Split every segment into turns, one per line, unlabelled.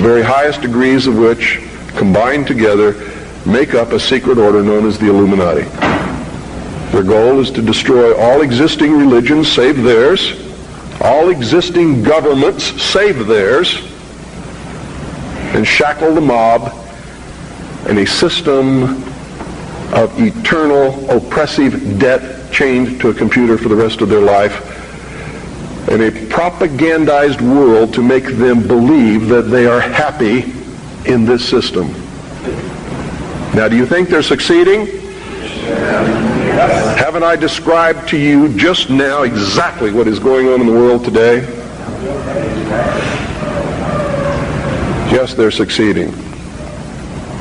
very highest degrees of which, combined together, make up a secret order known as the Illuminati. Their goal is to destroy all existing religions save theirs, all existing governments save theirs, and shackle the mob in a system of eternal oppressive debt chained to a computer for the rest of their life, in a propagandized world to make them believe that they are happy in this system. Now, do you think they're succeeding? Haven't I described to you just now exactly what is going on in the world today? Yes, they're succeeding.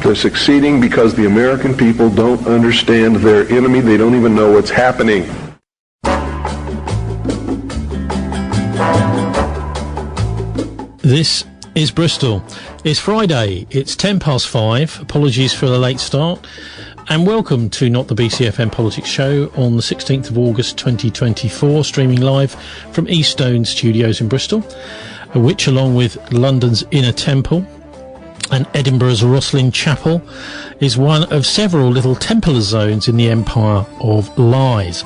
They're succeeding because the American people don't understand their enemy. They don't even know what's happening.
This is Bristol. It's Friday. It's 5:10. Apologies for the late start. And welcome to Not the BCFM Politics Show on the 16th of August 2024, streaming live from Eaststone Studios in Bristol, which, along with London's Inner Temple and Edinburgh's Rosslyn Chapel, is one of several little Templar zones in the Empire of Lies.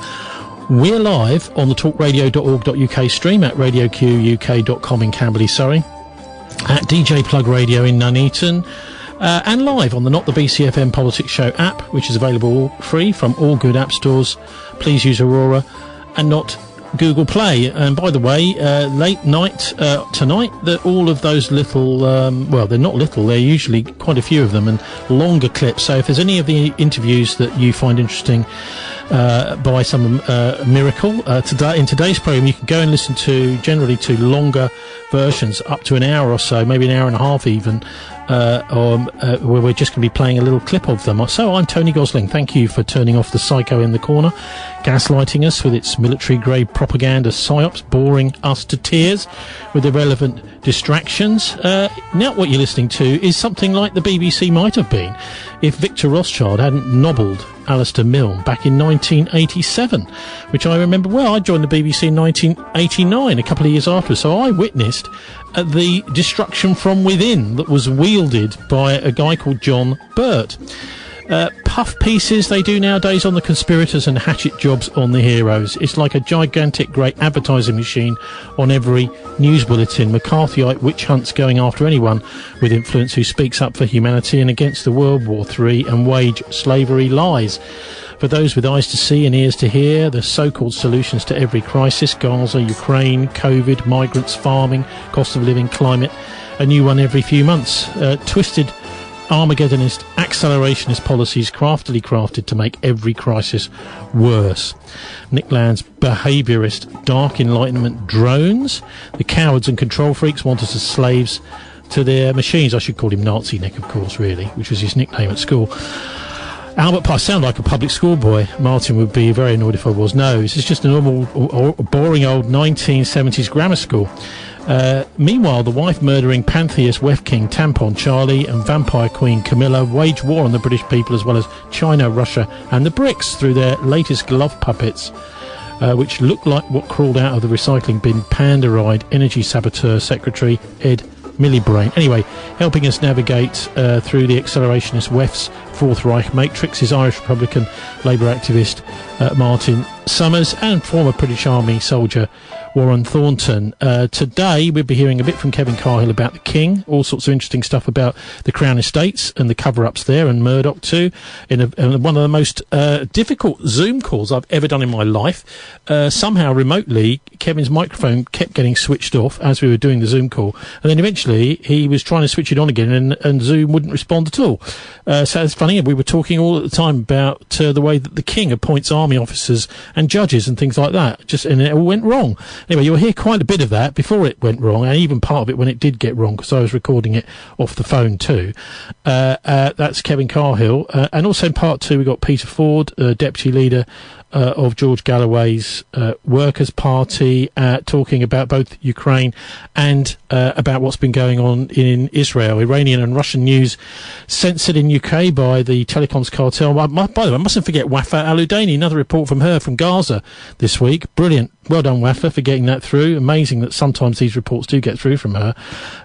We're live on the talkradio.org.uk stream, at radioquk.com in Camberley, Surrey, at DJ Plug Radio in Nuneaton, and live on the Not the BCFM Politics Show app, which is available free from all good app stores. Please use Aurora and not Google Play. And by the way, late night tonight, all of those little, well, they're not little, they're usually quite a few of them, and longer clips. So if there's any of the interviews that you find interesting by some miracle today in today's programme, you can go and listen to generally to longer versions, up to an hour or so, maybe an hour and a half even, where we're just going to be playing a little clip of them. So I'm Tony Gosling. Thank you for turning off the psycho in the corner, gaslighting us with its military-grade propaganda psyops, boring us to tears with irrelevant distractions. Now what you're listening to is something like the BBC might have been if Victor Rothschild hadn't nobbled Alistair Milne back in 1987, which I remember well. I joined the BBC in 1989, a couple of years after, so I witnessed the destruction from within that was wielded by a guy called John Burt. Puff pieces they do nowadays on the conspirators and hatchet jobs on the heroes. It's like a gigantic great advertising machine on every news bulletin. McCarthyite witch hunts going after anyone with influence who speaks up for humanity and against the World War III and wage slavery lies. For those with eyes to see and ears to hear, the so-called solutions to every crisis, Gaza, Ukraine, COVID, migrants, farming, cost of living, climate, a new one every few months. Twisted Armageddonist, accelerationist policies craftily crafted to make every crisis worse. Nick Land's behaviourist dark enlightenment drones. The cowards and control freaks want us as slaves to their machines. I should call him Nazi Nick, of course, really, which was his nickname at school. Albert Pye, sound like a public school boy. Martin would be very annoyed if I was. No, this is just a normal, boring old 1970s grammar school. Meanwhile, the wife-murdering pantheist Wef King Tampon Charlie and vampire queen Camilla wage war on the British people as well as China, Russia and the BRICS through their latest glove puppets, which look like what crawled out of the recycling bin panda-eyed energy saboteur secretary Ed Millibrain. Anyway, helping us navigate through the accelerationist Wef's Fourth Reich matrix is Irish Republican Labour activist Martin Summers and former British Army soldier Warren Thornton. Today we'll be hearing a bit from Kevin Carhill about the King, all sorts of interesting stuff about the Crown Estates and the cover-ups there, and Murdoch too, in one of the most difficult Zoom calls I've ever done in my life. Somehow remotely Kevin's microphone kept getting switched off as we were doing the Zoom call, and then eventually he was trying to switch it on again and Zoom wouldn't respond at all. So it's funny, we were talking all at the time about the way that the King appoints army officers and judges and things like that, and it all went wrong. Anyway, you'll hear quite a bit of that before it went wrong, and even part of it when it did get wrong, because I was recording it off the phone too. That's Kevin Carhill. And also in part two, we got Peter Ford, Deputy Leader of George Galloway's Workers' Party, talking about both Ukraine and about what's been going on in Israel. Iranian and Russian news censored in UK by the telecoms cartel. By the way, I mustn't forget Wafa Al-Udaini, another report from her from Gaza this week. Brilliant. Well done, Wafa, for getting that through. Amazing that sometimes these reports do get through from her.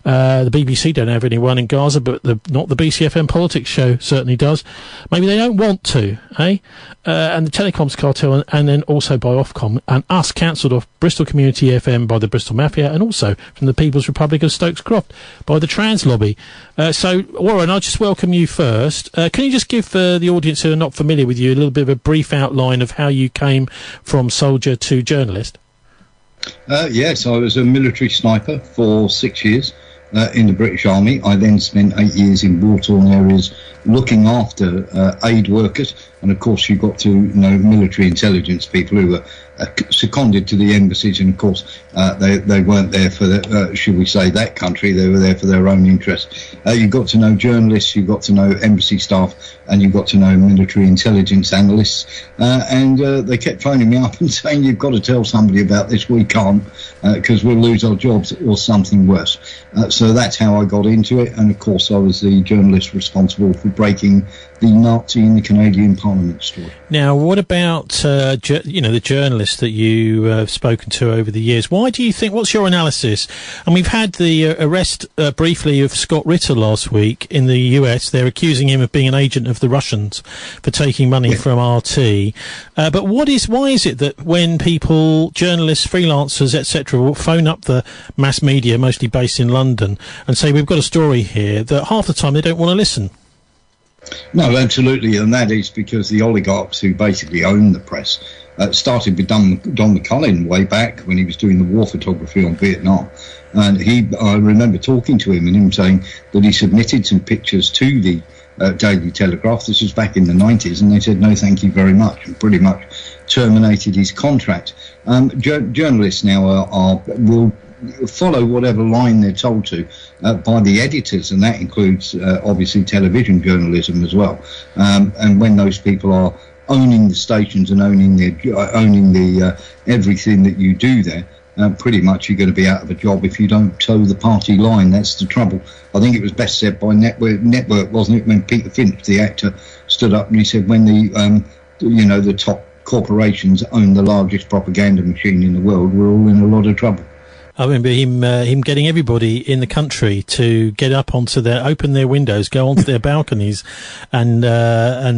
The BBC don't have anyone in Gaza, but not the BCFM Politics show certainly does. Maybe they don't want to, eh? And the telecoms cartel, and then also by Ofcom, and us cancelled off Bristol Community FM by the Bristol Mafia, and also from the People's Republic of Stokes Croft by the Trans Lobby. So, Warren, I'll just welcome you first. Can you just give the audience who are not familiar with you a little bit of a brief outline of how you came from soldier to journalist?
Yes, I was a military sniper for 6 years in the British Army. I then spent 8 years in war-torn areas looking after aid workers, and of course you got to know military intelligence people who were seconded to the embassies, and of course they weren't there for should we say that country, they were there for their own interests. You got to know journalists, you got to know embassy staff, and you got to know military intelligence analysts, and they kept phoning me up and saying, you've got to tell somebody about this, we can't, because we'll lose our jobs or something worse. So that's how I got into it, and of course I was the journalist responsible for breaking the Nazi in the Canadian Parliament story. Now,
what about the journalists that you have spoken to over the years? Why do you think? What's your analysis? And we've had the arrest briefly of Scott Ritter last week in the US. They're accusing him of being an agent of the Russians for taking money from RT. But why is it that when people, journalists, freelancers, etc., will phone up the mass media, mostly based in London, and say we've got a story here, that half the time they don't want to listen?
No, absolutely, and that is because the oligarchs who basically own the press started with Don McCullin way back when he was doing the war photography on Vietnam. And I remember talking to him and him saying that he submitted some pictures to the Daily Telegraph. This was back in the 90s, and they said no thank you very much, and pretty much terminated his contract. Journalists now will follow whatever line they're told to by the editors, and that includes obviously television journalism as well. And when those people are owning the stations and owning the everything that you do there, pretty much you're going to be out of a job if you don't toe the party line. That's the trouble. I think it was best said by Network, wasn't it, when Peter Finch, the actor, stood up and he said, when the top corporations own the largest propaganda machine in the world, we're all in a lot of trouble.
I remember him getting everybody in the country to get up open their windows, go onto their balconies, and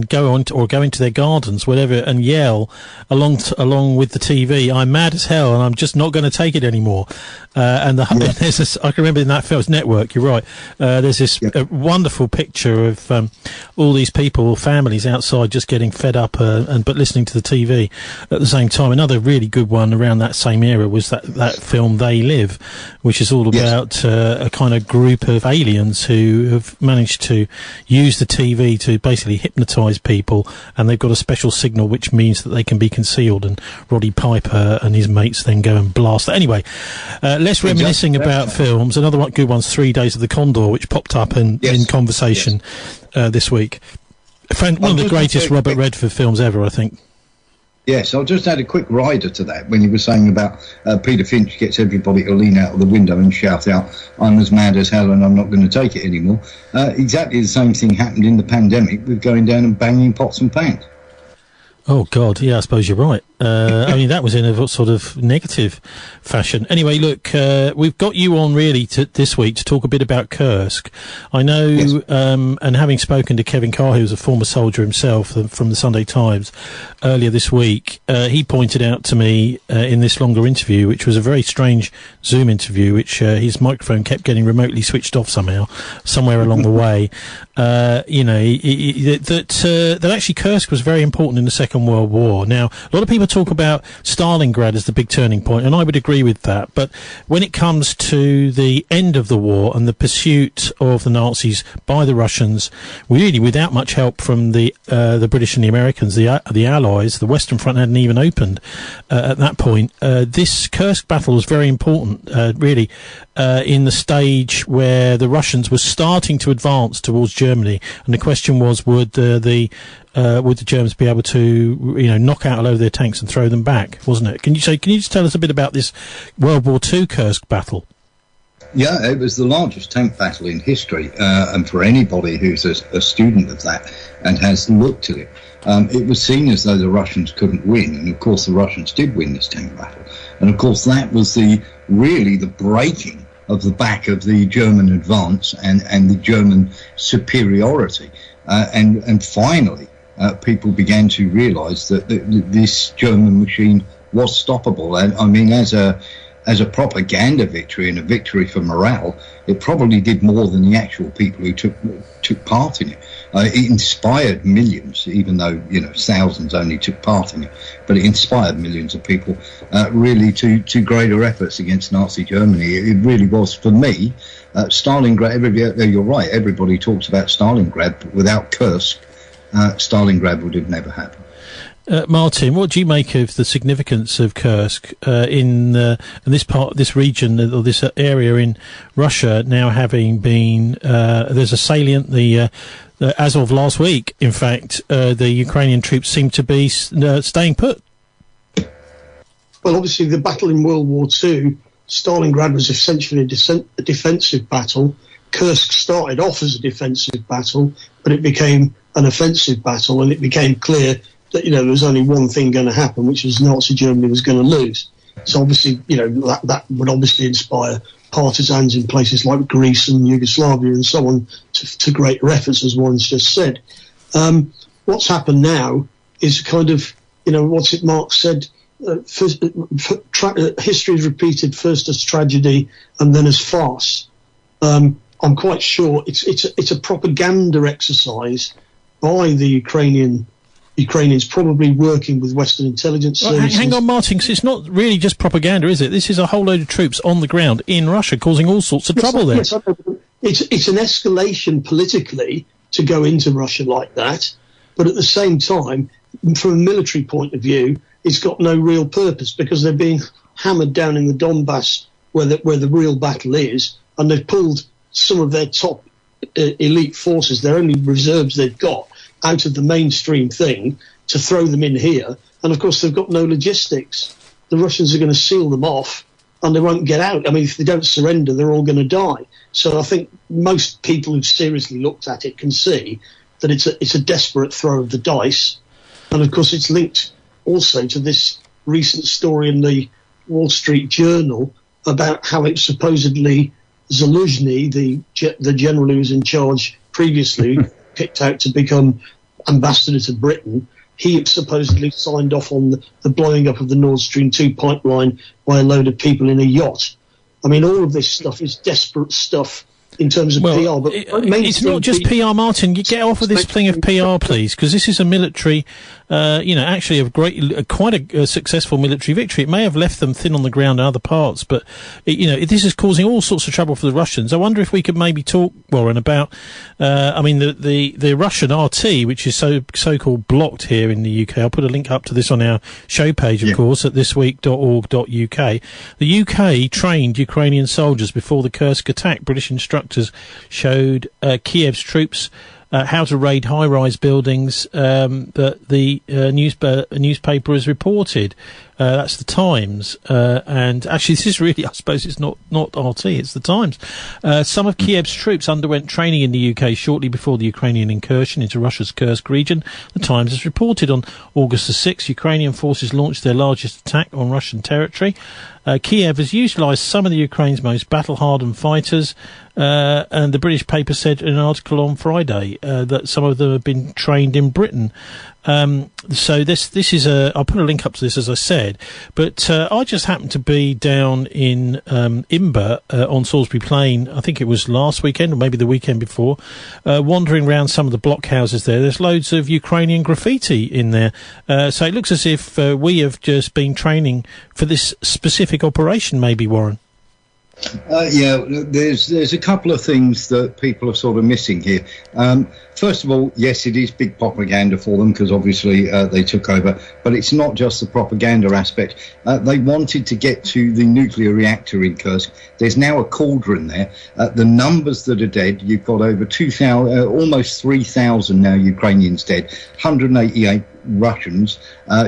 go into their gardens, whatever, and yell along with the TV, "I'm mad as hell, and I'm just not going to take it anymore." There's this, I can remember in that film, it's Network, you're right. There's this wonderful picture of all these people, families outside, just getting fed up, but listening to the TV at the same time. Another really good one around that same era was that film They Live, which is all about a kind of group of aliens who have managed to use the TV to basically hypnotise people, and they've got a special signal which means that they can be concealed, and Roddy Piper and his mates then go and blast. Anyway, less reminiscing about films. Another one, good one's 3 Days of the Condor, which popped up in conversation this week. One of the greatest Robert Redford films ever, I think.
Yes, I'll just add a quick rider to that when you were saying about Peter Finch gets everybody to lean out of the window and shout out, "I'm as mad as hell and I'm not going to take it anymore." Exactly the same thing happened in the pandemic with going down and banging pots and pans.
Oh, God, yeah, I suppose you're right. I mean, that was in a sort of negative fashion. Anyway, look, we've got you on really this week to talk a bit about Kursk. I know, and having spoken to Kevin Carr, who's a former soldier himself from the Sunday Times earlier this week, he pointed out to me in this longer interview, which was a very strange Zoom interview, which his microphone kept getting remotely switched off somehow, somewhere along the way, that actually Kursk was very important in the Second World War. Now, a lot of people talk about Stalingrad as the big turning point, and I would agree with that. But when it comes to the end of the war and the pursuit of the Nazis by the Russians, really without much help from the British and the Americans, the Allies, the Western Front hadn't even opened at that point. This Kursk battle was very important, really, in the stage where the Russians were starting to advance towards Germany, and the question was, would the Germans be able to, knock out a load of their tanks and throw them back? Wasn't it? Can you just tell us a bit about this World War II Kursk battle?
Yeah, it was the largest tank battle in history, and for anybody who's a student of that and has looked at it, it was seen as though the Russians couldn't win, and of course the Russians did win this tank battle, and of course that was really the breaking of the back of the German advance and the German superiority, and finally people began to realise that this German machine was stoppable. And I mean, as a propaganda victory and a victory for morale, it probably did more than the actual people who took part in it. It inspired millions, even though thousands only took part in it, but it inspired millions of people really to greater efforts against Nazi Germany. It really was, for me, Stalingrad. You're right. Everybody talks about Stalingrad, but without Kursk, Stalingrad would have never happened.
Martin, what do you make of the significance of Kursk in this region or this area in Russia now having been? There's a salient. As of last week, in fact, the Ukrainian troops seem to be staying put.
Well, obviously, the battle in World War II, Stalingrad was essentially a defensive battle. Kursk started off as a defensive battle, but it became an offensive battle, and it became clear that there was only one thing going to happen, which was Nazi Germany was going to lose. So obviously, that would obviously inspire partisans in places like Greece and Yugoslavia and so on to greater efforts, as Warren's just said. What's happened now is kind of, what's it Marx said, history is repeated first as tragedy and then as farce. I'm quite sure it's a propaganda exercise by the Ukrainians, probably working with Western intelligence services.
Hang on, Martin, because it's not really just propaganda, is it? This is a whole load of troops on the ground in Russia causing all sorts of trouble there.
Yes, it's an escalation politically to go into Russia like that, but at the same time, from a military point of view, it's got no real purpose because they're being hammered down in the Donbass where the real battle is, and they've pulled some of their top elite forces, their only reserves they've got, out of the mainstream thing to throw them in here. And of course, they've got no logistics. The Russians are going to seal them off and they won't get out. I mean, if they don't surrender, they're all going to die. So I think most people who've seriously looked at it can see that it's a desperate throw of the dice. And of course, it's linked also to this recent story in the Wall Street Journal about how it supposedly Zaluzhny, the general who was in charge previously, picked out to become ambassador to Britain. He supposedly signed off on the blowing up of the Nord Stream 2 pipeline by a load of people in a yacht. I mean, all of this stuff is desperate stuff in terms of PR. But
it's not just PR, Martin. You get off of this thing of PR, please, because this is a military, actually quite a successful military victory. It may have left them thin on the ground in other parts, but, this is causing all sorts of trouble for the Russians. I wonder if we could maybe talk, Warren, about, the Russian RT, which is so-called blocked here in the UK. I'll put a link up to this on our show page, of course, at thisweek.org.uk. The UK trained Ukrainian soldiers before the Kursk attack. British instructors showed Kiev's troops how to raid high-rise buildings that the newspaper has reported. That's the Times. And actually, this is really, I suppose it's not RT, it's the Times. Some of Kiev's troops underwent training in the UK shortly before the Ukrainian incursion into Russia's Kursk region. The Times has reported on August the 6th, Ukrainian forces launched their largest attack on Russian territory. Kiev has utilised some of the Ukraine's most battle-hardened fighters, and the British paper said in an article on Friday that some of them have been trained in Britain. So this is I'll put a link up to this, as I said, but I just happened to be down in Imber on Salisbury Plain. I think it was last weekend or maybe the weekend before, wandering around some of the blockhouses there. There's loads of Ukrainian graffiti in there, so it looks as if we have just been training for this specific operation, maybe, Warren.
There's a couple of things that people are sort of missing here. First of all, yes, it is big propaganda for them because obviously they took over, but it's not just the propaganda aspect. They wanted to get to the nuclear reactor in Kursk. There's now a cauldron there. The numbers that are dead, you've got over 2,000, almost 3,000 now Ukrainians dead, 188 Russians.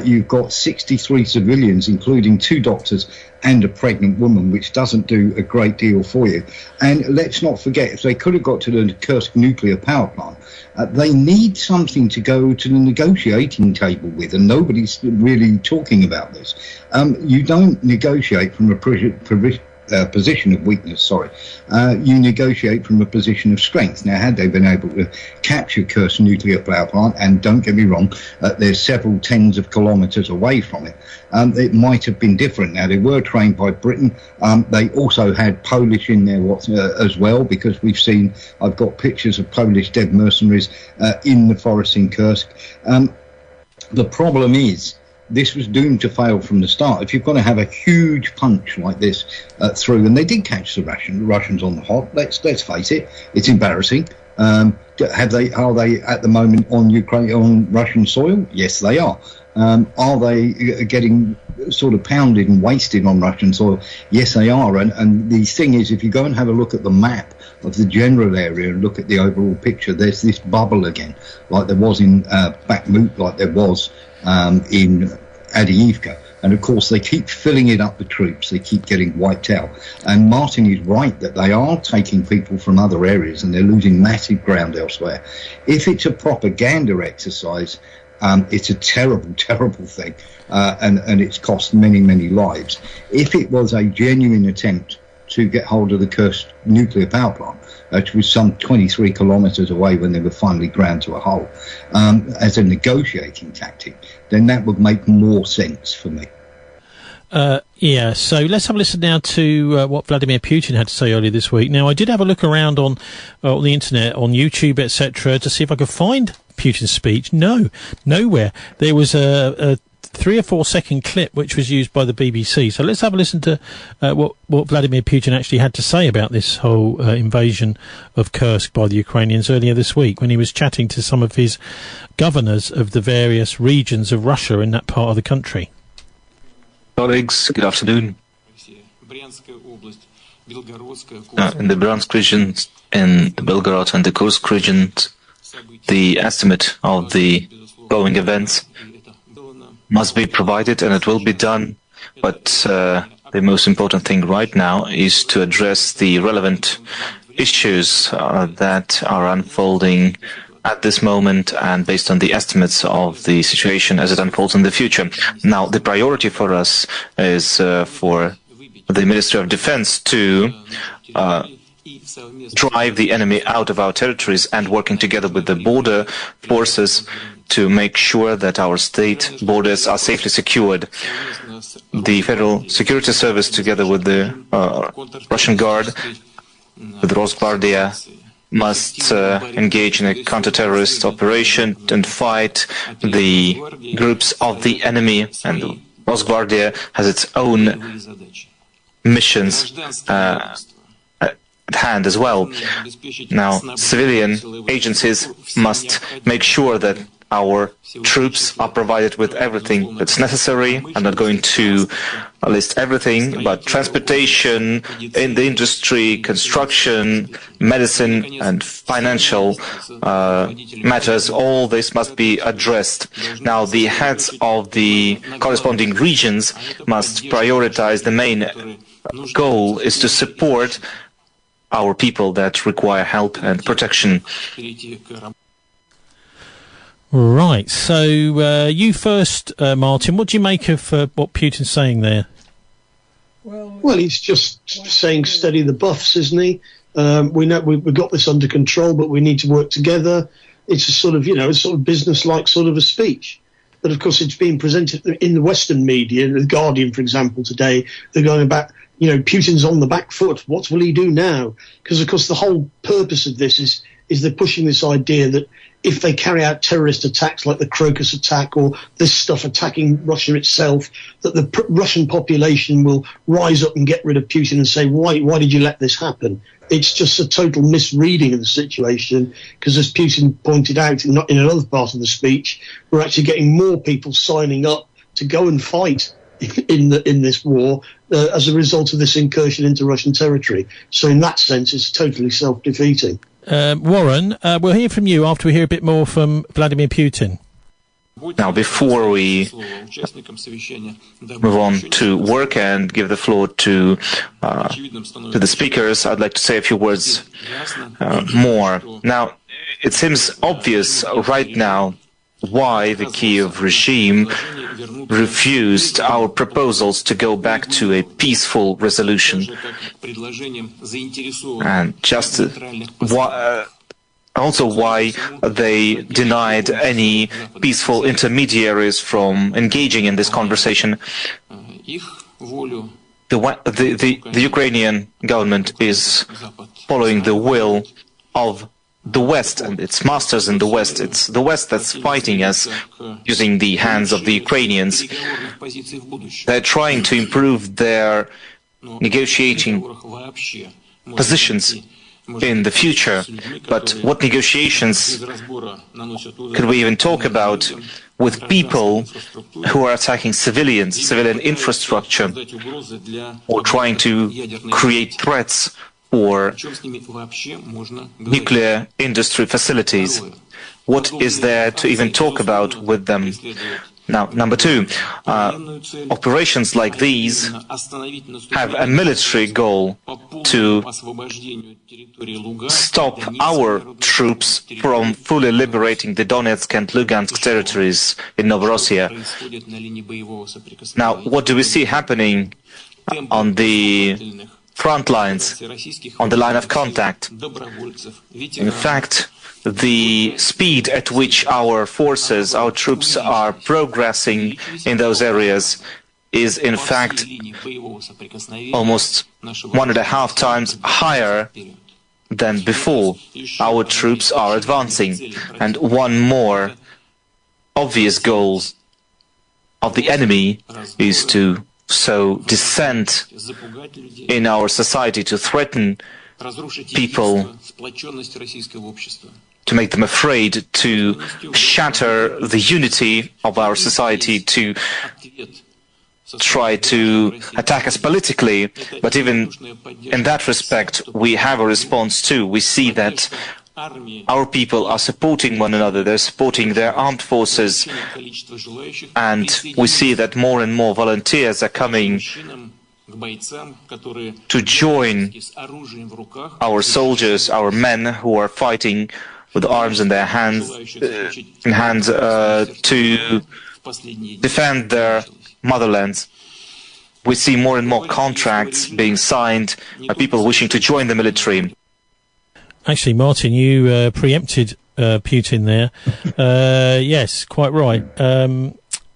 You've got 63 civilians, including 2 doctors and a pregnant woman, which doesn't do a great deal for you. And let's not forget, if they could have got to the Kursk nuclear power plant, they need something to go to the negotiating table with, and nobody's really talking about this. You don't negotiate from a position of weakness, you negotiate from a position of strength. Now, had they been able to capture Kursk nuclear power plant, and don't get me wrong, they're several tens of kilometres away from it, it might have been different. Now, they were trained by Britain. They also had Polish in there as well, because I've got pictures of Polish dead mercenaries in the forest in Kursk. The problem is, this was doomed to fail from the start. If you've got to have a huge punch like this through, and they did catch the Russians on the hop. Let's face it, it's embarrassing. Are they at the moment on Russian soil? Yes, they are. Are they getting sort of pounded and wasted on Russian soil? Yes, they are. And the thing is, if you go and have a look at the map of the general area and look at the overall picture, there's this bubble again, like there was in Bakhmut, like there was in Avdiivka. And of course, they keep filling it up with troops. They keep getting wiped out. And Martin is right that they are taking people from other areas and they're losing massive ground elsewhere. If it's a propaganda exercise, it's a terrible, terrible thing. And it's cost many, many lives. If it was a genuine attempt to get hold of the Kursk nuclear power plant, which was some 23 kilometres away when they were finally ground to a halt, as a negotiating tactic, then that would make more sense for me.
So let's have a listen now to what Vladimir Putin had to say earlier this week. Now, I did have a look around on the internet, on YouTube, etc., to see if I could find Putin's speech. No, nowhere. There was a 3 or 4 second clip which was used by the BBC. So let's have a listen to what Vladimir Putin actually had to say about this whole invasion of Kursk by the Ukrainians earlier this week, when he was chatting to some of his governors of the various regions of Russia in that part of the country.
Colleagues, good afternoon. In the Bryansk region, in the Belgorod and the Kursk regions, the estimate of the following events must be provided, and it will be done. But the most important thing right now is to address the relevant issues that are unfolding at this moment and based on the estimates of the situation as it unfolds in the future. Now, the priority for us is for the Ministry of Defense to drive the enemy out of our territories and working together with the border forces to make sure that our state borders are safely secured. The Federal Security Service, together with the Russian Guard, with Rosgvardia, must engage in a counter-terrorist operation and fight the groups of the enemy. And Rosgvardia has its own missions at hand as well. Now, civilian agencies must make sure that our troops are provided with everything that's necessary. I'm not going to list everything, but transportation, in the industry, construction, medicine, and financial matters, all this must be addressed. Now, the heads of the corresponding regions must prioritize. The main goal is to support our people that require help and protection.
Right, so you first, Martin. What do you make of what Putin's saying there?
Well, he's just saying steady the buffs, isn't he? We know we've got this under control, but we need to work together. It's a sort of, a sort of business-like sort of a speech. But of course, it's being presented in the Western media. The Guardian, for example, today, they're going about, Putin's on the back foot. What will he do now? Because, of course, the whole purpose of this is they're pushing this idea that if they carry out terrorist attacks like the Crocus attack or this stuff attacking Russia itself, that the Russian population will rise up and get rid of Putin and say, why did you let this happen? It's just a total misreading of the situation, because as Putin pointed out in another part of the speech, we're actually getting more people signing up to go and fight in this war as a result of this incursion into Russian territory. So in that sense, it's totally self-defeating.
Warren, we'll hear from you after we hear a bit more from Vladimir Putin.
Now, before we move on to work and give the floor to the speakers, I'd like to say a few words more. Now, it seems obvious right now why the Kiev regime refused our proposals to go back to a peaceful resolution, and just also why they denied any peaceful intermediaries from engaging in this conversation. The Ukrainian government is following the will of the West and its masters in the West. It's the West that's fighting us using the hands of the Ukrainians. They're trying to improve their negotiating positions in the future. But what negotiations could we even talk about with people who are attacking civilian infrastructure or trying to create threats for nuclear industry facilities? What is there to even talk about with them? Now, number two, operations like these have a military goal to stop our troops from fully liberating the Donetsk and Lugansk territories in Novorossiya. Now, what do we see happening on the front lines, on the line of contact? In fact, the speed at which our forces, our troops are progressing in those areas is in fact almost 1.5 times higher than before. Our troops are advancing, and one more obvious goal of the enemy is to sow dissent in our society, to threaten people, to make them afraid, to shatter the unity of our society, to try to attack us politically. But even in that respect, we have a response too. We see that our people are supporting one another, they're supporting their armed forces, and we see that more and more volunteers are coming to join our soldiers, our men who are fighting with arms in their hands, to defend their motherlands. We see more and more contracts being signed by people wishing to join the military.
Actually, Martin, you preempted Putin there. Yes, quite right.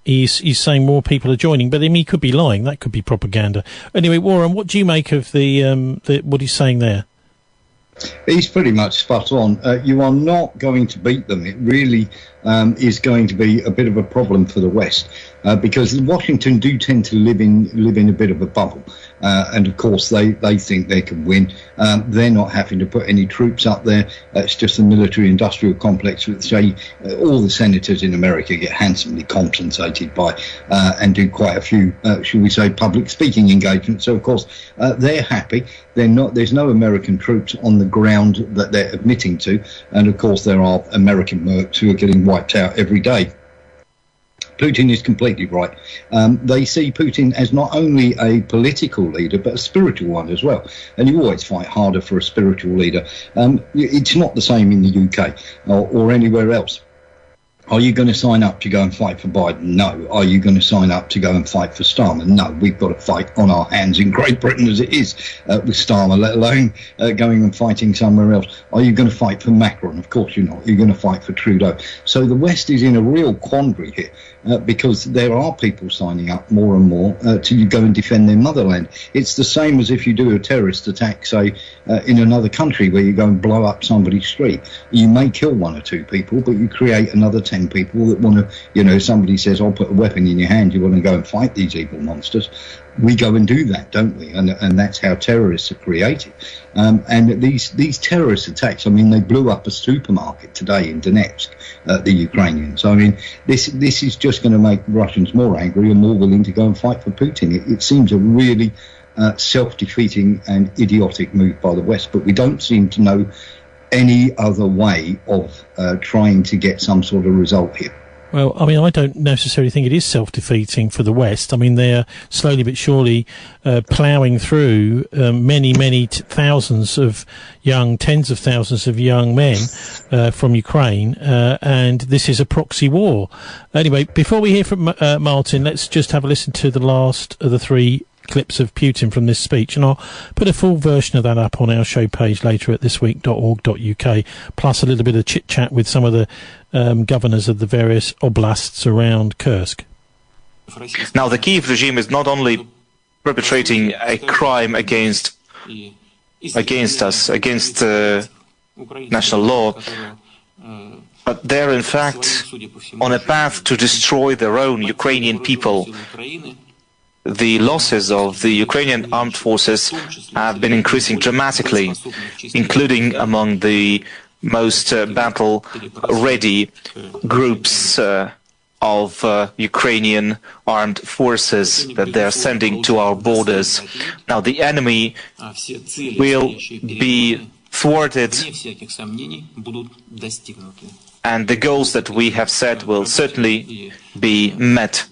He's saying more people are joining, but he could be lying. That could be propaganda. Anyway, Warren, what do you make of the what he's saying there?
He's pretty much spot on. You are not going to beat them. It really is going to be a bit of a problem for the West, because Washington do tend to live in a bit of a bubble. And of course, they think they can win. They're not having to put any troops up there. It's just a military-industrial complex, which all the senators in America get handsomely compensated by, and do quite a few, shall we say, public speaking engagements. So of course, they're happy. There's no American troops on the ground that they're admitting to, and of course there are American mercs who are getting wiped out every day. Putin is completely right. They see Putin as not only a political leader, but a spiritual one as well. And you always fight harder for a spiritual leader. It's not the same in the UK or anywhere else. Are you going to sign up to go and fight for Biden? No. Are you going to sign up to go and fight for Starmer? No. We've got to fight on our hands in Great Britain as it is with Starmer, let alone going and fighting somewhere else. Are you going to fight for Macron? Of course you're not. You're going to fight for Trudeau. So the West is in a real quandary here because there are people signing up more and more to go and defend their motherland. It's the same as if you do a terrorist attack, say, in another country where you go and blow up somebody's street. You may kill one or two people, but you create another 10 people that want to, somebody says, I'll put a weapon in your hand, you want to go and fight these evil monsters. We go and do that, don't we? And that's how terrorists are created. And these terrorist attacks, I mean, they blew up a supermarket today in Donetsk, the Ukrainians. I mean, this is just going to make Russians more angry and more willing to go and fight for Putin. It seems a really self-defeating and idiotic move by the West, but we don't seem to know any other way of trying to get some sort of result here.
Well, I mean, I don't necessarily think it is self-defeating for the West. I mean, they're slowly but surely ploughing through many thousands of tens of thousands of young men from Ukraine, and this is a proxy war. Anyway, before we hear from Martin, let's just have a listen to the last of the three clips of Putin from this speech, and I'll put a full version of that up on our show page later at thisweek.org.uk, plus a little bit of chit-chat with some of the governors of the various oblasts around Kursk.
Now, the Kiev regime is not only perpetrating a crime against us, against national law, but they're in fact on a path to destroy their own Ukrainian people. The losses of the Ukrainian armed forces have been increasing dramatically, including among the most battle-ready groups of Ukrainian armed forces that they're sending to our borders. Now, the enemy will be thwarted, and the goals that we have set will certainly be met.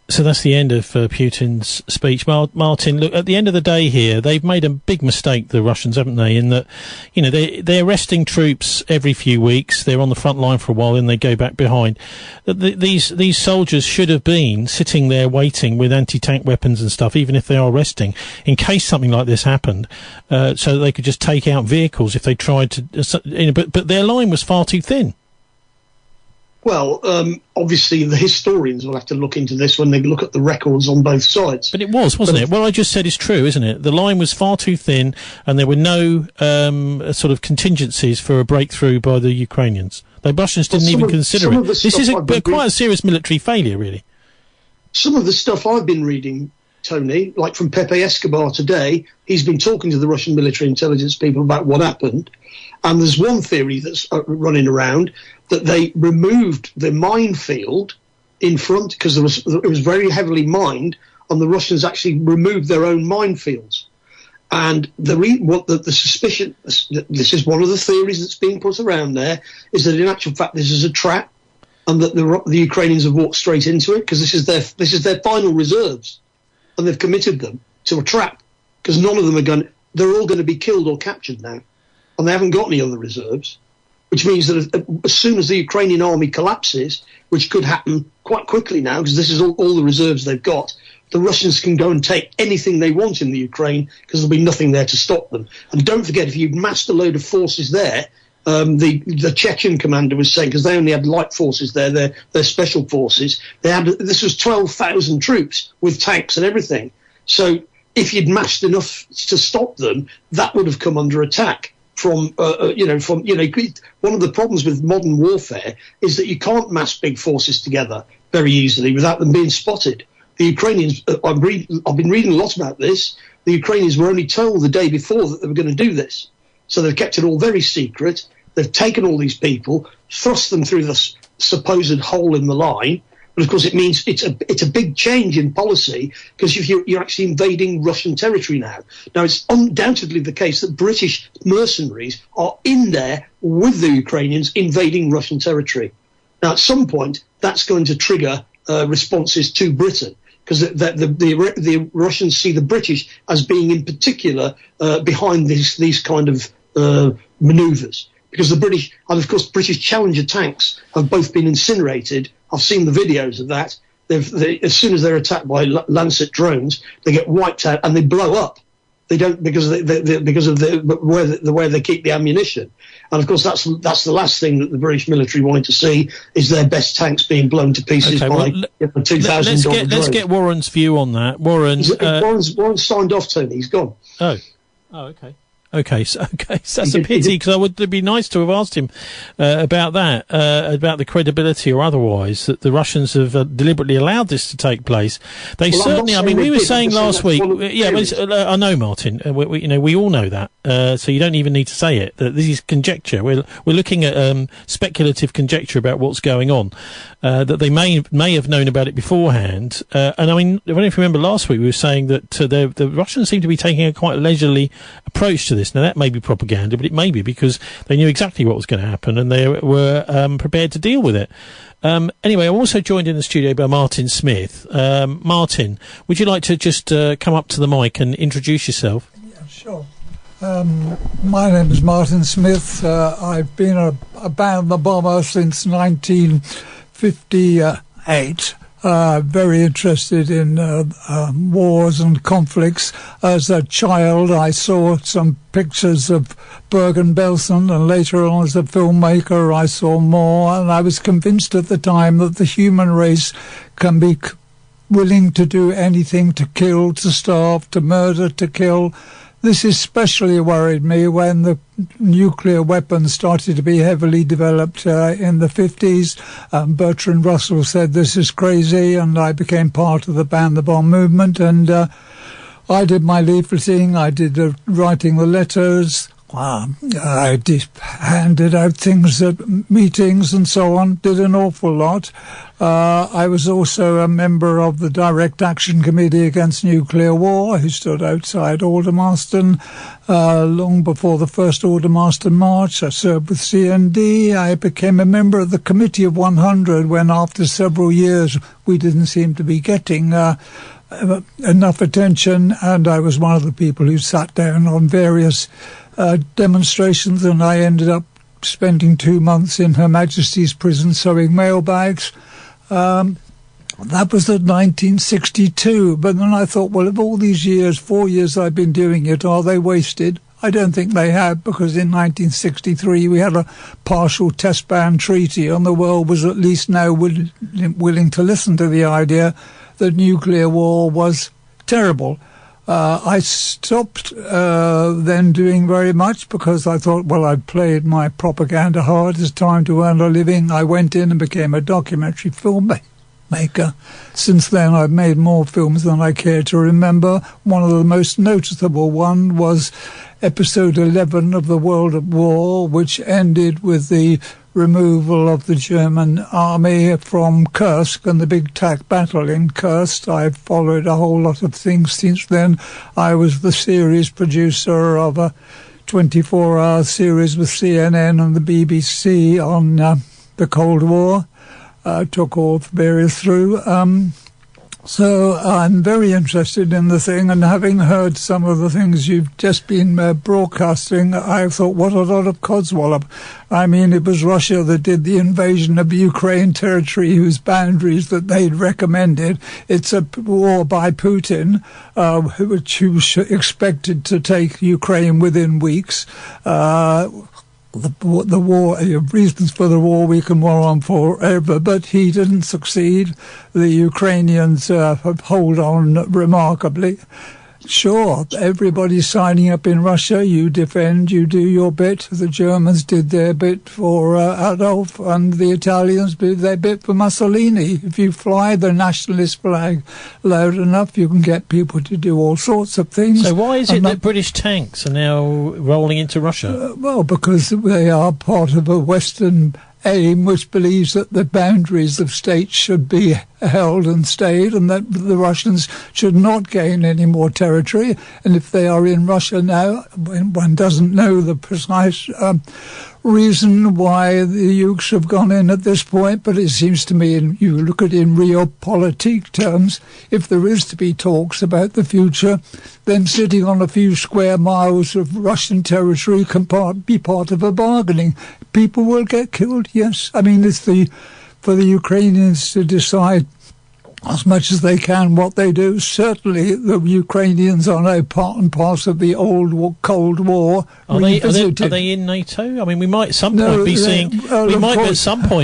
So that's the end of Putin's speech. Martin, look, at the end of the day here, they've made a big mistake, the Russians, haven't they, in that, they're arresting troops every few weeks. They're on the front line for a while, and they go back behind. These soldiers should have been sitting there waiting with anti-tank weapons and stuff, even if they are resting, in case something like this happened, so that they could just take out vehicles if they tried to. But their line was far too thin.
Well, obviously the historians will have to look into this when they look at the records on both sides.
But it wasn't it? What I just said is true, isn't it? The line was far too thin, and there were no sort of contingencies for a breakthrough by the Ukrainians. The Russians didn't even consider it. This is quite a serious military failure, really.
Some of the stuff I've been reading, Tony, like from Pepe Escobar today, he's been talking to the Russian military intelligence people about what happened. And there's one theory that's running around that they removed the minefield in front because it was very heavily mined, and the Russians actually removed their own minefields. And the suspicion, this is one of the theories that's being put around there, is that in actual fact this is a trap, and that the Ukrainians have walked straight into it because this is their final reserves, and they've committed them to a trap because none of them are they're all going to be killed or captured now. And they haven't got any other reserves, which means that as soon as the Ukrainian army collapses, which could happen quite quickly now, because this is all the reserves they've got, the Russians can go and take anything they want in the Ukraine because there'll be nothing there to stop them. And don't forget, if you've massed a load of forces there, the Chechen commander was saying, because they only had light forces there, their special forces, this was 12,000 troops with tanks and everything. So if you'd massed enough to stop them, that would have come under attack. One of the problems with modern warfare is that you can't mass big forces together very easily without them being spotted. The Ukrainians, I've been reading a lot about this. The Ukrainians were only told the day before that they were going to do this, so they've kept it all very secret. They've taken all these people, thrust them through the supposed hole in the line. But of course, it means it's a big change in policy because you're actually invading Russian territory now. Now, it's undoubtedly the case that British mercenaries are in there with the Ukrainians invading Russian territory. Now, at some point, that's going to trigger responses to Britain because the Russians see the British as being in particular behind these kind of manoeuvres. because the British, and of course British Challenger tanks have both been incinerated. I've seen the videos of that. As soon as they're attacked by Lancet drones, they get wiped out and they blow up. They don't, because of where they keep the ammunition. And of course, that's the last thing that the British military wanted to see, is their best tanks being blown to pieces by $2,000
Let's get Warren's view on that. Warren's
signed off, Tony. He's gone.
Oh, okay. Okay, so that's a pity, because it'd be nice to have asked him about that, about the credibility or otherwise that the Russians have deliberately allowed this to take place. They certainly. I mean, we were saying last week. I know, Martin. We all know that. So you don't even need to say it. That this is conjecture. We're looking at speculative conjecture about what's going on. That they may have known about it beforehand. And I mean, I don't know if you remember last week we were saying that the Russians seem to be taking a quite leisurely approach to this. Now, that may be propaganda, but it may be because they knew exactly what was going to happen and they were prepared to deal with it. Anyway, I'm also joined in the studio by Martin Smith. Martin, would you like to just come up to the mic and introduce yourself?
Yeah, sure. My name is Martin Smith. I've been a band the bomber since 1958. Very interested in wars and conflicts. As a child, I saw some pictures of Bergen-Belsen, and later on as a filmmaker I saw more, and I was convinced at the time that the human race can be willing to do anything, to kill, to starve, to murder, to kill. This especially worried me when the nuclear weapons started to be heavily developed in the 50s. Bertrand Russell said this is crazy, and I became part of the Ban the Bomb movement, and I did my leafleting, I did writing the letters, I handed out things at meetings and so on, did an awful lot. I was also a member of the Direct Action Committee Against Nuclear War, who stood outside Aldermaston long before the first Aldermaston March. I served with CND. I became a member of the Committee of 100 when, after several years, we didn't seem to be getting enough attention, and I was one of the people who sat down on various demonstrations, and I ended up spending 2 months in Her Majesty's prison sewing mailbags. That was in 1962, but then I thought, well, of all these years, 4 years I've been doing it, are they wasted? I don't think they have, because in 1963 we had a partial test ban treaty, and the world was at least now willing to listen to the idea that nuclear war was terrible. I stopped then doing very much, because I thought, well, I'd played my propaganda hard. It's time to earn a living. I went in and became a documentary filmmaker. Since then, I've made more films than I care to remember. One of the most noticeable one was episode 11 of The World at War, which ended with the removal of the German army from Kursk and the big TAC battle in Kursk. I've followed a whole lot of things since then. I was the series producer of a 24-hour series with CNN and the BBC on the Cold War. Took all the various through. So I'm very interested in the thing, and having heard some of the things you've just been broadcasting, I thought, what a lot of codswallop. I mean, it was Russia that did the invasion of Ukraine territory, whose boundaries that they'd recommended. It's a war by Putin, which was expected to take Ukraine within weeks. The war, reasons for the war we can war on forever, but he didn't succeed. The Ukrainians hold on remarkably. Sure, everybody's signing up in Russia. You defend, you do your bit. The Germans did their bit for Adolf, and the Italians did their bit for Mussolini. If you fly the nationalist flag loud enough, you can get people to do all sorts of things.
So why is it that British tanks are now rolling into Russia?
Well, because they are part of a Western aim which believes that the boundaries of states should be held and stayed, and that the Russians should not gain any more territory. And if they are in Russia now, one doesn't know the precise reason why the Ukes have gone in at this point, but it seems to me, and you look at it in realpolitik terms, if there is to be talks about the future, then sitting on a few square miles of Russian territory can be part of a bargaining. People will get killed, yes. I mean, it's for the Ukrainians to decide as much as they can what they do. Certainly the Ukrainians are now part and parcel of the old Cold War.
Are they in NATO? I mean, we might at some point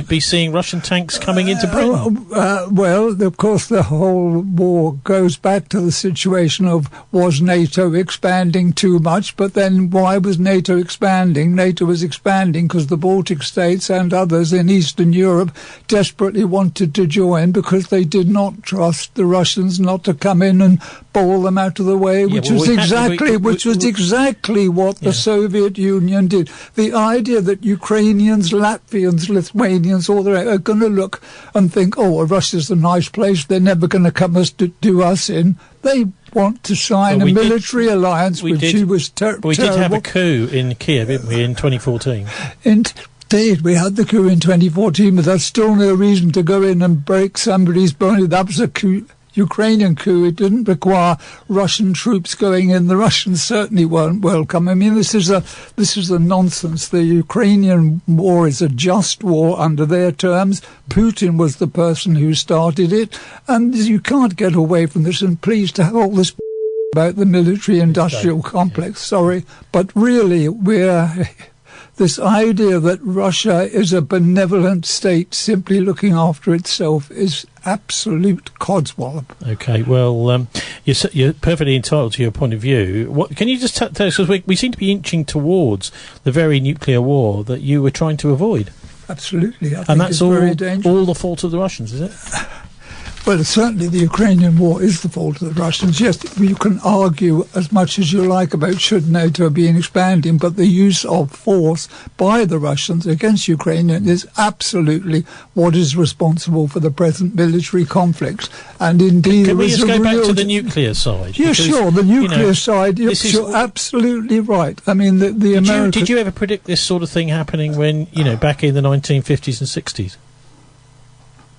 be seeing Russian tanks coming into Britain.
Well, of course, the whole war goes back to the situation of, was NATO expanding too much? But then why was NATO expanding? NATO was expanding because the Baltic states and others in Eastern Europe desperately wanted to join because they did not trust the Russians not to come in and bowl them out of the way, which was exactly what the Soviet Union did. The idea that Ukrainians, Latvians, Lithuanians, all are going to look and think, oh, well, Russia's a nice place, they're never going to come to do us in. They want to sign a military alliance, which was terrible.
We did have a coup in Kiev, didn't we, in 2014?
Indeed, we had the coup in 2014, but that's still no reason to go in and break somebody's bone. That was a coup, Ukrainian coup. It didn't require Russian troops going in. The Russians certainly weren't welcome. I mean, this is a nonsense. The Ukrainian war is a just war under their terms. Putin was the person who started it, and you can't get away from this. And please, to have all this about the military-industrial complex, sorry, but really this idea that Russia is a benevolent state simply looking after itself is absolute codswallop.
Okay, well, you're perfectly entitled to your point of view. What can you just tell us, because we seem to be inching towards the very nuclear war that you were trying to avoid?
Absolutely.
And that's all the fault of the Russians, is it?
Well, certainly the Ukrainian war is the fault of the Russians. Yes, you can argue as much as you like about should NATO be expanding, but the use of force by the Russians against Ukraine is absolutely what is responsible for the present military conflict. And indeed,
can we just go back to the nuclear side?
Yeah, sure. The nuclear side, you're absolutely right. I mean, the Americans...
Did you ever predict this sort of thing happening when, back in the 1950s and 60s?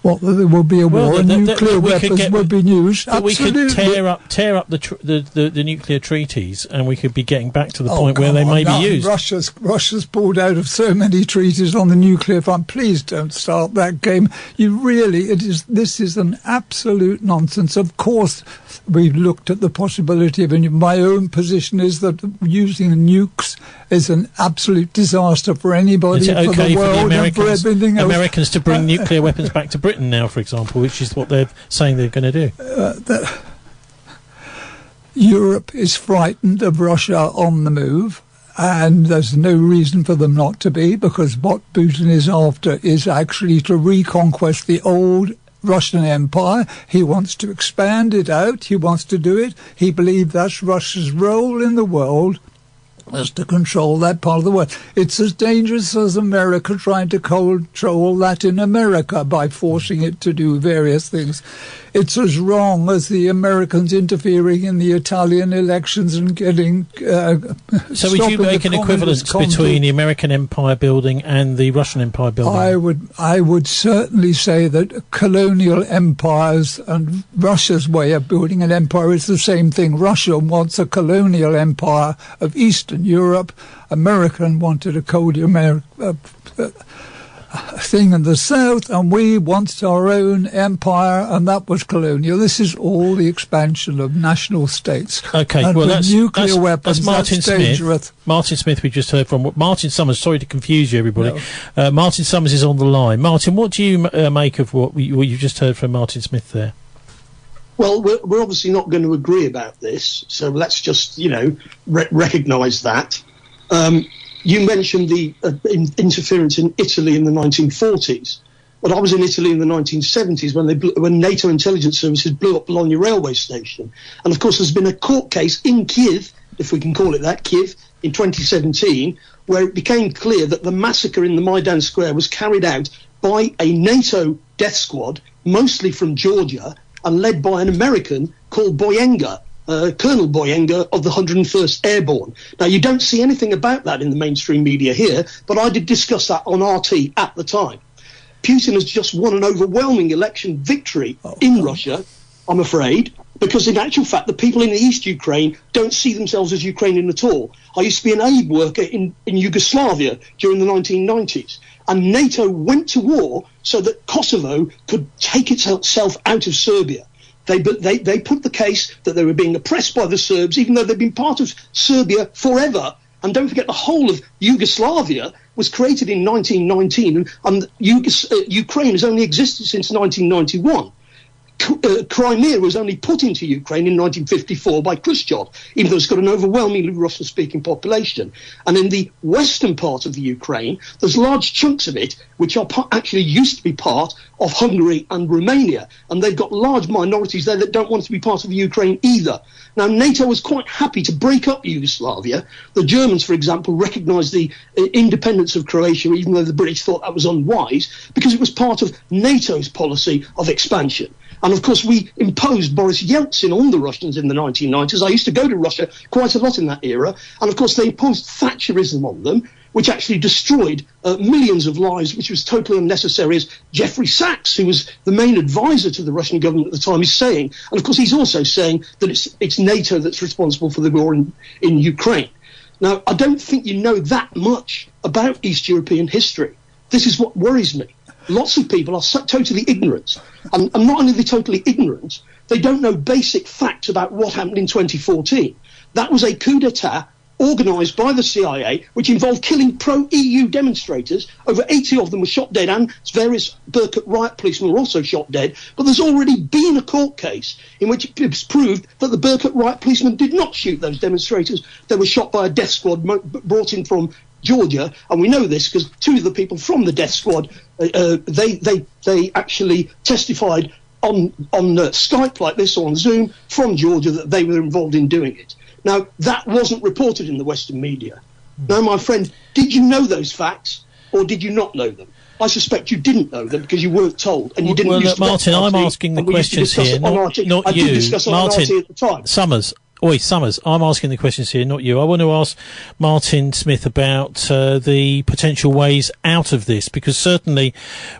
What, there will be a war and nuclear weapons will be used?
Absolutely. We could tear up the nuclear treaties, and we could be getting back to the point where they may be used.
Russia's pulled out of so many treaties on the nuclear front. Please don't start that game. This is an absolute nonsense. Of course, we've looked at the possibility of, and my own position is that using nukes is an absolute disaster for anybody, for the world, and for everything else.
Americans to bring nuclear weapons back to Britain now, for example, which is what they're saying they're going to do. Europe is frightened of Russia on the move, and there's no reason for them not to be, because what Putin is after is actually to reconquest the old Russian Empire. He wants to expand it out. He wants to do it. He believes that's Russia's role in the world, is to control that part of the world. It's as dangerous as America trying to control Latin America by forcing it to do various things. It's as wrong as the Americans interfering in the Italian elections and getting... So would you make an equivalence between the American empire building and the Russian empire building?
I would certainly say that colonial empires and Russia's way of building an empire is the same thing. Russia wants a colonial empire of Eastern Europe. American wanted a colonial thing in the south, and we wanted our own empire, and that was colonial. This is all the expansion of national states.
Okay,
and
well, that's
Martin Smith.
Martin Smith, we just heard from. Martin Summers, sorry to confuse you, everybody. No. Martin Summers is on the line. Martin, what do you make of what you just heard from Martin Smith there?
Well, we're obviously not going to agree about this, so let's just, recognise that. You mentioned the interference in Italy in the 1940s, but I was in Italy in the 1970s when NATO intelligence services blew up Bologna railway station. And of course, there's been a court case in Kiev, if we can call it that, Kiev, in 2017, where it became clear that the massacre in the Maidan Square was carried out by a NATO death squad, mostly from Georgia, and led by an American called Boyenga. Colonel Boyenga of the 101st Airborne. Now, you don't see anything about that in the mainstream media here, but I did discuss that on RT at the time. Putin has just won an overwhelming election victory in Russia, I'm afraid, because in actual fact, the people in the East Ukraine don't see themselves as Ukrainian at all. I used to be an aid worker in Yugoslavia during the 1990s, and NATO went to war so that Kosovo could take itself out of Serbia. They put the case that they were being oppressed by the Serbs, even though they'd been part of Serbia forever. And don't forget, the whole of Yugoslavia was created in 1919, and Ukraine has only existed since 1991. Crimea was only put into Ukraine in 1954 by Khrushchev, even though it's got an overwhelmingly Russian-speaking population. And in the western part of the Ukraine, there's large chunks of it which are actually used to be part of Hungary and Romania. And they've got large minorities there that don't want to be part of the Ukraine either. Now, NATO was quite happy to break up Yugoslavia. The Germans, for example, recognised the independence of Croatia, even though the British thought that was unwise, because it was part of NATO's policy of expansion. And, of course, we imposed Boris Yeltsin on the Russians in the 1990s. I used to go to Russia quite a lot in that era. And, of course, they imposed Thatcherism on them, which actually destroyed millions of lives, which was totally unnecessary, as Jeffrey Sachs, who was the main advisor to the Russian government at the time, is saying. And, of course, he's also saying that it's NATO that's responsible for the war in Ukraine. Now, I don't think you know that much about East European history. This is what worries me. Lots of people are totally ignorant. And not only are they totally ignorant, they don't know basic facts about what happened in 2014. That was a coup d'etat organised by the CIA, which involved killing pro-EU demonstrators. Over 80 of them were shot dead, and various Berkut riot policemen were also shot dead. But there's already been a court case in which it was proved that the Berkut riot policemen did not shoot those demonstrators. They were shot by a death squad brought in from Georgia, and we know this because two of the people from the death squad, they actually testified on Skype like this or on Zoom from Georgia that they were involved in doing it. Now, that wasn't reported in the Western media. Now, my friend, did you know those facts or did you not know them? I suspect you didn't know them because you weren't told, and you didn't.
Well, Martin, I'm asking the questions here, not you. I did discuss it on RT at the time. Summers, I'm asking the questions here, not you. I want to ask Martin Smith about the potential ways out of this, because certainly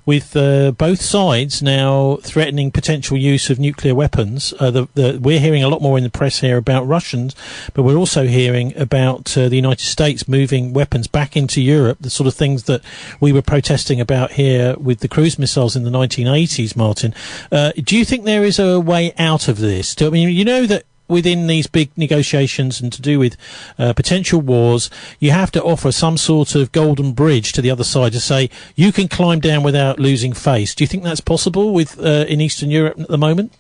with both sides now threatening potential use of nuclear weapons, we're hearing a lot more in the press here about Russians, but we're also hearing about the United States moving weapons back into Europe, the sort of things that we were protesting about here with the cruise missiles in the 1980s, Martin. Do you think there is a way out of this? I mean, you know that within these big negotiations and to do with potential wars, you have to offer some sort of golden bridge to the other side to say, you can climb down without losing face. Do you think that's possible with in Eastern Europe at the moment?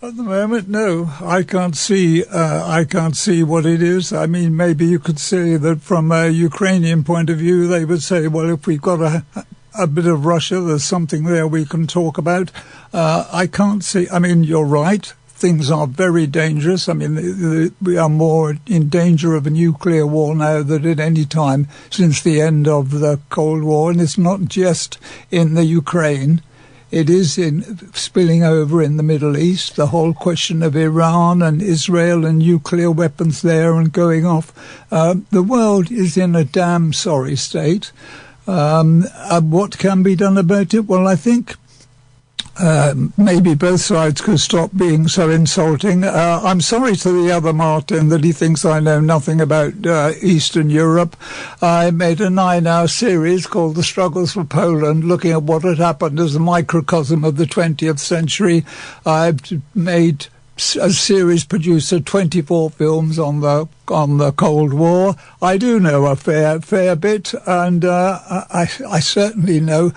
At the moment, no. I can't see what it is. I mean, maybe you could say that from a Ukrainian point of view, they would say, well, if we've got a bit of Russia, there's something there we can talk about. I can't see. I mean, you're right. Things are very dangerous. I mean, we are more in danger of a nuclear war now than at any time since the end of the Cold War. And it's not just in the Ukraine. It is spilling over in the Middle East, the whole question of Iran and Israel and nuclear weapons there and going off. The world is in a damn sorry state. What can be done about it? Well, I think maybe both sides could stop being so insulting. I'm sorry to the other Martin that he thinks I know nothing about Eastern Europe. I made a 9-hour series called The Struggles for Poland, looking at what had happened as a microcosm of the 20th century. I've made a series producer, 24 films on the Cold War. I do know a fair bit, and I certainly know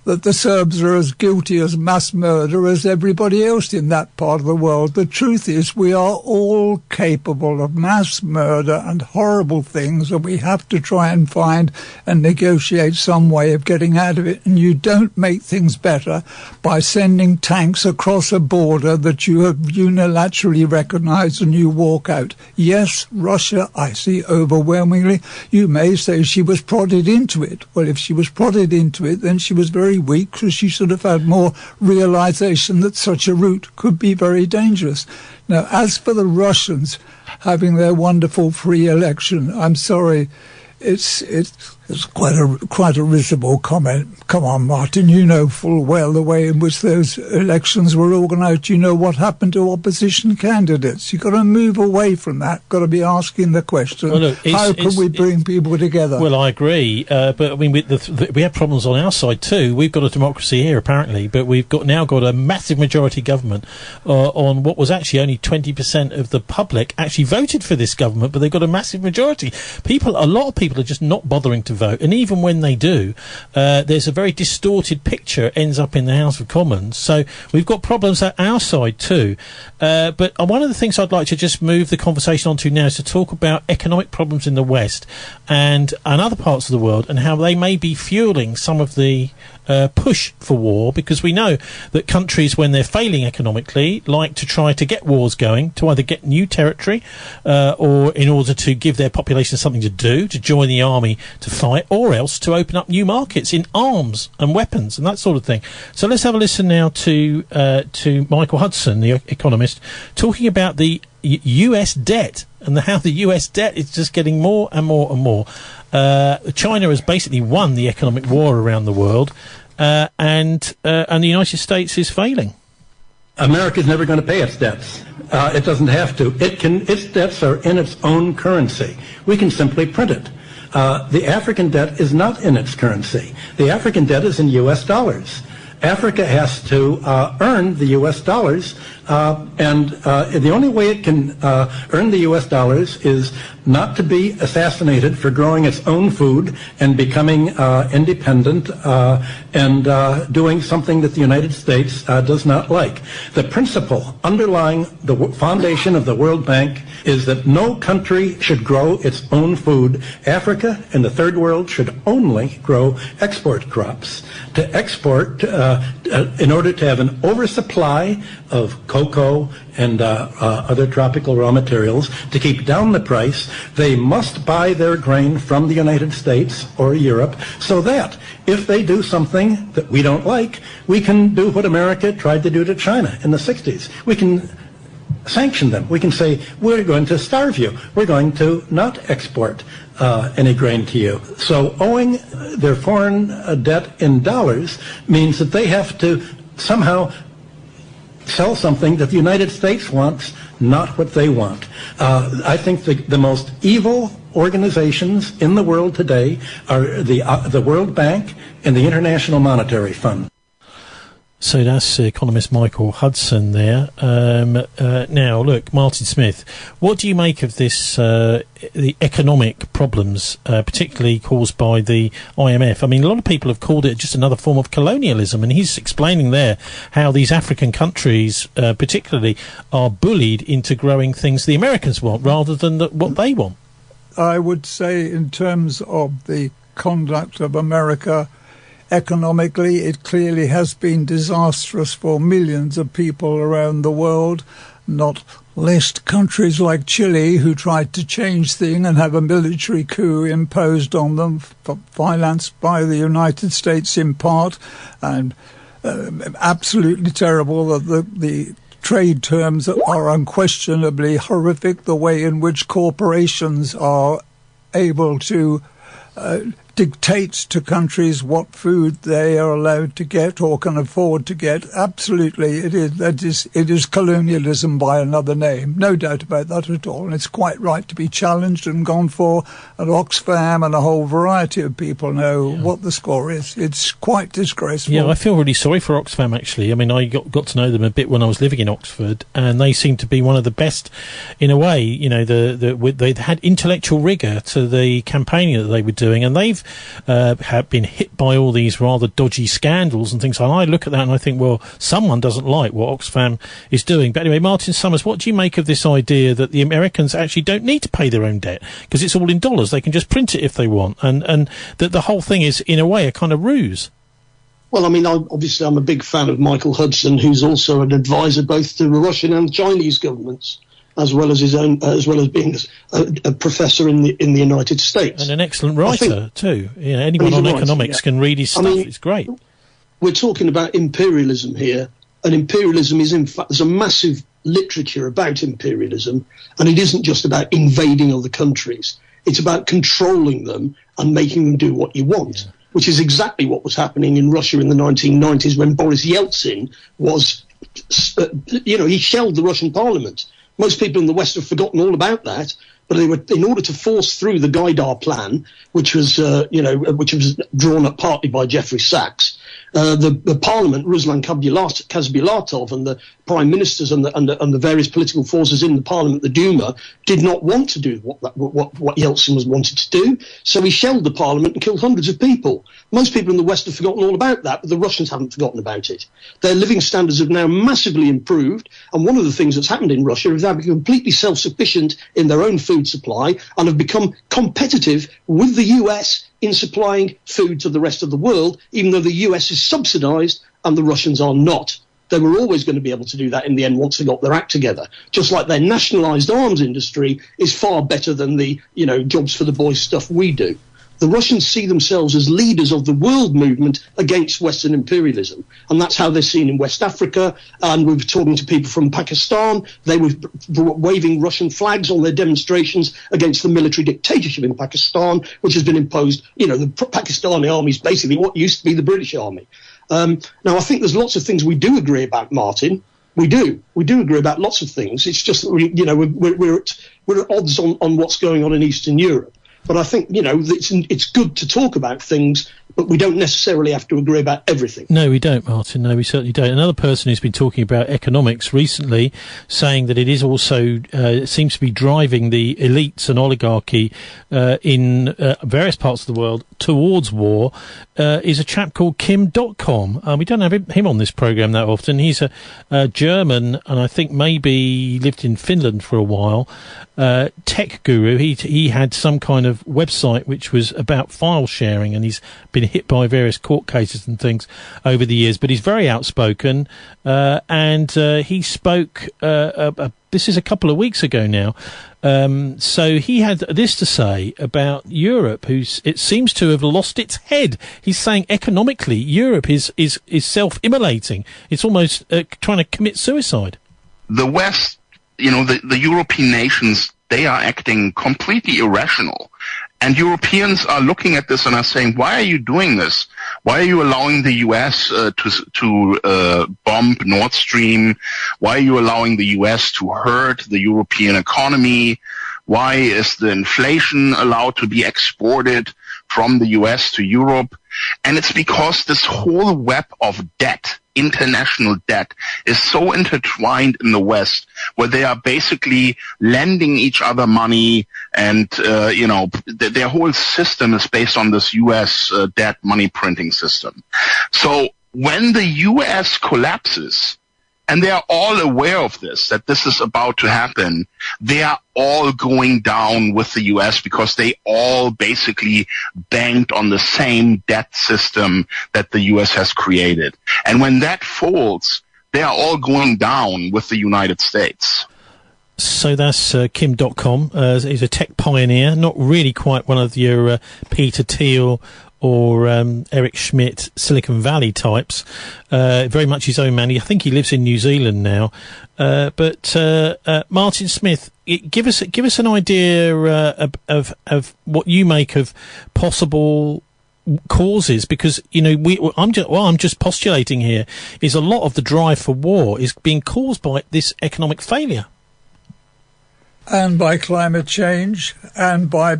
that the Serbs are as guilty as mass murder as everybody else in that part of the world. The truth is we are all capable of mass murder and horrible things, and we have to try and find and negotiate some way of getting out of it. And you don't make things better by sending tanks across a border that you have unilaterally recognized and you walk out. Yes, Russia, I see overwhelmingly. You may say she was prodded into it. Well, if she was prodded into it, then she was very weak, because she should have had more realization that such a route could be very dangerous. Now, as for the Russians having their wonderful free election, I'm sorry, it's quite a risible comment. Come on, Martin, you know full well the way in which those elections were organised. You know what happened to opposition candidates. You've got to move away from that. Got to be asking the question, well, look, how can we bring people together?
Well, I agree, but I mean, we have problems on our side too. We've got a democracy here, apparently, but we've now got a massive majority government on what was actually only 20% of the public actually voted for this government, but they've got a massive majority. A lot of people are just not bothering to vote, and even when they do, there's a very distorted picture ends up in the House of Commons. So we've got problems at our side too. But one of the things I'd like to just move the conversation on to now is to talk about economic problems in the West and other parts of the world, and how they may be fueling some of the push for war, because we know that countries, when they're failing economically, like to try to get wars going, to either get new territory or in order to give their population something to do, to join the army to fight, or else to open up new markets in arms and weapons and that sort of thing. So let's have a listen now to Michael Hudson, the economist, talking about the US debt and how the US debt is just getting more and more and more. China has basically won the economic war around the world, and the United States is failing.
America's never going to pay its debts. It doesn't have to. Its debts are in its own currency. We can simply print it. The African debt is not in its currency. The African debt is in U.S. dollars. Africa has to earn the U.S. dollars, and the only way it can earn the U.S. dollars is not to be assassinated for growing its own food and becoming independent and doing something that the United States does not like. The principle underlying the foundation of the World Bank is that no country should grow its own food. Africa and the Third World should only grow export crops. To export, in order to have an oversupply of cocoa and other tropical raw materials, to keep down the price, they must buy their grain from the United States or Europe, so that if they do something that we don't like, we can do what America tried to do to China in the 60s. We can sanction them. We can say, we're going to starve you. We're going to not export any grain to you. So owing their foreign debt in dollars means that they have to somehow sell something that the United States wants, not what they want. I think the most evil organizations in the world today are the World Bank and the International Monetary Fund.
So that's economist Michael Hudson there. Now, look, Martin Smith, what do you make of this, the economic problems, particularly caused by the IMF? I mean, a lot of people have called it just another form of colonialism, and he's explaining there how these African countries, particularly, are bullied into growing things the Americans want rather than what they want.
I would say, in terms of the conduct of America, economically, it clearly has been disastrous for millions of people around the world, not least countries like Chile, who tried to change things and have a military coup imposed on them, financed by the United States in part, and absolutely terrible that the trade terms are unquestionably horrific, the way in which corporations are able to dictate to countries what food they are allowed to get or can afford to get. Absolutely, it is colonialism by another name. No doubt about that at all. And it's quite right to be challenged and gone for. And Oxfam and a whole variety of people know what the score is. It's quite disgraceful. Yeah,
I feel really sorry for Oxfam, actually. I mean, I got to know them a bit when I was living in Oxford, and they seem to be one of the best in a way. You know, they had intellectual rigour to the campaigning that they were doing, and they've have been hit by all these rather dodgy scandals and things like that. I look at that and I think, well, someone doesn't like what Oxfam is doing. But anyway, Martin Summers, what do you make of this idea that the Americans actually don't need to pay their own debt because it's all in dollars? They can just print it if they want, and that the whole thing is, in a way, a kind of ruse.
Well, I mean, obviously I'm a big fan of Michael Hudson, who's also an advisor both to the Russian and Chinese governments, as well as his own, as well as being a professor in the United States,
and an excellent writer too. Yeah, anyone on economics can read his stuff. I mean, it's great.
We're talking about imperialism here, and imperialism is, in fact, there's a massive literature about imperialism, and it isn't just about invading other countries. It's about controlling them and making them do what you want, which is exactly what was happening in Russia in the 1990s when Boris Yeltsin was, he shelled the Russian parliament. Most people in the West have forgotten all about that, but they were, in order to force through the Gaidar plan, which was drawn up partly by Jeffrey Sachs, the parliament, Ruslan Kazbilatov, and the prime ministers and the various political forces in the parliament, the Duma, did not want to do what Yeltsin was wanted to do. So he shelled the parliament and killed hundreds of people. Most people in the West have forgotten all about that, but the Russians haven't forgotten about it. Their living standards have now massively improved, and one of the things that's happened in Russia is they've become completely self-sufficient in their own food supply and have become competitive with the US in supplying food to the rest of the world, even though the US is subsidized and the Russians are not. They were always going to be able to do that in the end once they got their act together. Just like their nationalized arms industry is far better than the, jobs for the boys stuff we do. The Russians see themselves as leaders of the world movement against Western imperialism. And that's how they're seen in West Africa. And we were talking to people from Pakistan. They were waving Russian flags on their demonstrations against the military dictatorship in Pakistan, which has been imposed. The Pakistani army is basically what used to be the British army. Now, I think there's lots of things we do agree about, Martin. We do agree about lots of things. It's just that we're at odds on what's going on in Eastern Europe. But I think, it's good to talk about things, but we don't necessarily have to agree about everything.
No, we don't, Martin. No, we certainly don't. Another person who's been talking about economics recently, saying that it is also seems to be driving the elites and oligarchy in various parts of the world towards war, is a chap called Kim.com. We don't have him on this programme that often. He's a German, and I think maybe lived in Finland for a while, tech guru. He had some kind of website which was about file sharing, and he's been hit by various court cases and things over the years, but he's very outspoken, and he spoke, this is a couple of weeks ago now, so he had this to say about Europe, it seems to have lost its head. He's saying economically Europe is self-immolating. It's almost trying to commit suicide.
The West, the European nations, they are acting completely irrational. And Europeans are looking at this and are saying, why are you doing this? Why are you allowing the U.S. to bomb Nord Stream? Why are you allowing the U.S. to hurt the European economy? Why is the inflation allowed to be exported from the U.S. to Europe? And it's because this whole web of debt, international debt, is so intertwined in the West, where they are basically lending each other money, and their whole system is based on this U.S. debt money printing system. So when the U.S. collapses, and they are all aware of this, that this is about to happen, they are all going down with the U.S. because they all basically banked on the same debt system that the U.S. has created. And when that falls, they are all going down with the United States.
So that's Kim.com. He's a tech pioneer, not really quite one of your Peter Thiel or Eric Schmidt, Silicon Valley types. Very much his own man. I think he lives in New Zealand now. But Martin Smith, give us an idea of what you make of possible causes, because I'm just postulating here is a lot of the drive for war is being caused by this economic failure.
And by climate change, by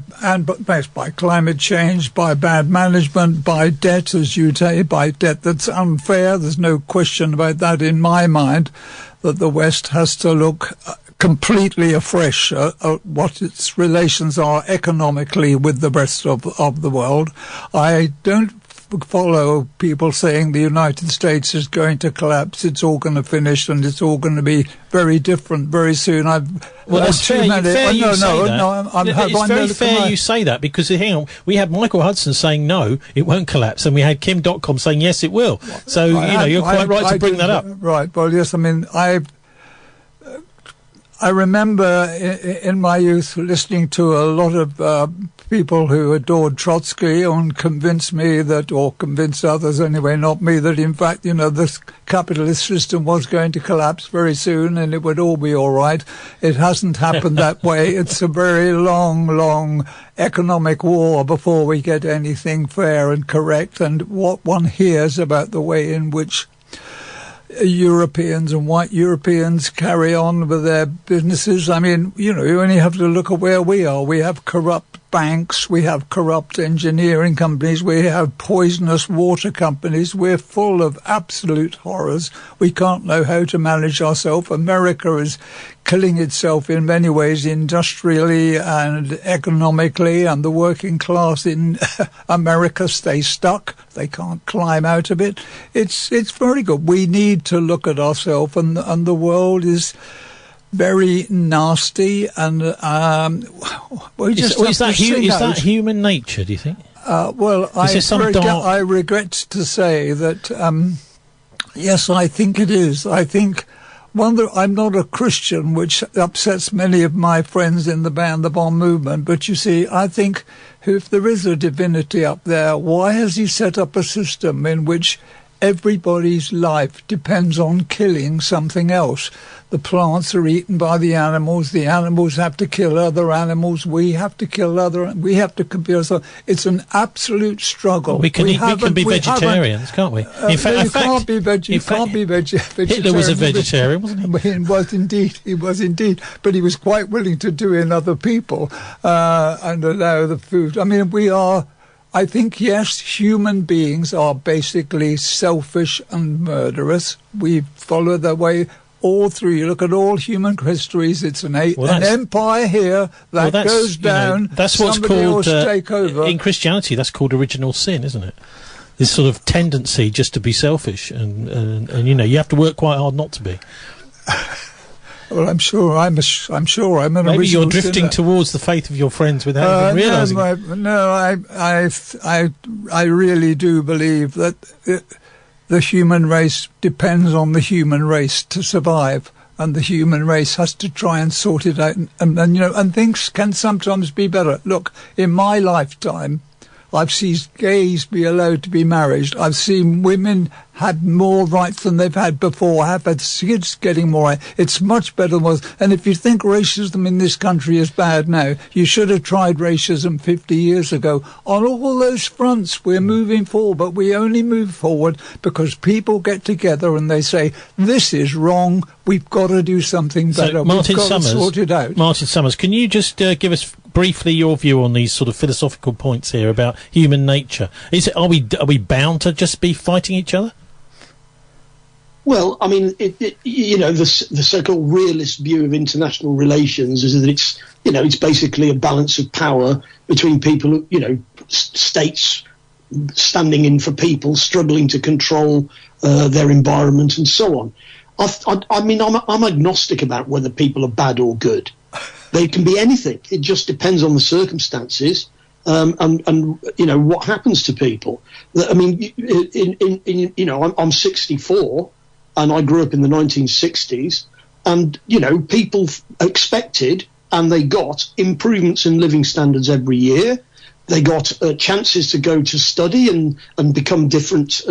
climate change, by bad management, by debt, as you say, by debt that's unfair. There's no question about that in my mind, that the West has to look completely afresh at what its relations are economically with the rest of the world. I don't follow people saying the United States is going to collapse, it's all going to finish, and it's all going to be very different very soon.
It's very fair you say that, because hang on, we had Michael Hudson saying no, it won't collapse, and we had Kim.com saying yes, it will. So you're quite right to bring that up.
Right. Well, yes. I mean, I remember in my youth listening to a lot of people who adored Trotsky and convinced me that, or convinced others anyway, not me, that in fact, this capitalist system was going to collapse very soon and it would all be all right. It hasn't happened that way. It's a very long economic war before we get anything fair and correct. And what one hears about the way in which Europeans and white Europeans carry on with their businesses. I mean, you only have to look at where we are. We have corrupt banks, we have corrupt engineering companies, we have poisonous water companies. We're full of absolute horrors. We can't know how to manage ourselves. America is killing itself in many ways, industrially and economically, and the working class in America stay stuck. They can't climb out of it. It's very good. We need to look at ourselves, and the world is very nasty, and
is that human nature, do you think?
I regret to say that yes, I think it is. I think I'm not a Christian, which upsets many of my friends in the band, the Bomb Movement, but you see, I think if there is a divinity up there, why has he set up a system in which everybody's life depends on killing something else? The plants are eaten by the animals have to kill other animals, we have to compare ourselves. It's an absolute struggle.
We can be vegetarians, can't we?
You can't be vegetarian.
Hitler was a vegetarian, wasn't he?
He was indeed. But he was quite willing to do in other people and allow the food. I mean, I think, yes, human beings are basically selfish and murderous. We follow their way all through. You look at all human histories, it's an empire here that goes down.
That's what's called,
take over.
In Christianity, that's called original sin, isn't it? This sort of tendency just to be selfish, and you have to work quite hard not to be.
Well, I'm sure I'm an
Maybe you're drifting
sinner
towards the faith of your friends without even realising it.
I really do believe that the human race depends on the human race to survive, and the human race has to try and sort it out, and things can sometimes be better. Look, in my lifetime, I've seen gays be allowed to be married. I've seen women had more rights than they've had before. I've had kids getting more rights. It's much better than it was. And if you think racism in this country is bad now, you should have tried racism 50 years ago. On all those fronts, we're moving forward, but we only move forward because people get together and they say, this is wrong, we've got to do something better.
So, Martin
We've got to sort it out.
Martin Summers, can you just give us briefly your view on these sort of philosophical points here about human nature? Are we bound to just be fighting each other?
Well, I mean, the so-called realist view of international relations is that it's basically a balance of power between people, states standing in for people, struggling to control their environment and so on. I'm agnostic about whether people are bad or good. They can be anything. It just depends on the circumstances and what happens to people. I mean, I'm 64. And I grew up in the 1960s, and, people expected and they got improvements in living standards every year. They got chances to go to study and become different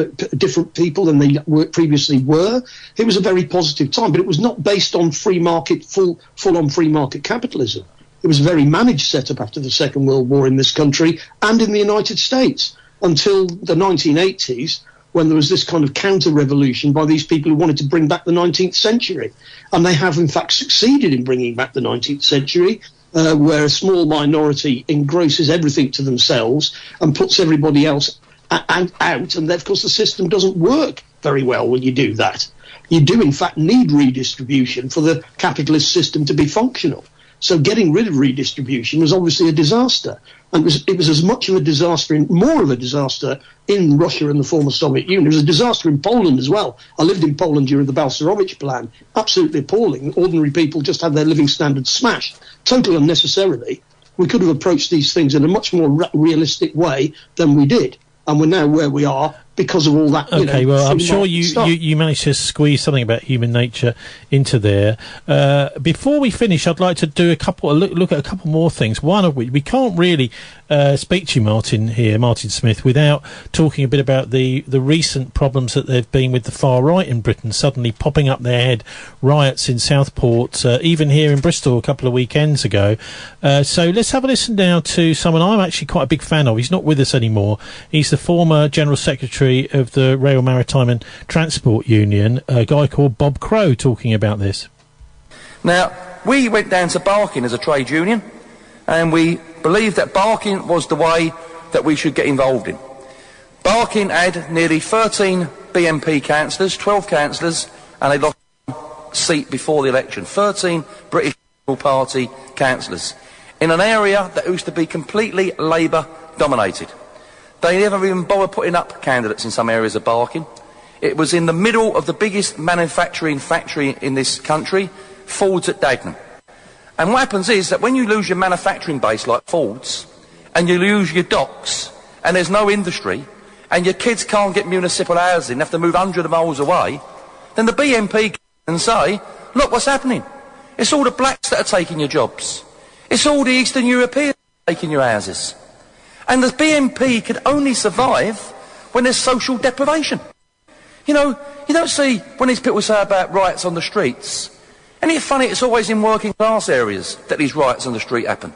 people than they previously were. It was a very positive time, but it was not based on free market, full-on free market capitalism. It was a very managed setup after the Second World War in this country and in the United States until the 1980s, when there was this kind of counter-revolution by these people who wanted to bring back the 19th century. And they have, in fact, succeeded in bringing back the 19th century, where a small minority engrosses everything to themselves and puts everybody else out. And, of course, the system doesn't work very well when you do that. You do, in fact, need redistribution for the capitalist system to be functional. So getting rid of redistribution was obviously a disaster. And it was as much of a disaster, more of a disaster in Russia and the former Soviet Union. It was a disaster in Poland as well. I lived in Poland during the Balcerowicz plan. Absolutely appalling. Ordinary people just had their living standards smashed, totally unnecessarily. We could have approached these things in a much more realistic way than we did. And we're now where we are because of all that.
Okay, well, I'm sure you managed to squeeze something about human nature into there. Before we finish, I'd like to do look at a couple more things. One of which we can't really speak to you, Martin Smith, without talking a bit about the recent problems that there have been with the far right in Britain, suddenly popping up their head, riots in Southport, even here in Bristol a couple of weekends ago. So let's have a listen now to someone I'm actually quite a big fan of. He's not with us anymore. He's the former General Secretary of the Rail, Maritime and Transport Union, a guy called Bob Crow, talking about this.
Now, we went down to Barking as a trade union, and we believed that Barking was the way that we should get involved in. Barking had nearly 13 BNP councillors, 12 councillors, and they lost a seat before the election. 13 British National Party councillors in an area that used to be completely Labour dominated. They never even bothered putting up candidates in some areas of Barking. It was in the middle of the biggest manufacturing factory in this country, Ford's at Dagenham. And what happens is that when you lose your manufacturing base like Ford's, and you lose your docks, and there's no industry, and your kids can't get municipal housing, they have to move hundreds of miles away, then the BNP can say, look what's happening. It's all the blacks that are taking your jobs. It's all the Eastern Europeans taking your houses. And the BNP can only survive when there's social deprivation. You know, you don't see when these people say about riots on the streets. Isn't it funny it's always in working class areas that these riots on the street happen?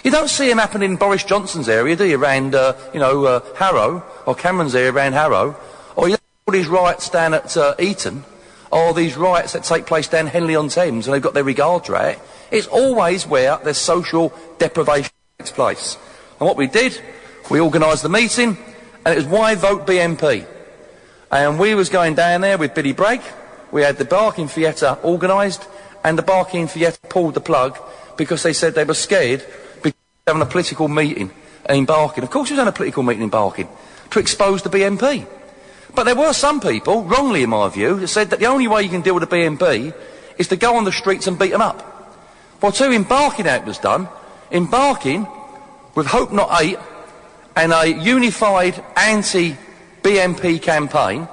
You don't see them happen in Boris Johnson's area, do you, around, Harrow, or Cameron's area around Harrow, or you don't see all these riots down at Eton, or these riots that take place down Henley-on-Thames and they've got their regards right. It's always where there's social deprivation takes place. And what we did, we organised the meeting, and it was why vote BNP. And we was going down there with Billy Bragg. We had the Barking Fietta organised, and the Barking Fietta pulled the plug because they said they were scared because they were having a political meeting in Barking. Of course, it was having a political meeting in Barking to expose the BNP. But there were some people, wrongly in my view, that said that the only way you can deal with the BNP is to go on the streets and beat them up. Well, too, in Barking, how it was done. In Barking, with Hope Not 8 and a unified anti-BNP campaign,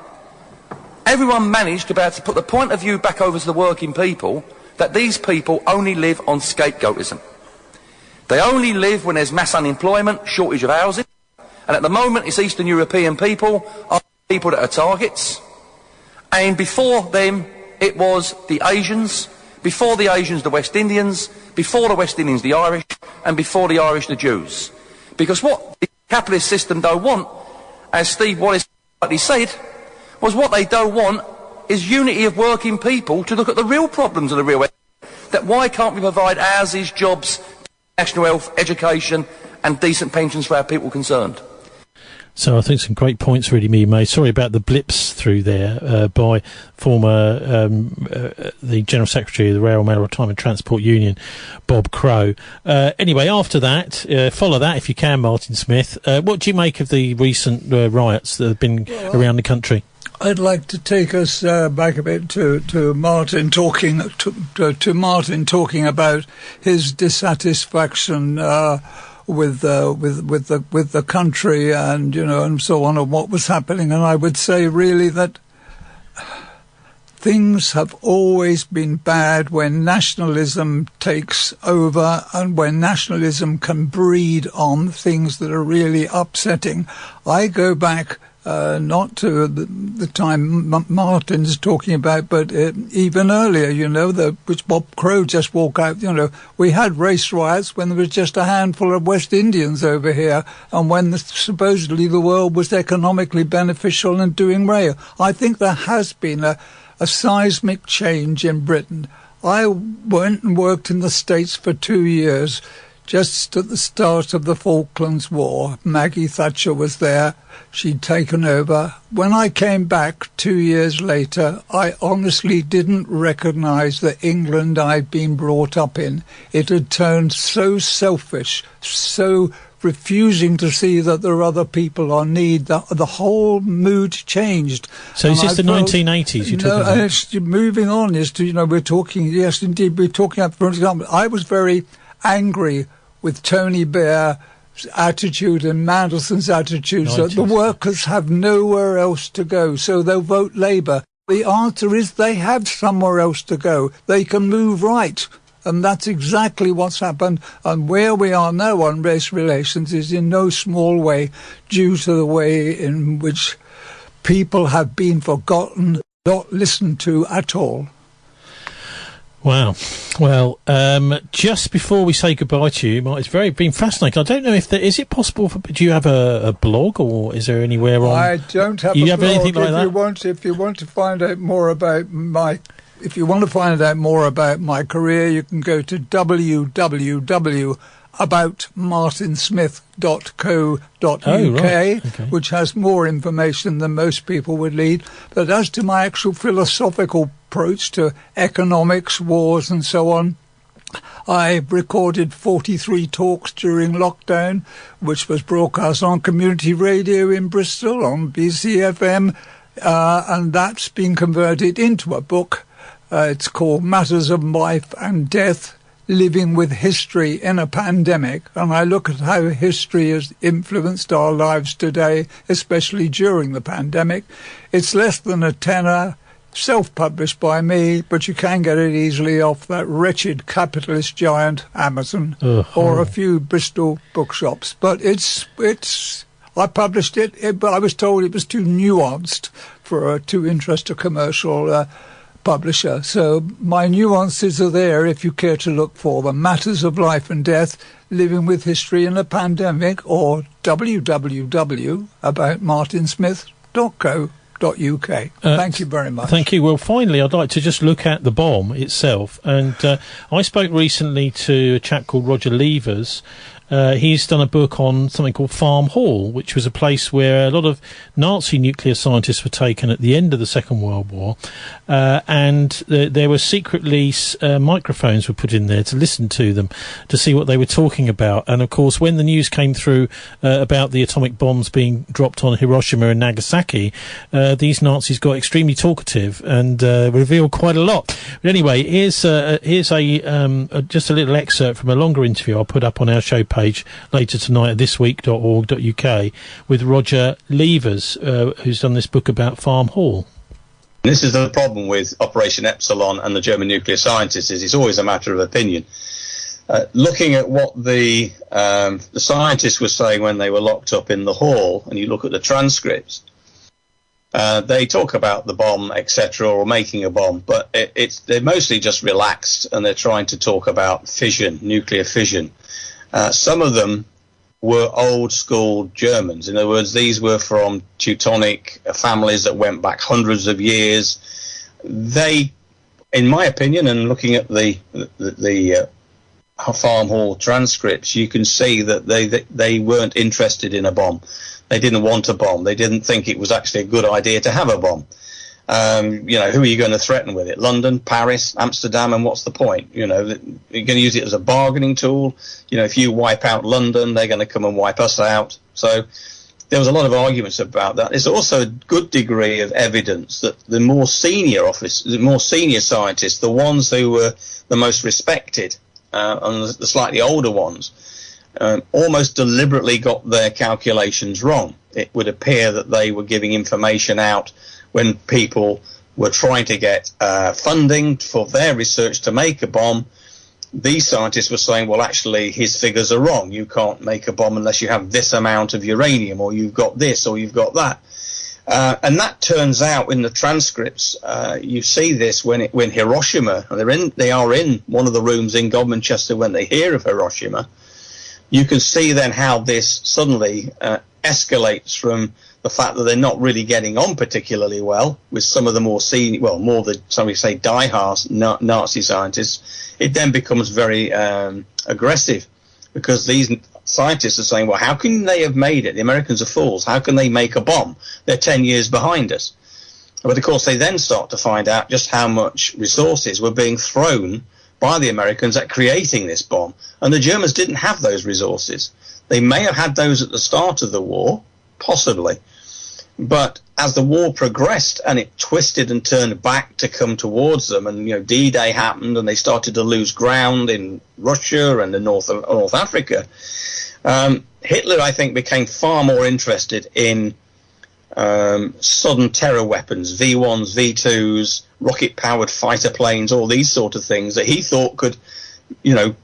everyone managed to put the point of view back over to the working people that these people only live on scapegoatism. They only live when there's mass unemployment, shortage of housing, and at the moment it's Eastern European people are people that are targets, and before them it was the Asians, before the Asians the West Indians, before the West Indians the Irish, and before the Irish the Jews. Because what the capitalist system don't want, as Steve Wallace rightly said, was what they don't want is unity of working people to look at the real problems of the real, that why can't we provide houses, jobs, national health, education and decent pensions for our people concerned.
So I think some great points really being made. Sorry about the blips through there by former the General Secretary of the Rail, Maritime and Transport Union, Bob Crow. Anyway, after that, follow that if you can, Martin Smith. What do you make of the recent riots that have been around the country?
I'd like to take us back a bit to Martin talking to Martin talking about his dissatisfaction with the country and and so on, and what was happening. And I would say really that things have always been bad when nationalism takes over and when nationalism can breed on things that are really upsetting. I go back not to the time Martin's talking about, but even earlier, which Bob Crow just walked out, we had race riots when there was just a handful of West Indians over here and when supposedly the world was economically beneficial and doing rail. I think there has been a seismic change in Britain. I went and worked in the States for 2 years, just at the start of the Falklands War. Maggie Thatcher was there. She'd taken over. When I came back 2 years later, I honestly didn't recognise the England I'd been brought up in. It had turned so selfish, so refusing to see that there are other people on need. The whole mood changed.
So is this the 1980s you're talking about?
Moving on is to, we're talking, yes, indeed, we're talking about, for example, I was very angry with Tony Blair attitude and Mandelson's attitude that the
90s.
workers have nowhere else to go, so they'll vote Labour. The answer is they have somewhere else to go. They can move right. And that's exactly what's happened. And where we are now on race relations is in no small way due to the way in which people have been forgotten, not listened to at all.
Wow. Well, just before we say goodbye to you, Mark, it's been fascinating. I don't know if is it possible do you have a blog, or is there anywhere on?
I don't have
you
a
have
blog.
anything like that?
If you want to find out more about my career, you can go to www.aboutmartinsmith.co.uk, which has more information than most people would need. But as to my actual philosophical approach to economics, wars and so on, I recorded 43 talks during lockdown, which was broadcast on community radio in Bristol, on BCFM, and that's been converted into a book. It's called Matters of Life and Death, Living with History in a Pandemic. And I look at how history has influenced our lives today, especially during the pandemic. It's less than a tenner, self-published by me, but you can get it easily off that wretched capitalist giant Amazon or a few Bristol bookshops. But I published it, but I was told it was too nuanced for to interest a commercial publisher. So my nuances are there if you care to look for them. Matters of Life and Death, Living with History in a Pandemic, or www.aboutmartinsmith.co.uk. Thank you very much.
Thank you. Well, finally, I'd like to just look at the bomb itself. And I spoke recently to a chap called Roger Levers. He's done a book on something called Farm Hall, which was a place where a lot of Nazi nuclear scientists were taken at the end of the Second World War, and there were secretly microphones were put in there to listen to them, to see what they were talking about. And of course, when the news came through about the atomic bombs being dropped on Hiroshima and Nagasaki, these Nazis got extremely talkative and revealed quite a lot. But anyway, here's just a little excerpt from a longer interview I'll put up on our show page later tonight at thisweek.org.uk with Roger Levers, who's done this book about Farm Hall.
This is the problem with Operation Epsilon and the German nuclear scientists, is it's always a matter of opinion. Looking at what the scientists were saying when they were locked up in the hall, and you look at the transcripts, they talk about the bomb, etc., or making a bomb, but they're mostly just relaxed, and they're trying to talk about fission, nuclear fission. Some of them were old school Germans. In other words, these were from Teutonic families that went back hundreds of years. They, in my opinion, and looking at the Farm Hall transcripts, you can see that they weren't interested in a bomb. They didn't want a bomb. They didn't think it was actually a good idea to have a bomb. Who are you going to threaten with it? London, Paris, Amsterdam, and what's the point? You're going to use it as a bargaining tool. If you wipe out London, they're going to come and wipe us out. So there was a lot of arguments about that. There's also a good degree of evidence that the more senior scientists, the ones who were the most respected, and the slightly older ones, almost deliberately got their calculations wrong. It would appear that they were giving information out when people were trying to get funding for their research to make a bomb. These scientists were saying, well, actually, his figures are wrong. You can't make a bomb unless you have this amount of uranium, or you've got this, or you've got that. And that turns out in the transcripts. You see this when Hiroshima, they are in one of the rooms in Godmanchester when they hear of Hiroshima. You can see then how this suddenly escalates from the fact that they're not really getting on particularly well with some of the more senior, some we say diehard Nazi scientists. It then becomes very aggressive, because these scientists are saying, well, how can they have made it? The Americans are fools. How can they make a bomb? They're 10 years behind us. But of course, they then start to find out just how much resources were being thrown by the Americans at creating this bomb. And the Germans didn't have those resources. They may have had those at the start of the war, possibly. But as the war progressed and it twisted and turned back to come towards them, and D-Day happened and they started to lose ground in Russia and in North Africa, Hitler, I think, became far more interested in sudden terror weapons, V1s, V2s, rocket-powered fighter planes, all these sort of things that he thought could,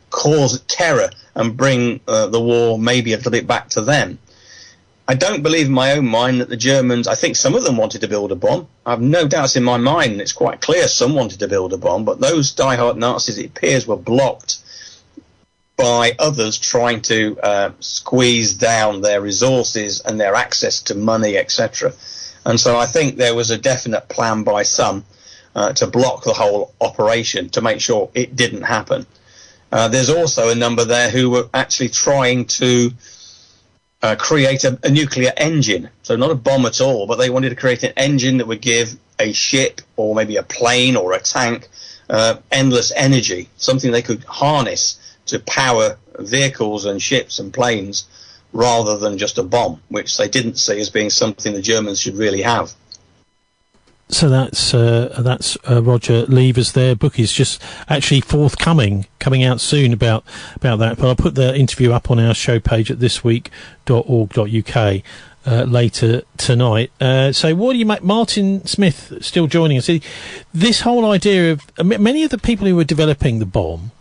cause terror and bring the war maybe a little bit back to them. I don't believe in my own mind that the Germans, I think some of them wanted to build a bomb. I have no doubts in my mind, and it's quite clear some wanted to build a bomb, but those diehard Nazis, it appears, were blocked by others trying to squeeze down their resources and their access to money, etc. And so I think there was a definite plan by some to block the whole operation to make sure it didn't happen. There's also a number there who were actually trying to create a nuclear engine. So not a bomb at all, but they wanted to create an engine that would give a ship or maybe a plane or a tank endless energy, something they could harness to power vehicles and ships and planes rather than just a bomb, which they didn't see as being something the Germans should really have.
So that's Roger Lever's. Their book is just actually forthcoming, coming out soon about that. But I'll put the interview up on our show page at thisweek.org.uk later tonight. So what do you make? Martin Smith still joining us. This whole idea of many of the people who were developing the bomb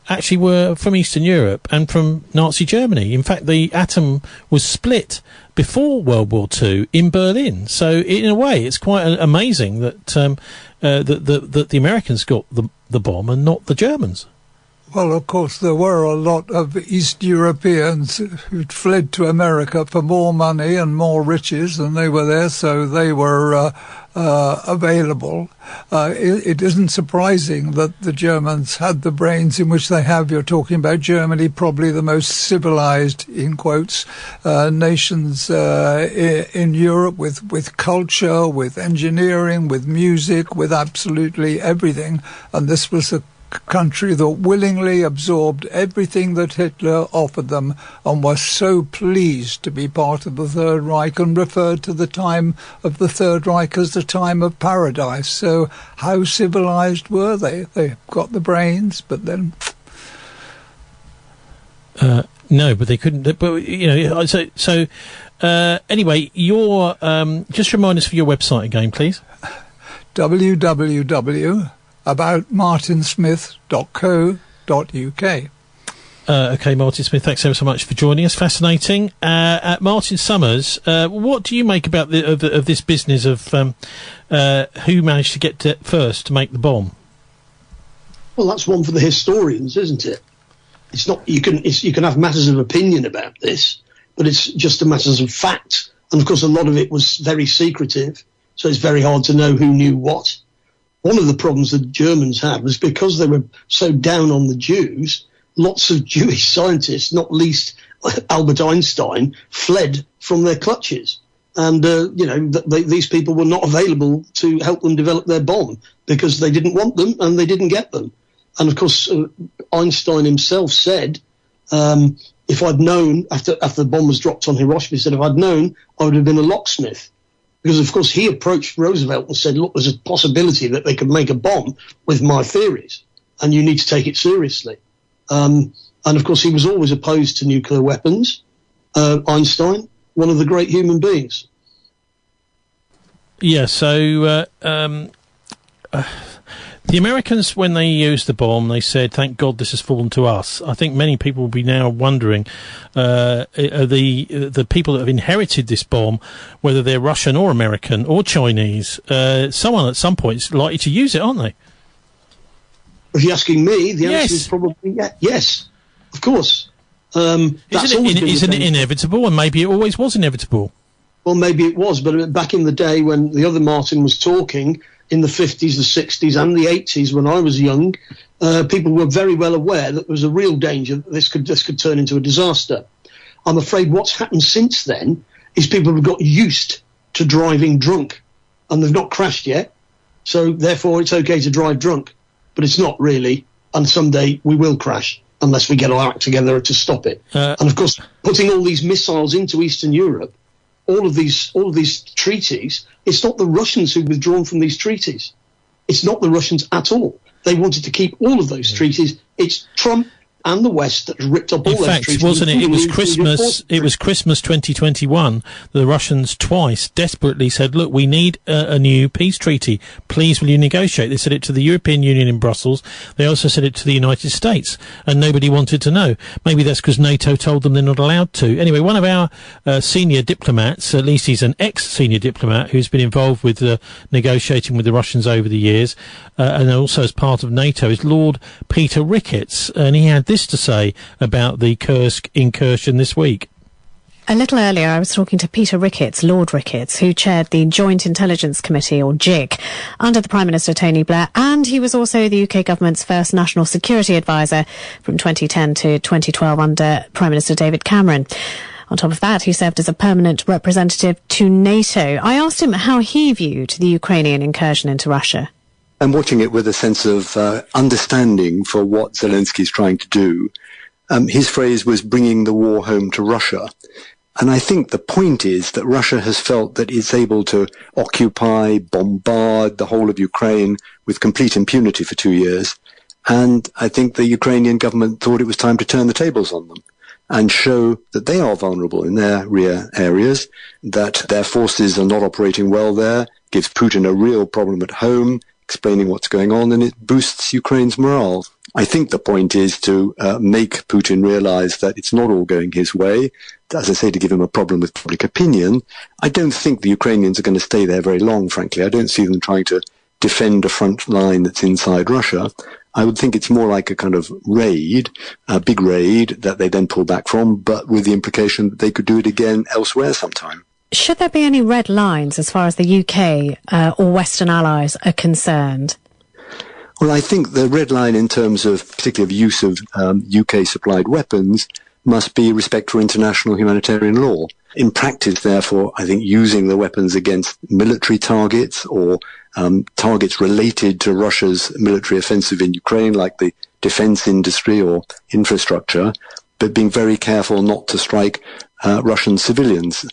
actually were from Eastern Europe and from Nazi Germany. In fact, the atom was split before World War II in Berlin. So in a way, it's quite amazing that that the Americans got the bomb and not the Germans.
Well, of course, there were a lot of East Europeans who'd fled to America for more money and more riches, and they were there, so they were available. It isn't surprising that the Germans had the brains in which they have. You're talking about Germany, probably the most civilized, in quotes, nations in Europe, with culture, with engineering, with music, with absolutely everything. And this was a country that willingly absorbed everything that Hitler offered them and was so pleased to be part of the Third Reich and referred to the time of the Third Reich as the time of paradise. So how civilized were they? They got the brains, but then...
No, but they couldn't. But so anyway, your just remind us of your website again, please.
www.aboutmartinsmith.co.uk.
Okay, Martin Smith, thanks ever so much for joining us. Fascinating. Martin Summers, what do you make about of this business of who managed to get to first to make the bomb?
Well, that's one for the historians, isn't it? It's not. You can have matters of opinion about this, but it's just a matter of fact. And of course, a lot of it was very secretive, so it's very hard to know who knew what. One of the problems the Germans had was because they were so down on the Jews, lots of Jewish scientists, not least Albert Einstein, fled from their clutches. And, these people were not available to help them develop their bomb because they didn't want them and they didn't get them. And, of course, Einstein himself said, if I'd known, after the bomb was dropped on Hiroshima, he said, if I'd known, I would have been a locksmith. Because, of course, he approached Roosevelt and said, look, there's a possibility that they could make a bomb with my theories, and you need to take it seriously. And, of course, he was always opposed to nuclear weapons. Einstein, one of the great human beings.
Yeah, so the Americans, when they used the bomb, they said, thank God this has fallen to us. I think many people will be now wondering, the people that have inherited this bomb, whether they're Russian or American or Chinese, someone at some point is likely to use it, aren't they?
If you're asking me, the answer is probably yes, of course. Isn't
it inevitable? And maybe it always was inevitable.
Well, maybe it was, but back in the day when the other Martin was talking, in the 50s, the 60s and the 80s, when I was young, people were very well aware that there was a real danger that this could turn into a disaster. I'm afraid what's happened since then is people have got used to driving drunk, and they've not crashed yet, so therefore it's okay to drive drunk. But it's not really, and someday we will crash unless we get our act together to stop it. And of course, putting all these missiles into Eastern Europe, all of these treaties, it's not the Russians who've withdrawn from these treaties. It's not the Russians at all. They wanted to keep all of those treaties. It's Trump and the West that has ripped up all
those treaties. In fact, wasn't it? It was Christmas. It was Christmas 2021. The Russians twice desperately said, "Look, we need a new peace treaty. Please, will you negotiate?" They said it to the European Union in Brussels. They also said it to the United States, and nobody wanted to know. Maybe that's because NATO told them they're not allowed to. Anyway, one of our senior diplomats, at least he's an ex-senior diplomat who's been involved with negotiating with the Russians over the years, and also as part of NATO, is Lord Peter Ricketts, and he had this to say about the Kursk incursion this week.
A little earlier, I was talking to Peter Ricketts, Lord Ricketts, who chaired the Joint Intelligence Committee, or JIC, under the Prime Minister Tony Blair, and he was also the UK government's first national security advisor from 2010 to 2012 under Prime Minister David Cameron. On top of that, he served as a permanent representative to NATO. I asked him how he viewed the Ukrainian incursion into Russia.
I'm watching it with a sense of understanding for what Zelensky's trying to do. His phrase was bringing the war home to Russia. And I think the point is that Russia has felt that it's able to occupy, bombard the whole of Ukraine with complete impunity for 2 years. And I think the Ukrainian government thought it was time to turn the tables on them and show that they are vulnerable in their rear areas, that their forces are not operating well there, gives Putin a real problem at home, explaining what's going on, and it boosts Ukraine's morale. I think the point is to make Putin realize that it's not all going his way. As I say, to give him a problem with public opinion. I don't think the Ukrainians are going to stay there very long, frankly. I don't see them trying to defend a front line that's inside Russia. I would think it's more like a kind of raid, a big raid that they then pull back from, but with the implication that they could do it again elsewhere sometime.
Should there be any red lines as far as the UK or Western allies are concerned?
Well, I think the red line in terms of particularly of use of UK-supplied weapons must be respect for international humanitarian law. In practice, therefore, I think using the weapons against military targets or targets related to Russia's military offensive in Ukraine, like the defense industry or infrastructure, but being very careful not to strike Russian civilians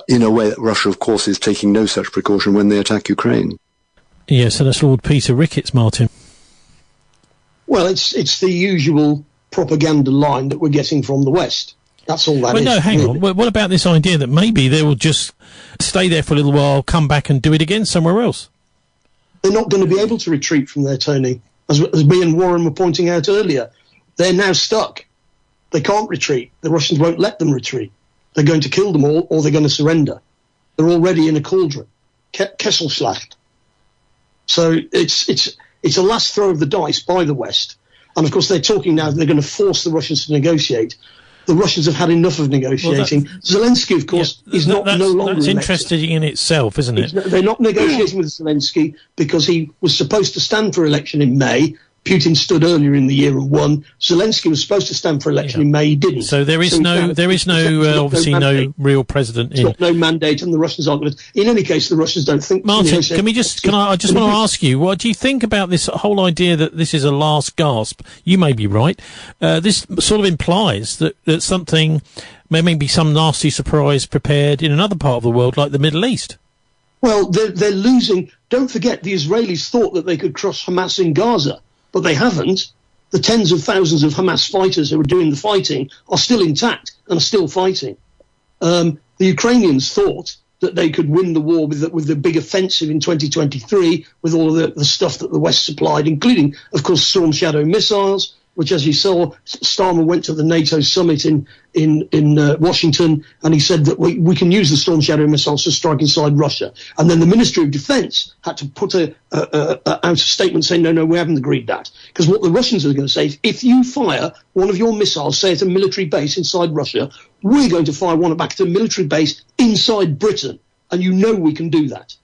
in a way that Russia, of course, is taking no such precaution when they attack Ukraine.
Yes, so that's Lord Peter Ricketts, Martin.
Well, it's the usual propaganda line that we're getting from the West. That's all that is.
Well, no, hang on. What about this idea that maybe they will just stay there for a little while, come back and do it again somewhere else?
They're not going to be able to retreat from there, Tony. As me and Warren were pointing out earlier, they're now stuck. They can't retreat. The Russians won't let them retreat. They're going to kill them all, or they're going to surrender. They're already in a cauldron. Kesselschlacht. So it's a last throw of the dice by the West. And, of course, they're talking now that they're going to force the Russians to negotiate. The Russians have had enough of negotiating. Well, Zelensky, of course, is no longer
That's interesting in itself, isn't it?
They're not negotiating with Zelensky because he was supposed to stand for election in May. Putin stood earlier in the year and won. Zelensky was supposed to stand for election in May. He didn't.
So there is obviously no real president in.
No mandate, and the Russians aren't going to. In any case, the Russians don't think.
Martin, I just want to ask you, what do you think about this whole idea that this is a last gasp? You may be right. This sort of implies that something, maybe some nasty surprise prepared in another part of the world, like the Middle East.
Well, they're losing. Don't forget, the Israelis thought that they could crush Hamas in Gaza. But they haven't. The tens of thousands of Hamas fighters who are doing the fighting are still intact and are still fighting. The Ukrainians thought that they could win the war with the big offensive in 2023 with all of the stuff that the West supplied, including, of course, Storm Shadow missiles, which, as you saw, Starmer went to the NATO summit in Washington, and he said that we can use the Storm Shadow missiles to strike inside Russia. And then the Ministry of Defense had to put out a statement saying, no, we haven't agreed that. Because what the Russians are going to say is, if you fire one of your missiles, say at a military base inside Russia, we're going to fire one back at a military base inside Britain. And you know we can do that.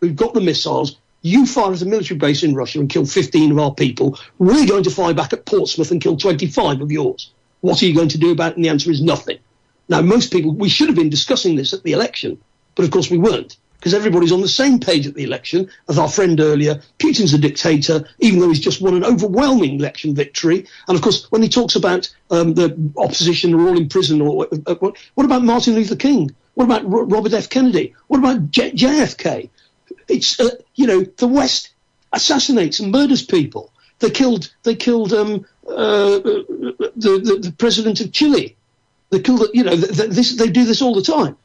We've got the missiles. You fire at a military base in Russia and kill 15 of our people. We're going to fire back at Portsmouth and kill 25 of yours. What are you going to do about it? And the answer is nothing. Now, most people, we should have been discussing this at the election, but of course we weren't, because everybody's on the same page at the election. As our friend earlier, Putin's a dictator, even though he's just won an overwhelming election victory. And of course, when he talks about the opposition are all in prison, or what about Martin Luther King? What about Robert F. Kennedy? What about JFK? It's the West assassinates and murders people. They killed the president of Chile. They kill they do this all the time.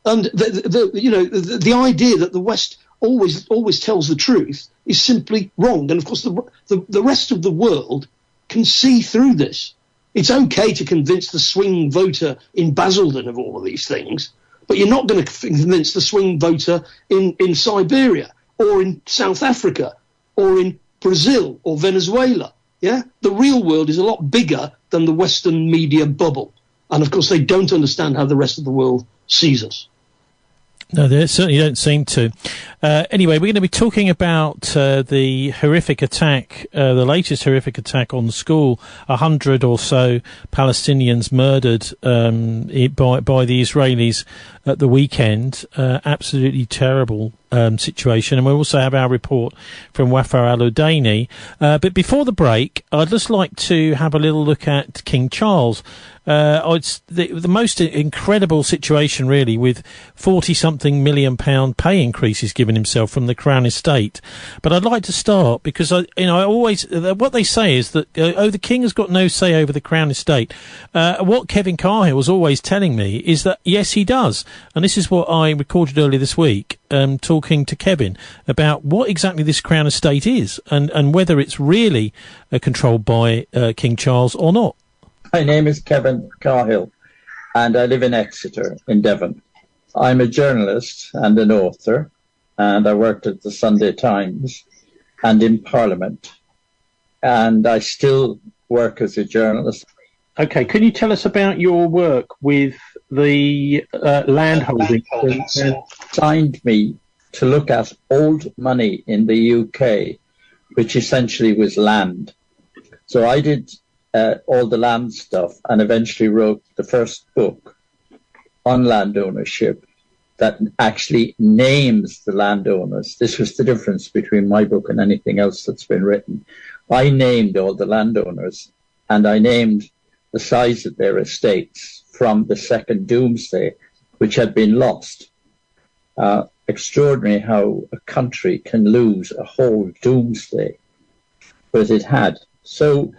And the idea that the West always tells the truth is simply wrong. And of course, the rest of the world can see through this. It's okay to convince the swing voter in Basildon of all of these things, but you're not going to convince the swing voter in Siberia or in South Africa or in Brazil or Venezuela. Yeah, the real world is a lot bigger than the Western media bubble, and of course, they don't understand how the rest of the world sees us.
No, they certainly don't seem to. Anyway, we're going to be talking about the horrific attack, the latest horrific attack on the school. 100 or so Palestinians murdered by the Israelis at the weekend. Absolutely terrible situation. And we'll also have our report from Wafar Al-Udaini. But before the break, I'd just like to have a little look at King Charles. It's the most incredible situation, really, with 40-something million pound pay increases given himself from the Crown Estate. But I'd like to start because I always what they say is that the King has got no say over the Crown Estate. What Kevin Cahill was always telling me is that yes, he does, and this is what I recorded earlier this week, talking to Kevin about what exactly this Crown Estate is and whether it's really controlled by King Charles or not.
My name is Kevin Cahill, and I live in Exeter, in Devon. I'm a journalist and an author, and I worked at the Sunday Times and in Parliament, and I still work as a journalist.
Okay, can you tell us about your work with the landholdings?
Signed me to look at old money in the UK, which essentially was land. So I did all the land stuff and eventually wrote the first book on land ownership that actually names the landowners. This was the difference between my book and anything else that's been written. I named all the landowners, and I named the size of their estates from the second doomsday, which had been lost. Extraordinary how a country can lose a whole doomsday, but it had. So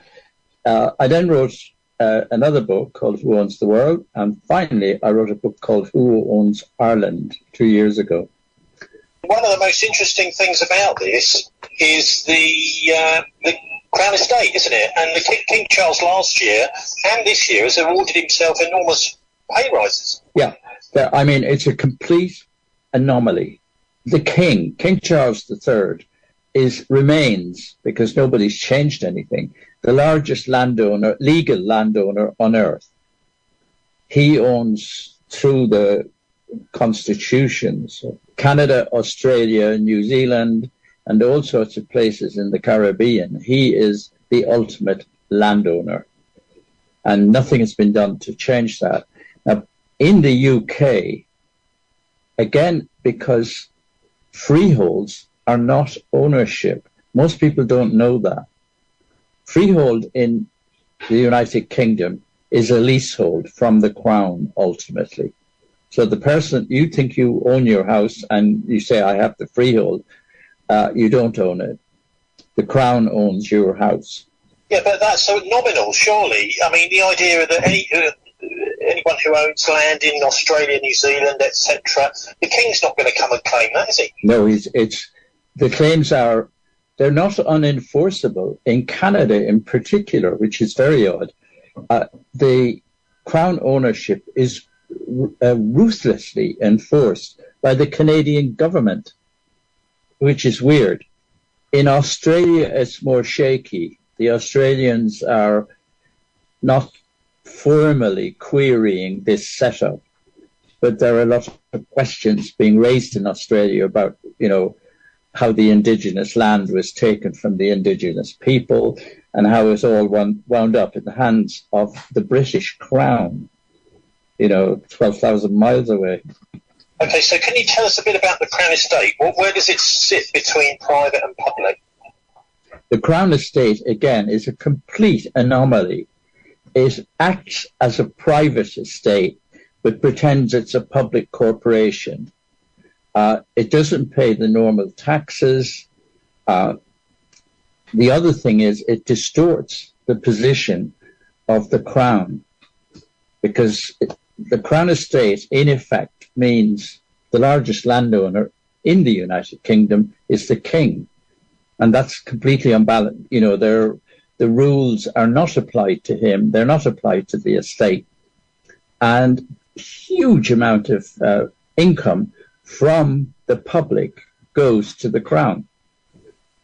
I then wrote another book called Who Owns the World? And finally, I wrote a book called Who Owns Ireland 2 years ago.
One of the most interesting things about this is the Crown Estate, isn't it? And the King Charles last year and this year has awarded himself enormous pay rises.
Yeah, I mean, it's a complete anomaly. The King Charles III, remains, because nobody's changed anything, the largest landowner, legal landowner on earth. He owns, through the constitutions, Canada, Australia, New Zealand, and all sorts of places in the Caribbean. He is the ultimate landowner, and nothing has been done to change that. Now, in the UK, again, because freeholds are not ownership. Most people don't know that. Freehold in the United Kingdom is a leasehold from the Crown, ultimately. So the person, you think you own your house and you say, I have the freehold, you don't own it. The Crown owns your house.
Yeah, but that's so nominal, surely. I mean, the idea that anyone who owns land in Australia, New Zealand, etc., the King's not going to come and claim that, is he?
No, the claims are, they're not unenforceable. In Canada in particular, which is very odd, the Crown ownership is ruthlessly enforced by the Canadian government, which is weird. In Australia, it's more shaky. The Australians are not formally querying this setup, but there are a lot of questions being raised in Australia about, how the indigenous land was taken from the indigenous people and how it's all wound up in the hands of the British Crown, 12,000 miles away.
Okay, so can you tell us a bit about the Crown Estate? Where does it sit between private and public?
The Crown Estate, again, is a complete anomaly. It acts as a private estate, but pretends it's a public corporation. It doesn't pay the normal taxes. The other thing is it distorts the position of the Crown, because the Crown Estate, in effect, means the largest landowner in the United Kingdom is the King. And that's completely unbalanced. You know, the rules are not applied to him. They're not applied to the estate. And huge amount of income from the public goes to the Crown.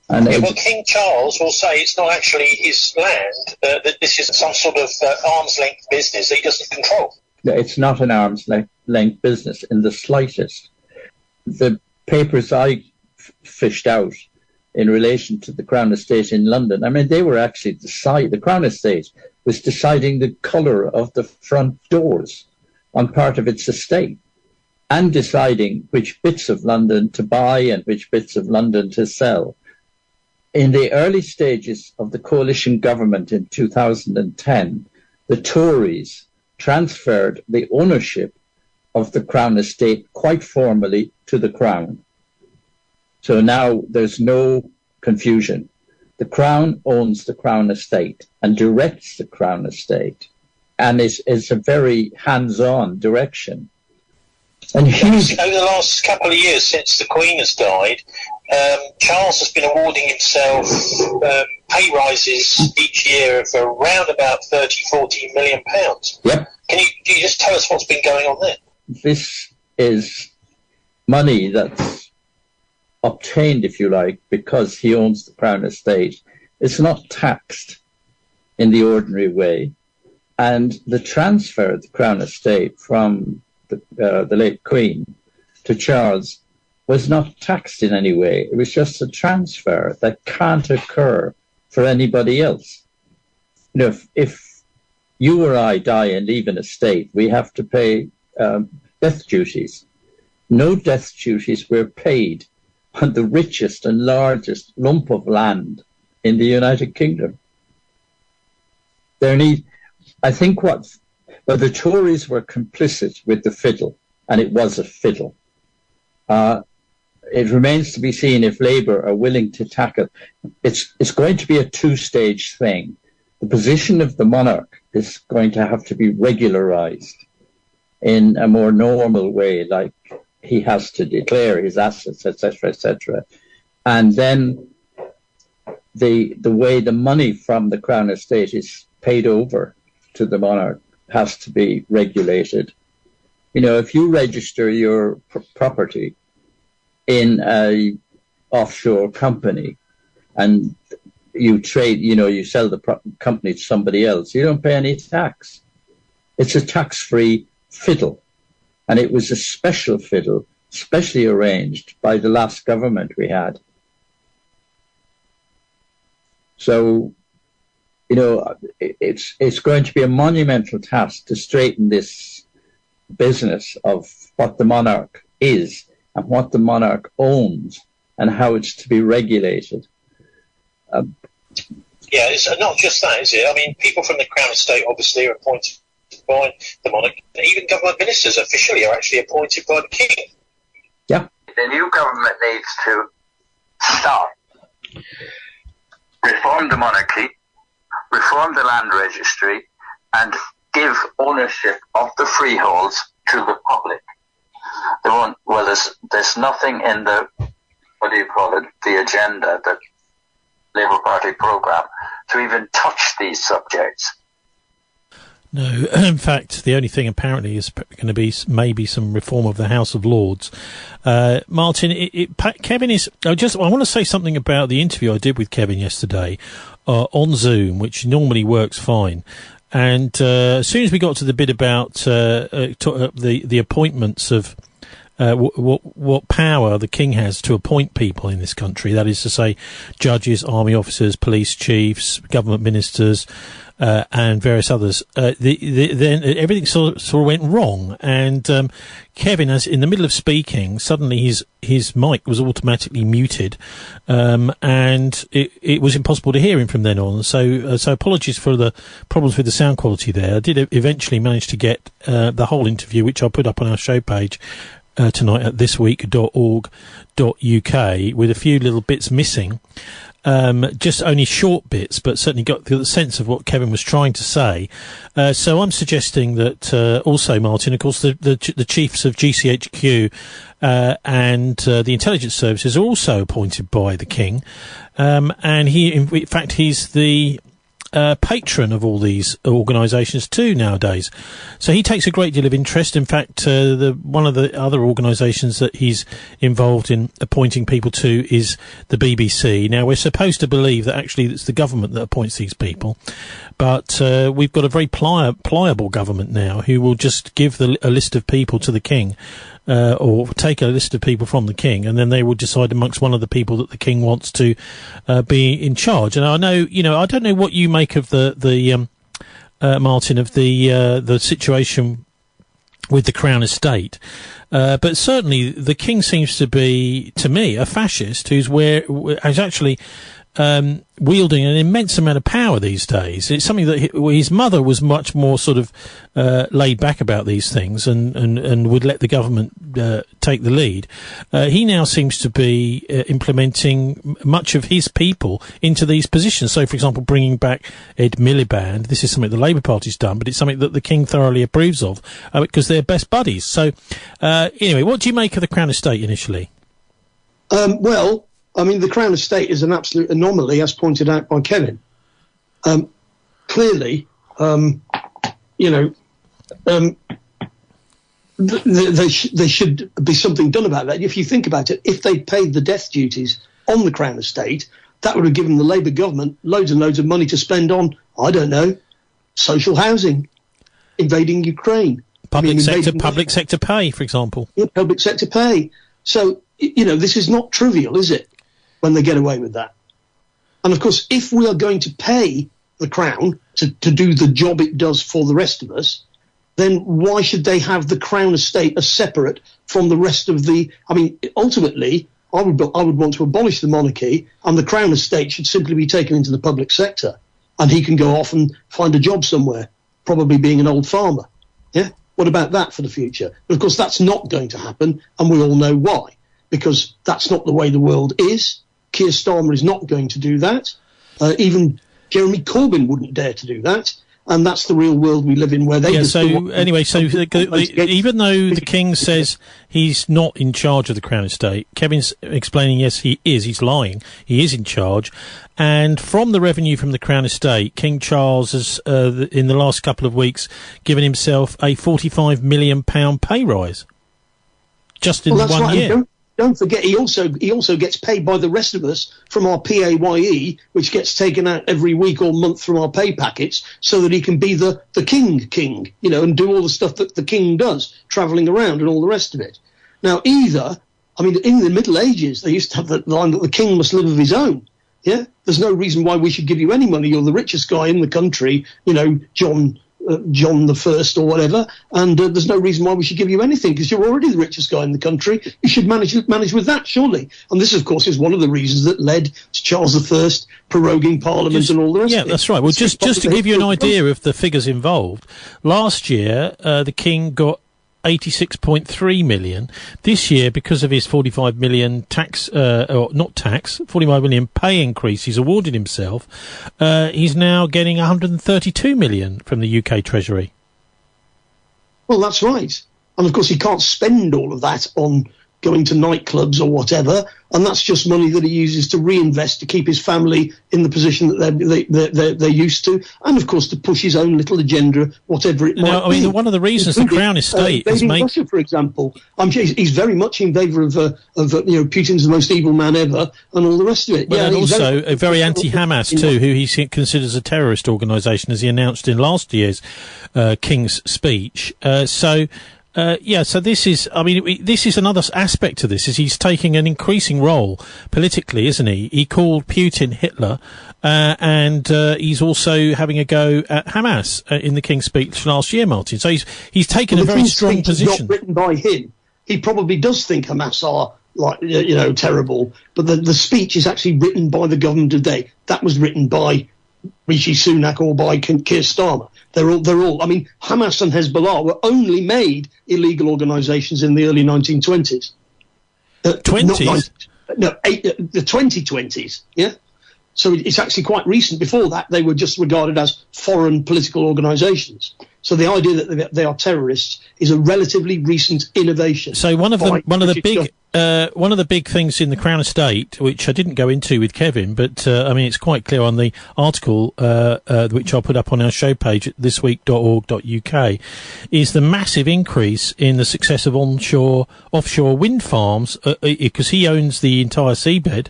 And
well, King Charles will say it's not actually his land, that this is some sort of arm's length business that he doesn't control.
It's not an arm's length business in the slightest. The papers I fished out in relation to the Crown Estate in London, I mean, they were actually the Crown Estate was deciding the colour of the front doors on part of its estate and deciding which bits of London to buy and which bits of London to sell. In the early stages of the coalition government in 2010, the Tories transferred the ownership of the Crown Estate quite formally to the Crown. So now there's no confusion. The Crown owns the Crown Estate and directs the Crown Estate, and it's a very hands-on direction. And
over the last couple of years since the Queen has died, Charles has been awarding himself pay rises each year of around about £30-40 million.
Yep.
Can you just tell us what's been going on there?
This is money that's obtained, if you like, because he owns the Crown Estate. It's not taxed in the ordinary way. And the transfer of the Crown Estate from the late Queen to Charles was not taxed in any way. It was just a transfer that can't occur for anybody else. You know, if you or I die and leave an estate, we have to pay death duties. No death duties were paid on the richest and largest lump of land in the United Kingdom. I think the Tories were complicit with the fiddle, and it was a fiddle. It remains to be seen if Labour are willing to tackle. It's going to be a two-stage thing. The position of the monarch is going to have to be regularised in a more normal way, like he has to declare his assets, etc., etc. And then the way the money from the Crown Estate is paid over to the monarch has to be regulated. You know, if you register your property in a offshore company and you trade, you know, you sell the company to somebody else, you don't pay any tax. It's a tax-free fiddle. And it was a special fiddle, specially arranged by the last government we had. So, you know, it's going to be a monumental task to straighten this business of what the monarch is and what the monarch owns and how it's to be regulated.
Yeah, it's not just that, is it? I mean, people from the Crown Estate obviously are appointed by the monarch. Even government ministers officially are actually appointed by the king.
Yeah.
The new government needs to start, reform the monarchy, reform the land registry, and give ownership of the freeholds to the public. There's nothing in the, the agenda, the Labour Party programme, to even touch these subjects.
No, in fact, the only thing apparently is going to be maybe some reform of the House of Lords. Martin, Kevin is. I want to say something about the interview I did with Kevin yesterday on Zoom, which normally works fine. And as soon as we got to the bit about the appointments of what power the king has to appoint people in this country, that is to say, judges, army officers, police chiefs, government ministers, and various others, then everything sort of went wrong. And Kevin, as in the middle of speaking, suddenly his mic was automatically muted, and it was impossible to hear him from then on. So apologies for the problems with the sound quality there. I did eventually manage to get the whole interview, which I'll put up on our show page tonight at thisweek.org.uk, with a few little bits missing. just only short bits, but certainly got the sense of what Kevin was trying to say. So I'm suggesting that also, Martin, of course, the chiefs of GCHQ and the intelligence services are also appointed by the King, and in fact, he's the patron of all these organisations too nowadays. So he takes a great deal of interest. In fact, one of the other organisations that he's involved in appointing people to is the BBC. Now, we're supposed to believe that actually it's the government that appoints these people, but we've got a very pliable government now who will just give a list of people to the King, or take a list of people from the King, and then they will decide amongst one of the people that the King wants to be in charge. And I know, I don't know what you make of the Martin, of the situation with the Crown Estate, but certainly the King seems to be, to me, a fascist who's actually wielding an immense amount of power these days. It's something that his mother was much more sort of laid back about these things and would let the government take the lead. He now seems to be implementing much of his people into these positions. So, for example, bringing back Ed Miliband. This is something the Labour Party's done, but it's something that the King thoroughly approves of because they're best buddies. So, anyway, what do you make of the Crown Estate initially?
Well, I mean, the Crown Estate is an absolute anomaly, as pointed out by Kevin. Clearly, there should be something done about that. If you think about it, if they paid the death duties on the Crown Estate, that would have given the Labour government loads and loads of money to spend on, I don't know, social housing, invading Ukraine.
Public sector pay, for example.
Yeah, public sector pay. So, this is not trivial, is it, when they get away with that? And, of course, if we are going to pay the Crown to do the job it does for the rest of us, then why should they have the Crown Estate as separate from the rest of the... I mean, ultimately, I would want to abolish the monarchy, and the Crown Estate should simply be taken into the public sector, and he can go off and find a job somewhere, probably being an old farmer. Yeah? What about that for the future? But, of course, that's not going to happen, and we all know why, because that's not the way the world is. Keir Starmer is not going to do that. Even Jeremy Corbyn wouldn't dare to do that. And that's the real world we live in, where they... Yeah,
so anyway, even though the King says he's not in charge of the Crown Estate, Kevin's explaining, yes, he is. He's lying. He is in charge. And from the revenue from the Crown Estate, King Charles has, in the last couple of weeks, given himself a £45 million pay rise. Just in 1 year.
Don't forget, he also gets paid by the rest of us from our PAYE, which gets taken out every week or month from our pay packets, so that he can be the king, and do all the stuff that the king does, travelling around and all the rest of it. Now, in the Middle Ages, they used to have the line that the king must live of his own. Yeah, there's no reason why we should give you any money. You're the richest guy in the country, John the First or whatever, and there's no reason why we should give you anything because you're already the richest guy in the country. You should manage with that, surely. And this, of course, is one of the reasons that led to Charles I proroguing Parliament and all the rest of it.
Yeah, that's right. Well, just to give you an idea of the figures involved, last year the King got 86.3 million. This year, because of his 45 million 45 million pay increase he's awarded himself, he's now getting 132 million from the UK Treasury.
Well, that's right. And of course, he can't spend all of that on going to nightclubs or whatever, and that's just money that he uses to reinvest to keep his family in the position that they're used to, and of course to push his own little agenda, whatever it might be.
One of the reasons the Crown Estate is making
Russia, for example, he's very much in favour of Putin's the most evil man ever, and all the rest of it.
Well, and also very anti-Hamas too, who he considers a terrorist organisation, as he announced in last year's King's speech. So this is, this is another aspect to this, is he's taking an increasing role politically, isn't he? He called Putin Hitler, and he's also having a go at Hamas in the King's speech last year, Martin. So he's taken a very strong position.
Not written by him. He probably does think Hamas are terrible, but the speech is actually written by the government today. That was written by Rishi Sunak or by Keir Starmer. They're all. Hamas and Hezbollah were only made illegal organisations in the early 1920s.
20s?
The 2020s. Yeah. So it's actually quite recent. Before that, they were just regarded as foreign political organisations. So the idea that they are terrorists is a relatively recent innovation.
So one of the big things in the Crown Estate, which I didn't go into with Kevin, but I mean it's quite clear on the article which I'll put up on our show page at thisweek.org.uk, is the massive increase in the success of offshore wind farms, because he owns the entire seabed,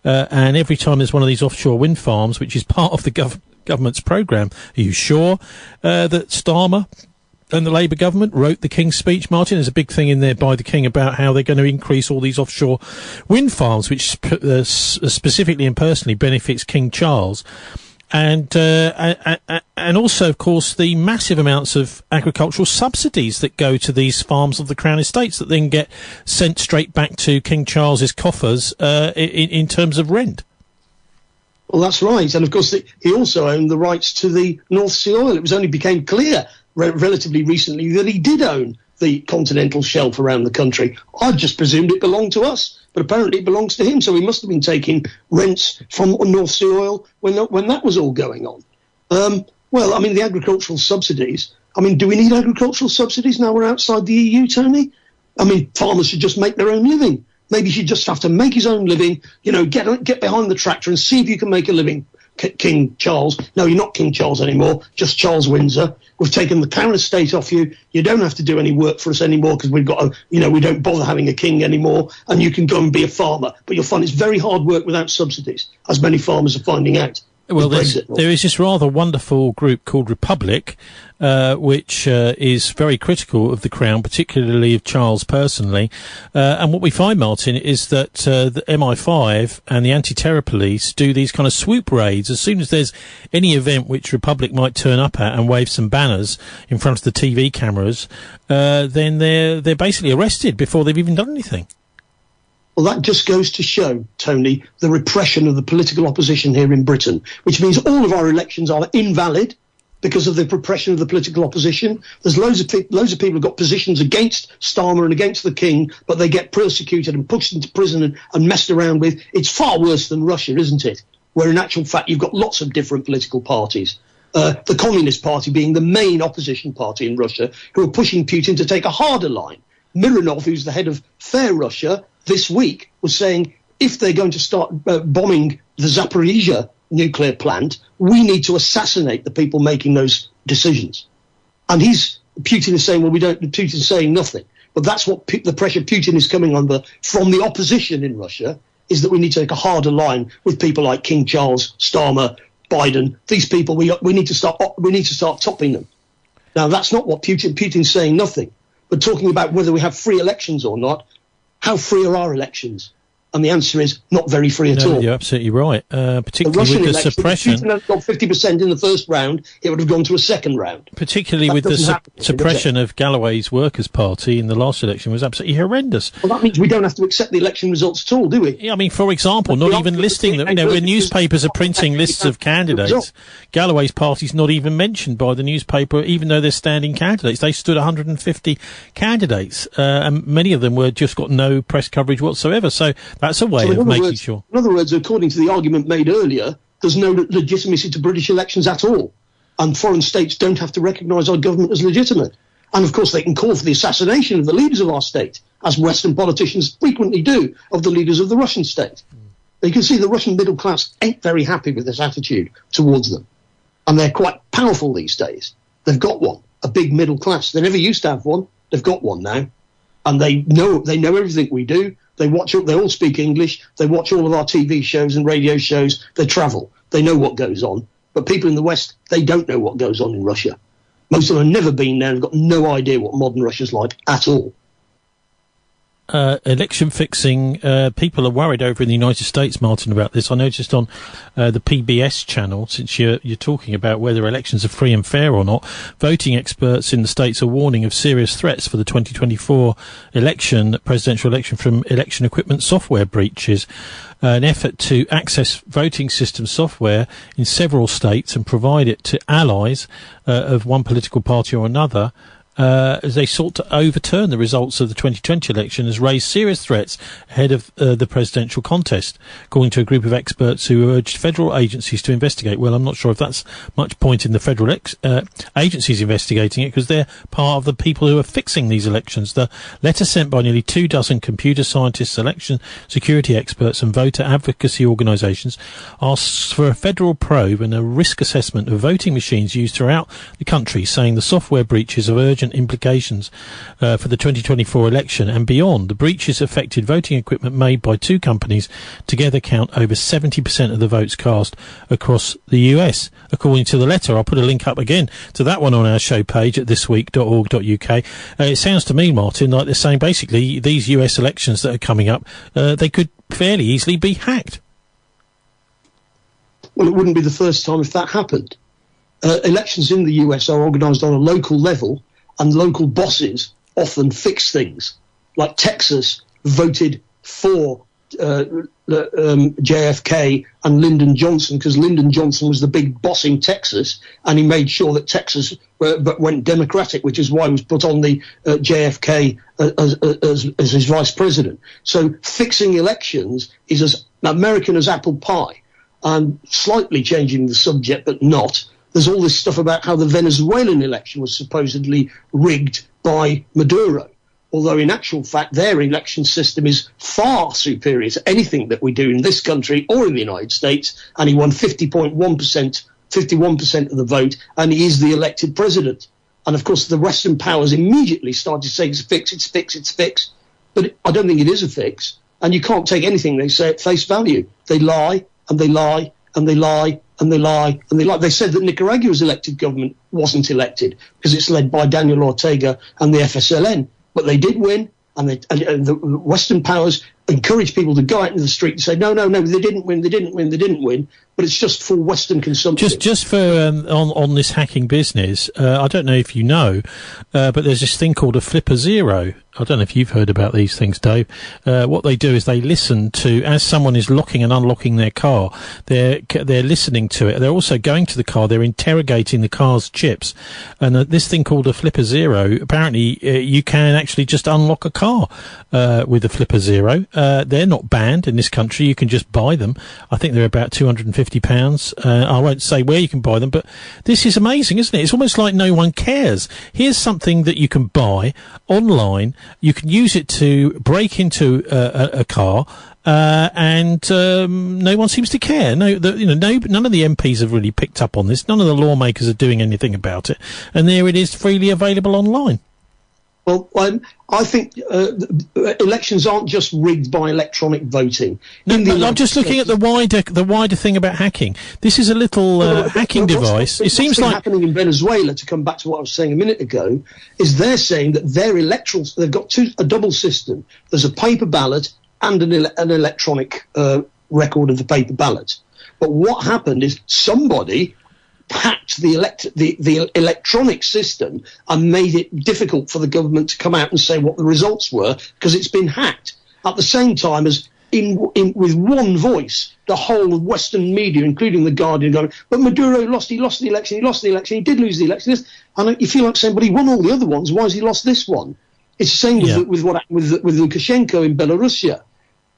and every time there's one of these offshore wind farms, which is part of the government's programme. Are you sure that Starmer and the Labour government wrote the King's speech, Martin? There's a big thing in there by the King about how they're going to increase all these offshore wind farms, which specifically and personally benefits King Charles. And also, of course, the massive amounts of agricultural subsidies that go to these farms of the Crown Estates that then get sent straight back to King Charles's coffers in terms of rent.
Well, that's right. And, of course, he also owned the rights to the North Sea oil. It was only became clear relatively recently that he did own the continental shelf around the country. I just presumed it belonged to us, but apparently it belongs to him. So he must have been taking rents from North Sea oil when that was all going on. Well, I mean, the agricultural subsidies. I mean, do we need agricultural subsidies now we're outside the EU, Tony? I mean, farmers should just make their own living. Maybe he'd just have to make his own living, get behind the tractor and see if you can make a living. King Charles. No, you're not King Charles anymore, just Charles Windsor. We've taken the Crown Estate off you. You don't have to do any work for us anymore because we've got we don't bother having a king anymore, and you can go and be a farmer. But you'll find it's very hard work without subsidies, as many farmers are finding out.
Well, there is this rather wonderful group called Republic, which is very critical of the Crown, particularly of Charles personally. And what we find, Martin, is that the MI5 and the anti-terror police do these kind of swoop raids. As soon as there's any event which Republic might turn up at and wave some banners in front of the TV cameras, then they're basically arrested before they've even done anything.
Well, that just goes to show, Tony, the repression of the political opposition here in Britain, which means all of our elections are invalid because of the repression of the political opposition. There's loads of people who've got positions against Starmer and against the King, but they get persecuted and pushed into prison and messed around with. It's far worse than Russia, isn't it? Where in actual fact you've got lots of different political parties. The Communist Party being the main opposition party in Russia, who are pushing Putin to take a harder line. Mironov, who's the head of Fair Russia, this week was saying if they're going to start bombing the Zaporizhia nuclear plant, we need to assassinate the people making those decisions. And Putin is saying, well, Putin's saying nothing. But that's what the pressure Putin is coming under from the opposition in Russia, is that we need to take a harder line with people like King Charles, Starmer, Biden. These people, we need to start topping them. Now, that's not what Putin's saying nothing. But talking about whether we have free elections or not, how free are our elections? And the answer is not very free at all.
You're absolutely right. Particularly with the suppression.
If Putin had got 50% in the first round, it would have gone to a second round.
Particularly with the suppression of Galloway's Workers' Party in the last election was absolutely horrendous.
Well, that means we don't have to accept the election results at all, do we?
Yeah, I mean, for example, not even listing them. When newspapers are printing lists of candidates, Galloway's Party's not even mentioned by the newspaper, even though they're standing candidates. They stood 150 candidates, and many of them were just got no press coverage whatsoever. So that's a way of making sure.
In other words, according to the argument made earlier, there's no legitimacy to British elections at all. And foreign states don't have to recognise our government as legitimate. And, of course, they can call for the assassination of the leaders of our state, as Western politicians frequently do of the leaders of the Russian state. You can see the Russian middle class ain't very happy with this attitude towards them. And they're quite powerful these days. They've got one, a big middle class. They never used to have one. They've got one now. And they know everything we do. They all speak English. They watch all of our TV shows and radio shows. They travel. They know what goes on. But people in the West, they don't know what goes on in Russia. Most of them have never been there and got no idea what modern Russia's like at all.
Election fixing, people are worried over in the United States, Martin, about this. I noticed on the PBS channel, since you're talking about whether elections are free and fair or not, voting experts in the states are warning of serious threats for the 2024 presidential election from election equipment software breaches. An effort to access voting system software in several states and provide it to allies of one political party or another as they sought to overturn the results of the 2020 election, has raised serious threats ahead of the presidential contest, according to a group of experts who urged federal agencies to investigate. Well, I'm not sure if that's much point in the federal agencies investigating it, because they're part of the people who are fixing these elections. The letter sent by nearly 24 computer scientists, election security experts and voter advocacy organisations asks for a federal probe and a risk assessment of voting machines used throughout the country, saying the software breaches have urgent implications for the 2024 election and beyond. The breaches affected voting equipment made by 2 companies, together count over 70% of the votes cast across the US, according to the letter. I'll put a link up again to that one on our show page at thisweek.org.uk. It sounds to me, Martin, like they're saying basically these US elections that are coming up, they could fairly easily be hacked.
Well, it wouldn't be the first time if that happened. Elections in the US are organised on a local level, and local bosses often fix things. Like Texas voted for JFK and Lyndon Johnson, because Lyndon Johnson was the big boss in Texas, and he made sure that Texas went Democratic, which is why he was put on the JFK as his vice president. So fixing elections is as American as apple pie. I'm slightly changing the subject, but not. There's all this stuff about how the Venezuelan election was supposedly rigged by Maduro, although in actual fact their election system is far superior to anything that we do in this country or in the United States, and he won 51% of the vote, and he is the elected president. And of course the Western powers immediately started saying it's a fix, it's a fix, it's a fix. But I don't think it is a fix, and you can't take anything they say at face value. They lie, and they lie, and they lie, and they lie, and they lie. They said that Nicaragua's elected government wasn't elected because it's led by Daniel Ortega and the FSLN. But they did win, and the Western powers encourage people to go out into the street and say, no, they didn't win. But it's just for Western consumption.
Just for on this hacking business, I don't know if you know, but there's this thing called a flipper zero. I don't know if you've heard about these things, Dave. What they do is they listen to, as someone is locking and unlocking their car, they're listening to it. They're also going to the car. They're interrogating the car's chips. And this thing called a flipper zero, apparently you can actually just unlock a car with a flipper zero. They're not banned in this country. You can just buy them. I think they're about £250. I won't say where you can buy them, but this is amazing, isn't it? It's almost like no one cares. Here's something that you can buy online. You can use it to break into a car, and no one seems to care. None of the MPs have really picked up on this. None of the lawmakers are doing anything about it, and there it is, freely available online.
Well, I think elections aren't just rigged by electronic voting.
I'm just looking at the wider thing about hacking. This is a little hacking device. It seems like
happening in Venezuela, to come back to what I was saying a minute ago, is they're saying that their electoral, they've got a double system. There's a paper ballot and an electronic record of the paper ballot. But what happened is somebody hacked the electronic system and made it difficult for the government to come out and say what the results were, because it's been hacked. At the same time as with one voice, the whole of Western media, including The Guardian, going, but Maduro lost the election, he did lose the election. And you feel like saying, but he won all the other ones, why has he lost this one? It's the same with what happened with Lukashenko in Belarus.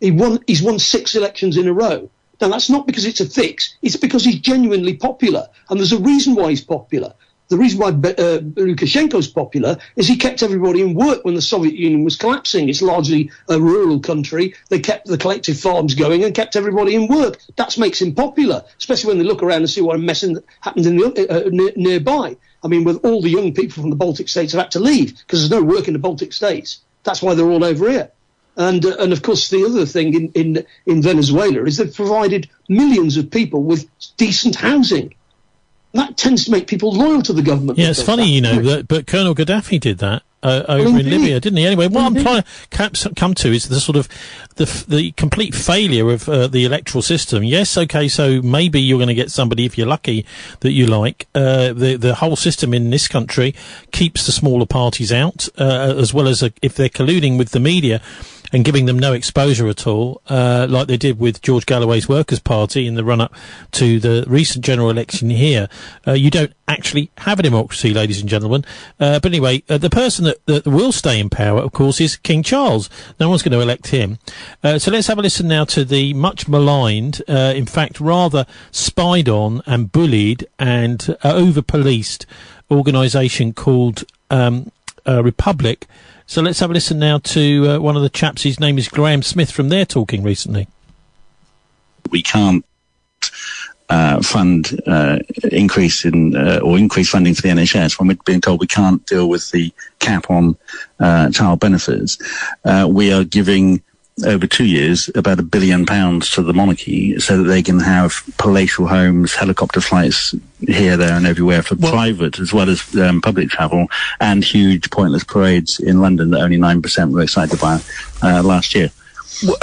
He's won 6 elections in a row. Now, that's not because it's a fix. It's because he's genuinely popular. And there's a reason why he's popular. The reason why Lukashenko's popular is he kept everybody in work when the Soviet Union was collapsing. It's largely a rural country. They kept the collective farms going and kept everybody in work. That makes him popular, especially when they look around and see what a mess happened in the, nearby. I mean, with all the young people from the Baltic states have had to leave because there's no work in the Baltic states. That's why they're all over here. And of course, the other thing in Venezuela is they've provided millions of people with decent housing. That tends to make people loyal to the government.
Yeah, it's funny, but Colonel Gaddafi did that over in Libya, didn't he? Anyway, what I'm trying to come to is the sort of the complete failure of the electoral system. Yes, okay, so maybe you're going to get somebody, if you're lucky, that you like. The whole system in this country keeps the smaller parties out, as well as if they're colluding with the media and giving them no exposure at all, like they did with George Galloway's Workers' Party in the run-up to the recent general election here, you don't actually have a democracy, ladies and gentlemen. But anyway, the person that will stay in power, of course, is King Charles. No one's going to elect him. So let's have a listen now to the much maligned, in fact, rather spied on and bullied and over-policed organisation called Republic. So let's have a listen now to one of the chaps. His name is Graham Smith from their talking recently.
We can't fund increase funding for the NHS when we're being told we can't deal with the cap on child benefits. We are giving over 2 years about £1 billion to the monarchy so that they can have palatial homes, helicopter flights here, there and everywhere for private as well as public travel, and huge pointless parades in London that only 9% were excited by last year.
Well,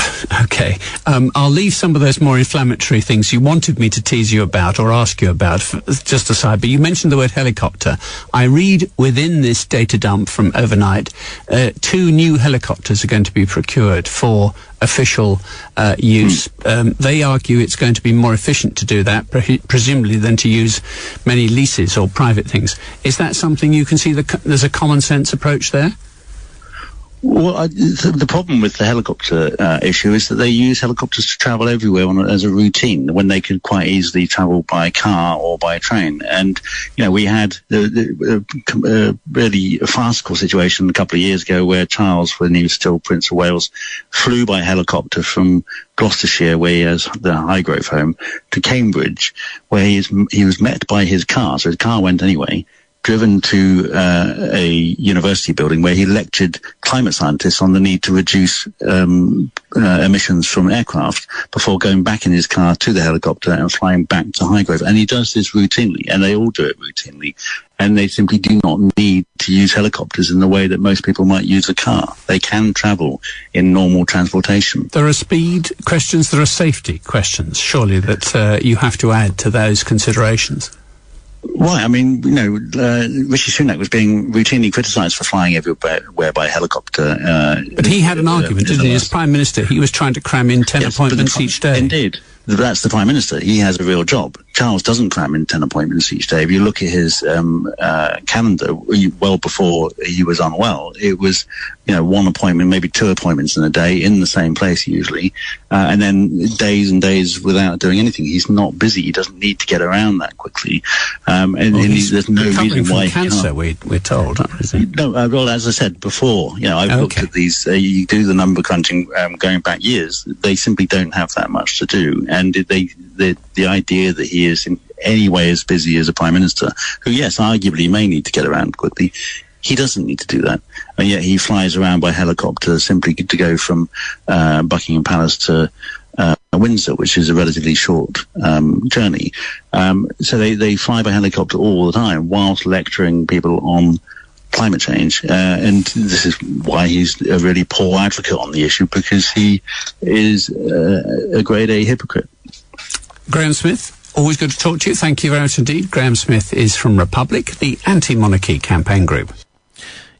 okay, I'll leave some of those more inflammatory things you wanted me to tease you about or ask you about just aside, but you mentioned the word helicopter. I read within this data dump from overnight, 2 new helicopters are going to be procured for official use. They argue it's going to be more efficient to do that, presumably, than to use many leases or private things. Is that something you can see there's a common sense approach there?
Well, the problem with the helicopter issue is that they use helicopters to travel everywhere as a routine when they could quite easily travel by car or by train. And, we had a really farcical situation a couple of years ago where Charles, when he was still Prince of Wales, flew by helicopter from Gloucestershire, where he has the Highgrove home, to Cambridge, where he was met by his car. So his car went anyway, driven to a university building where he lectured climate scientists on the need to reduce emissions from aircraft before going back in his car to the helicopter and flying back to Highgrove. And he does this routinely, and they all do it routinely. And they simply do not need to use helicopters in the way that most people might use a car. They can travel in normal transportation.
There are speed questions, there are safety questions, surely, that you have to add to those considerations.
Right, I mean, Rishi Sunak was being routinely criticised for flying everywhere by helicopter.
But he had an argument, didn't he? As Prime Minister, he was trying to cram in 10 appointments each day.
Indeed. That's the Prime Minister. He has a real job. Charles doesn't cram in 10 appointments each day. If you look at his calendar, well before he was unwell, it was, 1 appointment, maybe 2 appointments in a day in the same place usually, and then days and days without doing anything. He's not busy. He doesn't need to get around that quickly. There's no reason why
cancer, we're told, isn't he?
No, well, as I said before, I've looked at these, you do the number crunching going back years, they simply don't have that much to do. And the idea that he is in any way as busy as a Prime Minister, who, yes, arguably may need to get around quickly, he doesn't need to do that. And yet he flies around by helicopter simply to go from Buckingham Palace to Windsor, which is a relatively short journey. So they fly by helicopter all the time whilst lecturing people on climate change, and this is why he's a really poor advocate on the issue, because he is a grade A hypocrite.
Graham Smith, always good to talk to you. Thank you very much indeed. Graham Smith is from Republic, the anti-monarchy campaign group.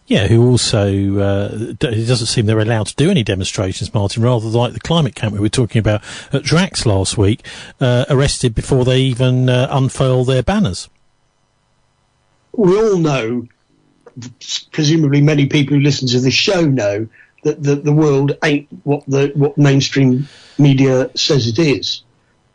Yeah, who also, it doesn't seem they're allowed to do any demonstrations, Martin, rather like the climate camp we were talking about at Drax last week, arrested before they even unfurl their banners.
We all know, presumably many people who listen to this show know, that the world ain't what mainstream media says it is.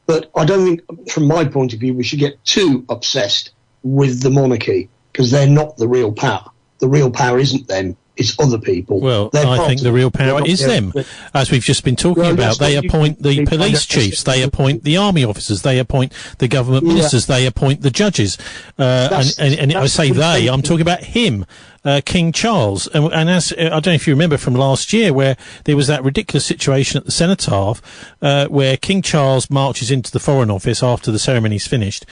But I don't think, from my point of view, we should get too obsessed with the monarchy, because they're not the real power. The real power isn't them, it's other people.
Well, I think the real power is them, as we've just been talking about. They appoint the police chiefs, they appoint the army officers, they appoint the government ministers, they appoint the judges. And I say they, I'm talking about him. King Charles, and as I don't know if you remember from last year, where there was that ridiculous situation at the Cenotaph, where King Charles marches into the Foreign Office after the ceremony's finished,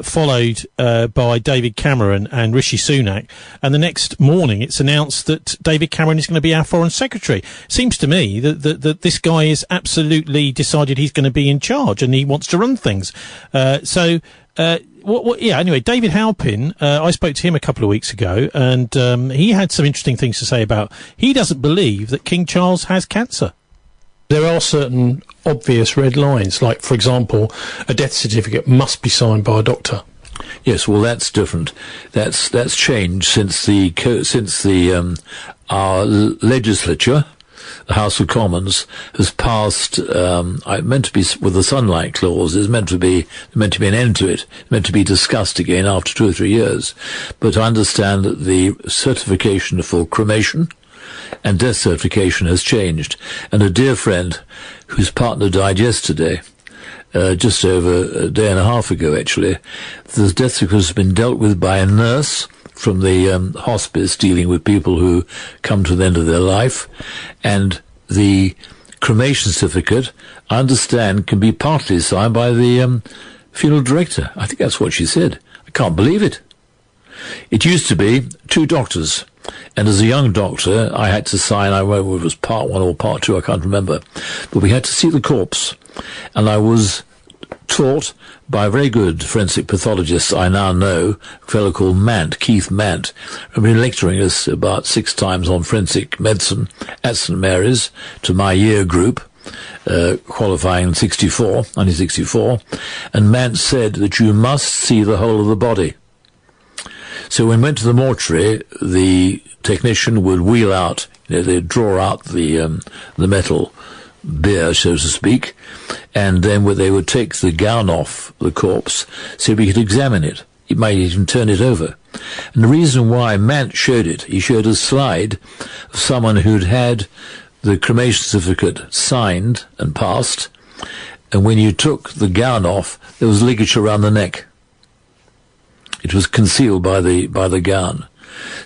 followed by David Cameron and Rishi Sunak, and the next morning it's announced that David Cameron is going to be our Foreign Secretary. Seems to me that this guy is absolutely decided he's going to be in charge and he wants to run things. So Anyway, David Halpin, I spoke to him a couple of weeks ago, and he had some interesting things to say about, he doesn't believe that King Charles has cancer. There are certain obvious red lines, like, for example, a death certificate must be signed by a doctor.
Yes, well, that's different. That's changed since our legislature, the House of Commons, has passed. Meant to be with the sunlight clause. There's meant to be an end to it. Meant to be discussed again after 2 or 3 years. But I understand that the certification for cremation and death certification has changed. And a dear friend whose partner died yesterday, just over a day and a half ago, actually, the death certificate has been dealt with by a nurse from the hospice dealing with people who come to the end of their life, and the cremation certificate, I understand, can be partly signed by the funeral director. I think that's what she said. I can't believe it. It used to be 2 doctors, and as a young doctor, I had to sign, I don't know if it was part 1 or part 2, I can't remember, but we had to see the corpse, and I was taught by a very good forensic pathologist I now know, a fellow called Mant, Keith Mant, who had been lecturing us about 6 times on forensic medicine at St Mary's to my year group, qualifying in 1964, and Mant said that you must see the whole of the body. So when we went to the mortuary, the technician would wheel out, they'd draw out the metal beer, so to speak, and then they would take the gown off the corpse so we could examine it. He might even turn it over. And the reason why Mant showed it, he showed a slide of someone who'd had the cremation certificate signed and passed, and when you took the gown off, there was ligature around the neck. It was concealed by the gown.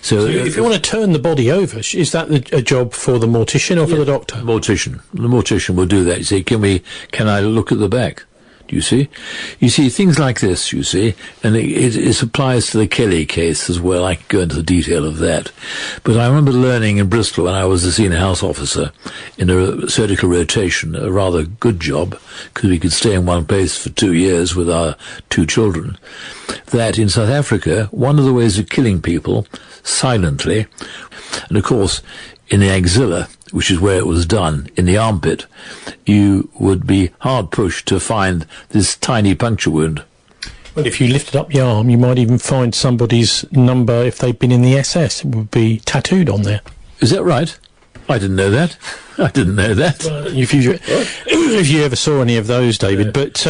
So
if you want to turn the body over, is that a job for the mortician or for the doctor?
Mortician. The mortician will do that. You say, can I look at the back? Do you see? You see, things like this, you see, and it applies to the Kelly case as well. I can go into the detail of that. But I remember learning in Bristol when I was a senior house officer in a surgical rotation, a rather good job, because we could stay in one place for 2 years with our 2 children, that in South Africa, one of the ways of killing people silently, and of course, in the axilla, which is where it was done, in the armpit, you would be hard pushed to find this tiny puncture wound.
Well, if you lifted up your arm, you might even find somebody's number if they'd been in the SS. It would be tattooed on there.
Is that right? I didn't know that. I didn't know that.
Well, if you ever saw any of those, David. Yeah. But,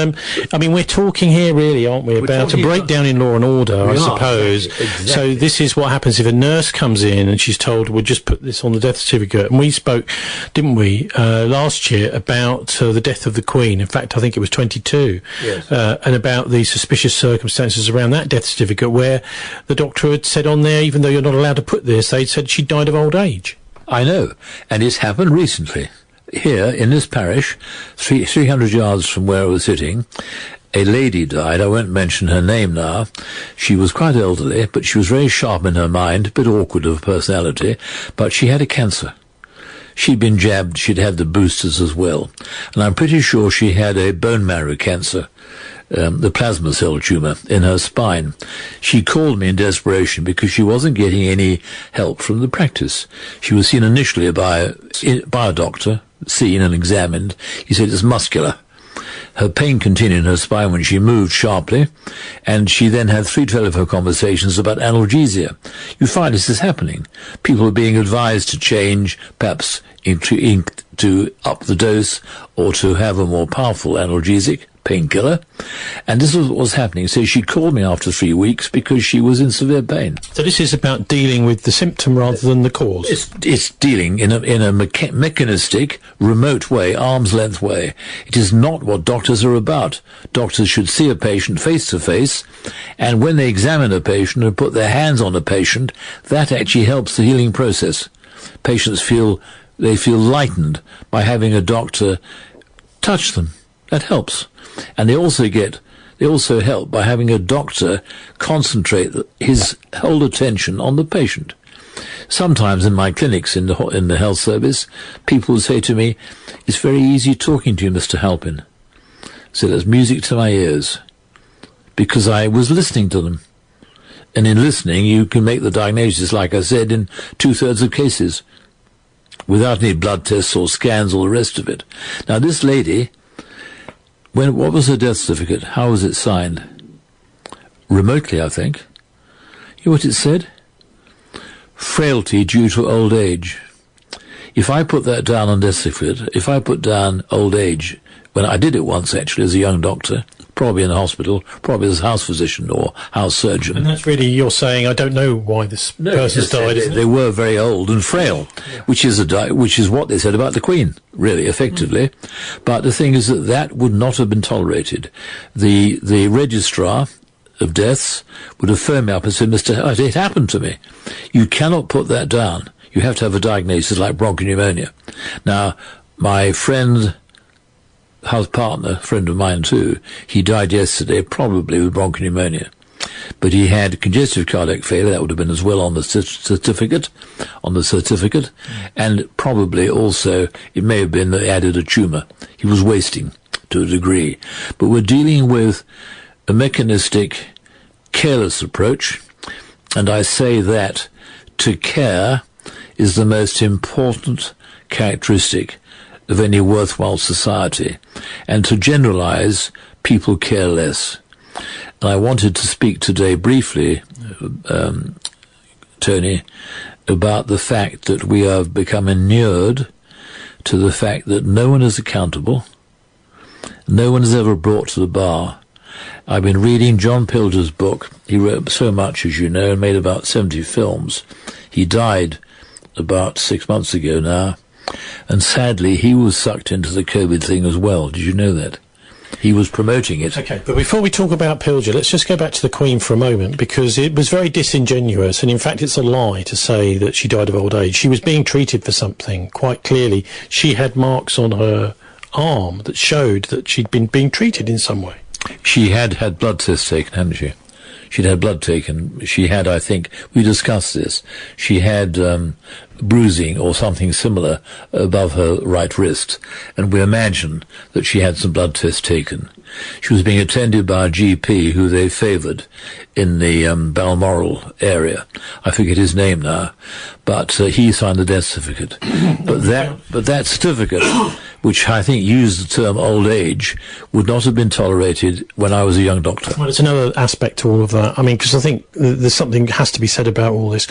I mean, we're talking here, really, aren't we, about a breakdown in law and order, I suppose. Exactly. So this is what happens if a nurse comes in and she's told, we'll just put this on the death certificate. And we spoke, didn't we, last year about the death of the Queen. In fact, I think it was 22. Yes. And about the suspicious circumstances around that death certificate where the doctor had said on there, even though you're not allowed to put this, they'd said she died of old age.
I know, and it's happened recently. Here, in this parish, 300 yards from where I was sitting, a lady died. I won't mention her name now. She was quite elderly, but she was very sharp in her mind, a bit awkward of personality, but she had a cancer. She'd been jabbed, she'd had the boosters as well, and I'm pretty sure she had a bone marrow cancer. The plasma cell tumour in her spine. She called me in desperation because she wasn't getting any help from the practice. She was seen initially by a doctor, seen and examined. He said it's muscular. Her pain continued in her spine when she moved sharply, and she then had 3 telephone conversations about analgesia. You find this is happening. People are being advised to change, perhaps to up the dose, or to have a more powerful analgesic, painkiller, and this was what was happening. So she called me after 3 weeks because she was in severe pain.
So this is about dealing with the symptom rather than the cause.
It's dealing in a mechanistic, remote way, arm's length way. It is not what doctors are about. Doctors should see a patient face to face, and when they examine a patient and put their hands on a patient, that actually helps the healing process. Patients feel lightened by having a doctor touch them. That helps. And they also help by having a doctor concentrate his whole attention on the patient. Sometimes in my clinics in the health service, people will say to me, it's very easy talking to you, Mr. Halpin. So that's music to my ears. because I was listening to them. And in listening, you can make the diagnosis, like I said, in 2/3 of cases, without any blood tests or scans or the rest of it. Now, this lady, what was her death certificate? How was it signed? Remotely, I think. You know what it said? Frailty due to old age. If I put that down on death certificate, if I put down old age, when I did it once actually as a young doctor, probably in the hospital, probably as a house physician or house surgeon.
And that's really, you're saying, I don't know why this person's died, isn't it?
They were very old and frail, which is what they said about the Queen, really, effectively. But the thing is that would not have been tolerated. The registrar of deaths would have phoned me up and said, it happened to me. You cannot put that down. You have to have a diagnosis like bronchopneumonia. Now, my friend, house partner, friend of mine too, he died yesterday, probably with bronchopneumonia. But he had congestive cardiac failure, that would have been as well on the certificate, and probably also, it may have been that he added a tumour. He was wasting to a degree. But we're dealing with a mechanistic, careless approach, and I say that to care is the most important characteristic of any worthwhile society, and to generalize, people care less. And I wanted to speak today briefly, Tony, about the fact that we have become inured to the fact that no one is accountable, no one is ever brought to the bar. I've been reading John Pilger's book. He wrote so much, as you know, and made about 70 films. He died about 6 months ago now, and sadly he was sucked into the COVID thing as well. Did you know that? He was promoting it.
Okay, but before we talk about Pilger, let's just go back to the Queen for a moment, because it was very disingenuous, and in fact it's a lie to say that she died of old age. She was being treated for something, quite clearly. She had marks on her arm that showed that she'd been being treated in some way.
She had had blood tests taken, hadn't she? She'd had blood taken. She had, I think, we discussed this, she had bruising or something similar above her right wrist, and we imagine that she had some blood tests taken. She was being attended by a GP who they favoured in the Balmoral area. I forget his name now, but he signed the death certificate. But that certificate, which I think used the term old age, would not have been tolerated when I was a young doctor.
Well, it's another aspect to all of that. I mean, because I think there's something has to be said about all this,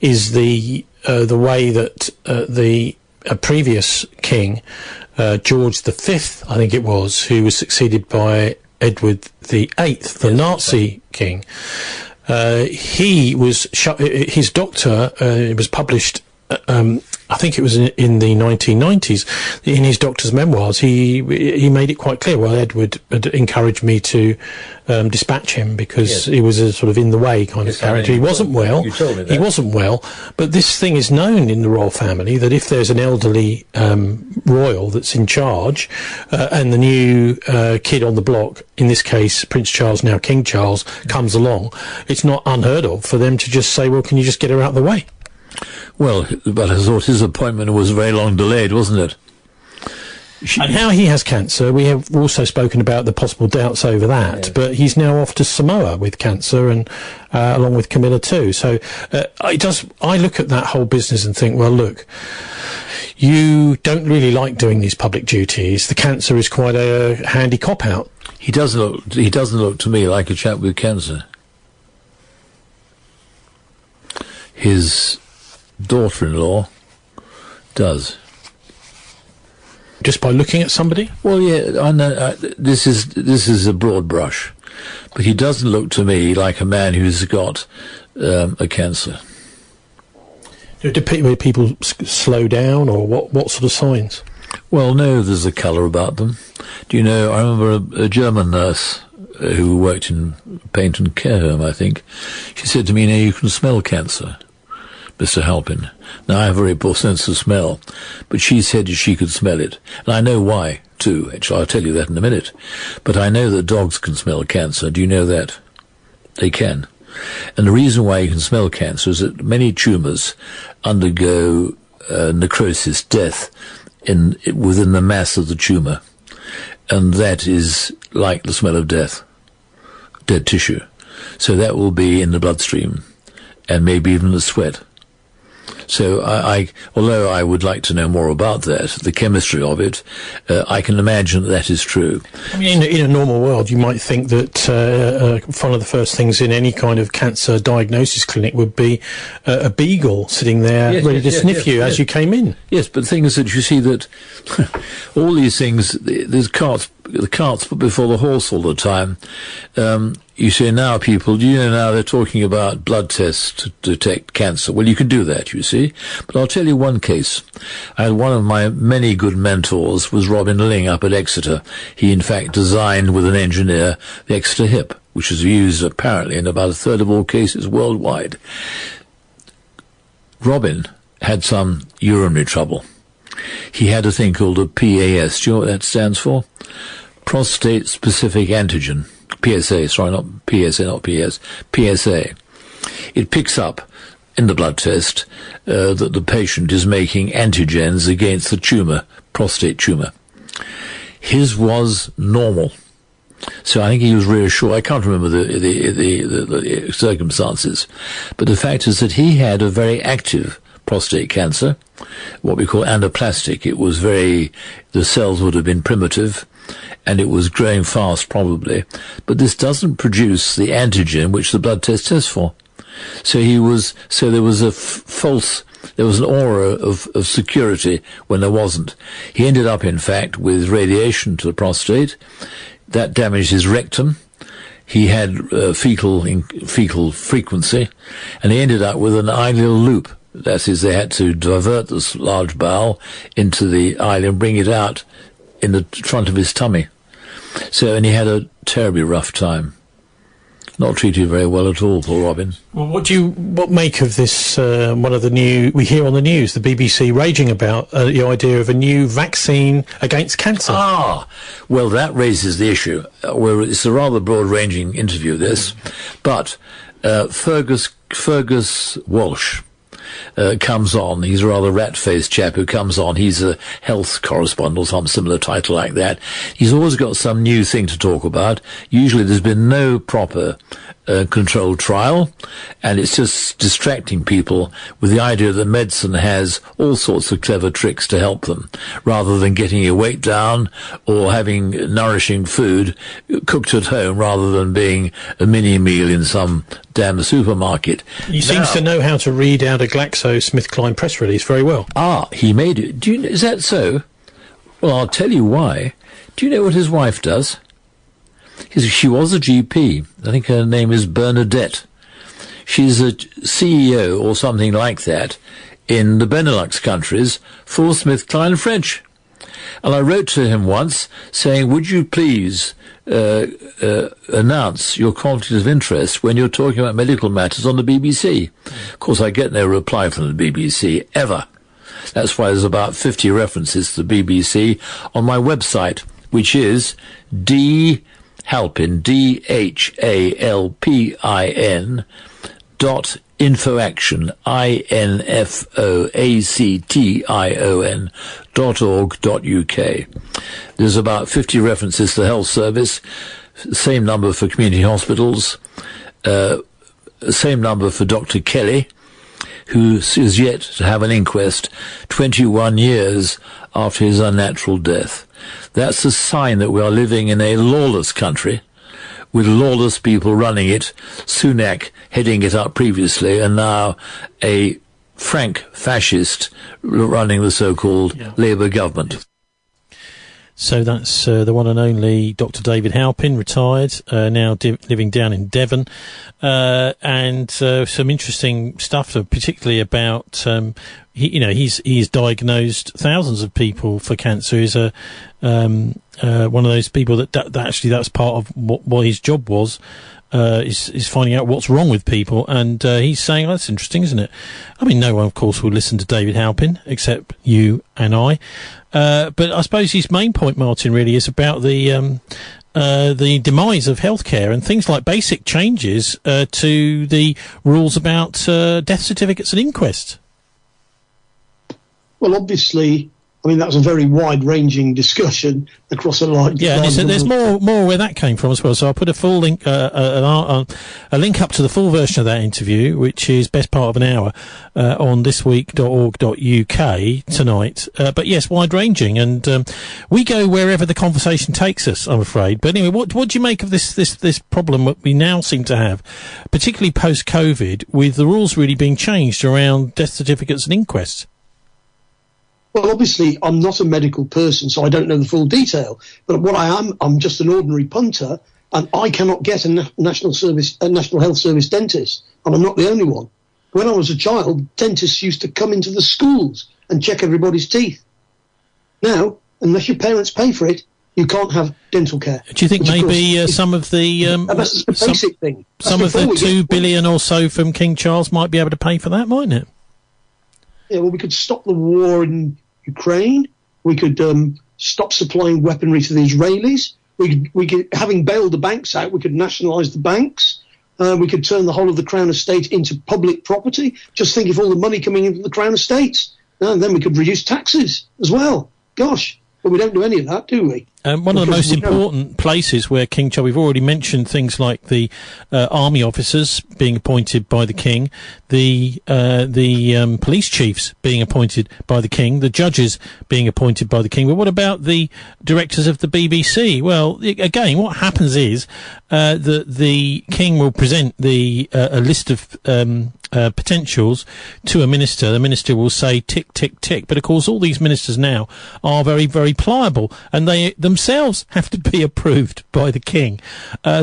is the way that the previous king, George V, I think it was, who was succeeded by Edward VIII, the Nazi king, he was his doctor, it was published, I think it was in the 1990s, in his doctor's memoirs, he made it quite clear. Well, Edward had encouraged me to dispatch him because he was a sort of in the way kind of character. He wasn't well.
You told me that.
He wasn't well. But this thing is known in the royal family that if there's an elderly royal that's in charge, and the new kid on the block, in this case Prince Charles, now King Charles, comes along, it's not unheard of for them to just say, well, can you just get her out of the way?
Well, but I thought his appointment was very long delayed, wasn't it?
And now he has cancer. We have also spoken about the possible doubts over that, but he's now off to Samoa with cancer, and along with Camilla too. So I look at that whole business and think, well, look, you don't really like doing these public duties. The cancer is quite a handy cop-out.
He doesn't look to me like a chap with cancer. His daughter-in-law does.
Just by looking at somebody?
Well, yeah, I know. This is a broad brush, but he doesn't look to me like a man who's got a cancer.
Do people slow down, or what sort of signs?
Well, no, there's a colour about them. Do you know? I remember a German nurse who worked in Paynton Care Home, I think. She said to me, "Now you can smell cancer, Mr. Halpin." Now, I have a very poor sense of smell, but she said she could smell it. And I know why, too. Actually, I'll tell you that in a minute. But I know that dogs can smell cancer. Do you know that? They can. And the reason why you can smell cancer is that many tumours undergo necrosis, death, within the mass of the tumour. And that is like the smell of death. dead tissue. So that will be in the bloodstream and maybe even the sweat. So although I would like to know more about that, the chemistry of it, I can imagine that is true.
I mean, in a normal world, you might think that one of the first things in any kind of cancer diagnosis clinic would be a beagle sitting there ready to sniff you as you came in.
Yes, but the thing is that you see that all these things, there's the cart's put before the horse all the time. You say now people, now they're talking about blood tests to detect cancer. Well, you can do that, you see. But I'll tell you one case. I had one of my many good mentors was Robin Ling up at Exeter. He, in fact, designed with an engineer the Exeter hip, which is used apparently in about a third of all cases worldwide. Robin had some urinary trouble. He had a thing called a PAS. Do you know what that stands for? Prostate-specific antigen. PSA, sorry, not PSA, not PS. PSA. It picks up in the blood test that the patient is making antigens against the tumour, prostate tumour. His was normal. So I think he was reassured. I can't remember the circumstances. But the fact is that he had a very active prostate cancer, what we call anaplastic. It was the cells would have been primitive, and it was growing fast probably. But this doesn't produce the antigen which the blood test tests for. So there was there was an aura of security when there wasn't. He ended up, in fact, with radiation to the prostate. That damaged his rectum. He had fecal frequency, and he ended up with an ileal loop. That is, they had to divert this large bowel into the ileum and bring it out in the front of his tummy. And he had a terribly rough time. Not treated very well at all, poor Robin.
Well, what make of this, we hear on the news, the BBC raging about the idea of a new vaccine against cancer?
Well, that raises the issue. It's a rather broad-ranging interview, this. But Fergus Walsh comes on. He's a rather rat-faced chap who comes on. He's a health correspondent or some similar title like that. He's always got some new thing to talk about. Usually there's been no proper controlled trial, and it's just distracting people with the idea that medicine has all sorts of clever tricks to help them, rather than getting your weight down or having nourishing food cooked at home rather than being a mini meal in some damn supermarket.
He seems to know how to read out a GlaxoSmithKline press release very well.
He made it. Is that so? Well, I'll tell you why. Do you know what his wife does? She was a GP. I think her name is Bernadette. She's a CEO or something like that in the Benelux countries for SmithKline French. And I wrote to him once saying, would you please announce your conflict of interest when you're talking about medical matters on the BBC? Of course, I get no reply from the BBC, ever. That's why there's about 50 references to the BBC on my website, which is DHalpin, DHALPIN, .infoaction, INFOACTION.org.uk. There's about 50 references to the health service, same number for community hospitals, same number for Dr. Kelly, who is yet to have an inquest 21 years after his unnatural death. That's a sign that we are living in a lawless country, with lawless people running it, Sunak heading it up previously, and now a frank fascist running the so-called Labour government.
So that's the one and only Dr. David Halpin, retired, now living down in Devon, and some interesting stuff, particularly about he's diagnosed thousands of people for cancer. He's one of those people that actually that's part of what his job was. Is finding out what's wrong with people, and he's saying, that's interesting, isn't it? I mean, no one, of course, will listen to David Halpin, except you and I. But I suppose his main point, Martin, really is about the demise of healthcare and things like basic changes to the rules about death certificates and inquests.
Well, obviously, I mean, that's a very wide-ranging discussion across a lot.
Yeah, and there's more where that came from as well. So I'll put a full link, a link up to the full version of that interview, which is best part of an hour, on thisweek.org.uk tonight. But yes, wide-ranging, and we go wherever the conversation takes us, I'm afraid. But anyway, what do you make of this problem that we now seem to have, particularly post-COVID, with the rules really being changed around death certificates and inquests?
Well, obviously, I'm not a medical person, so I don't know the full detail. But what I am, I'm just an ordinary punter, and I cannot get a National Health Service dentist, and I'm not the only one. When I was a child, dentists used to come into the schools and check everybody's teeth. Now, unless your parents pay for it, you can't have dental care.
Do you think maybe some of the
that's the basic thing.
Some of the $2 billion or so from King Charles might be able to pay for that, mightn't it?
Yeah, well, we could stop the war in Ukraine. We could stop supplying weaponry to the Israelis. We could, having bailed the banks out, we could nationalise the banks. We could turn the whole of the Crown Estate into public property. Just think of all the money coming into the Crown Estates. And then we could reduce taxes as well. Gosh, but we don't do any of that, do we?
One of the most important places where King Charles, we've already mentioned things like the army officers being appointed by the King, the police chiefs being appointed by the King, the judges being appointed by the King. But what about the directors of the BBC? Well, again, what happens is the King will present a list of potentials to a minister. The minister will say tick, tick, tick. But of course, all these ministers now are very, very pliable, and they themselves have to be approved by the King.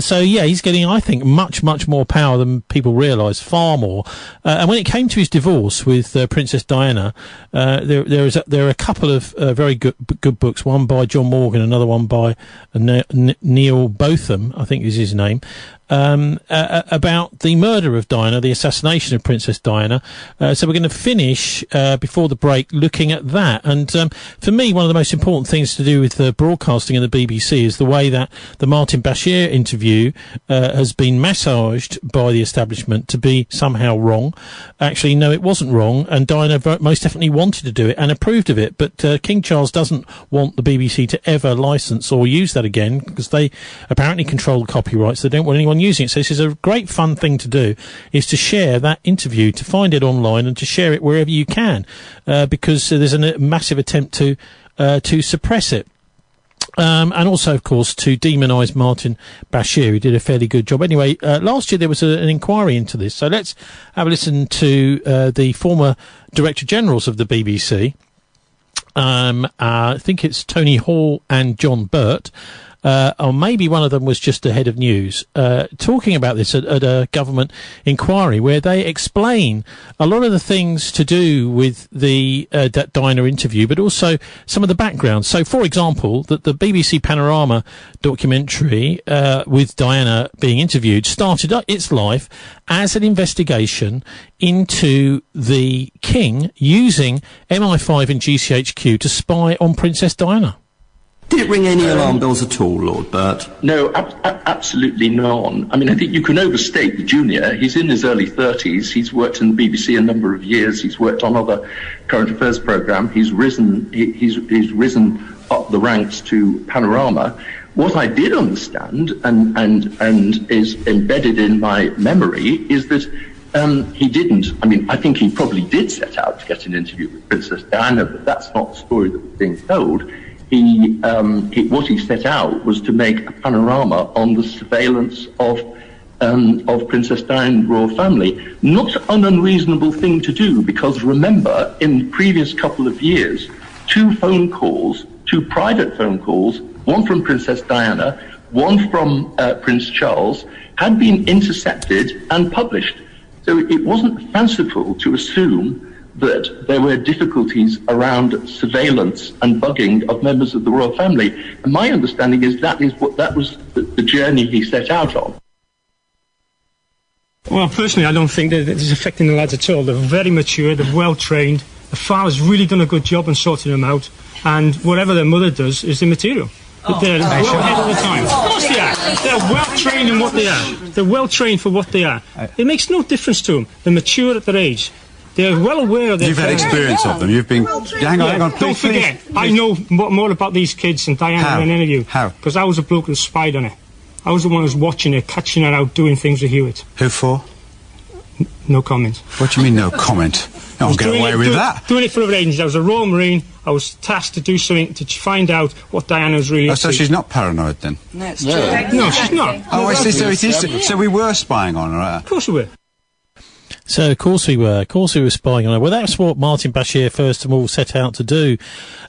So yeah, he's getting, I think, much, much more power than people realise, far more. And when it came to his divorce with Princess Diana, there are a couple of very good books, one by John Morgan, another one by Neil Botham, I think is his name, about the murder of Diana, the assassination of Princess Diana. So we're going to finish before the break looking at that. And for me, one of the most important things to do with the broadcasting in the BBC is the way that the Martin Bashir interview has been massaged by the establishment to be somehow wrong. Actually, no, it wasn't wrong, and Diana most definitely wanted to do it and approved of it. But King Charles doesn't want the BBC to ever license or use that again, because they apparently control the copyrights. They don't want anyone using it. So this is a great fun thing to do, is to share that interview, to find it online and to share it wherever you can, because there's a massive attempt to suppress it. And also, of course, to demonise Martin Bashir, who did a fairly good job. Anyway, last year there was an inquiry into this, so let's have a listen to the former Director Generals of the BBC. I think it's Tony Hall and John Burt. Or maybe one of them was just the head of news, talking about this at a government inquiry, where they explain a lot of the things to do with the Diana interview, but also some of the background. So, for example, that the BBC Panorama documentary with Diana being interviewed started its life as an investigation into the King using MI5 and GCHQ to spy on Princess Diana.
Did it ring any alarm bells at all, Lord Burt?
No, absolutely none. I mean, I think you can overstate the junior. He's in his early 30s. He's worked in the BBC a number of years. He's worked on other current affairs programmes. He's risen up the ranks to Panorama. What I did understand, and is embedded in my memory, is that he didn't. I mean, I think he probably did set out to get an interview with Princess Diana, but that's not the story that was being told. What he set out was to make a panorama on the surveillance of Princess Diana and the royal family. Not an unreasonable thing to do, because remember, in the previous couple of years, two private phone calls, one from Princess Diana, one from Prince Charles, had been intercepted and published. So it wasn't fanciful to assume that there were difficulties around surveillance and bugging of members of the royal family. And my understanding is that was the journey he set out on.
Well, personally, I don't think that it's affecting the lads at all. They're very mature, they're well trained. The father's really done a good job in sorting them out, and whatever their mother does is immaterial. But they're well ahead of the time. Of course they are. They're well trained in what they are. They're well trained for what they are. It makes no difference to them. They're mature at their age. They're well aware of their...
You've had experience of them. You've been... Hang on, please.
Don't forget, I know more about these kids and Diana than any of you.
How?
Because I was a bloke that spied on it. I was the one who was watching her, catching her out, doing things with Hewitt.
Who for?
No comment.
What do you mean, no comment? No one get away with that.
Doing it for a agency. I was a Royal Marine. I was tasked to do something to find out what Diana was really...
So she's not paranoid, then?
No, it's true. No, she's not.
Oh, I see. So we were spying on her.
Of course we were.
So, of course we were spying on her. Well, that's what Martin Bashir first of all set out to do.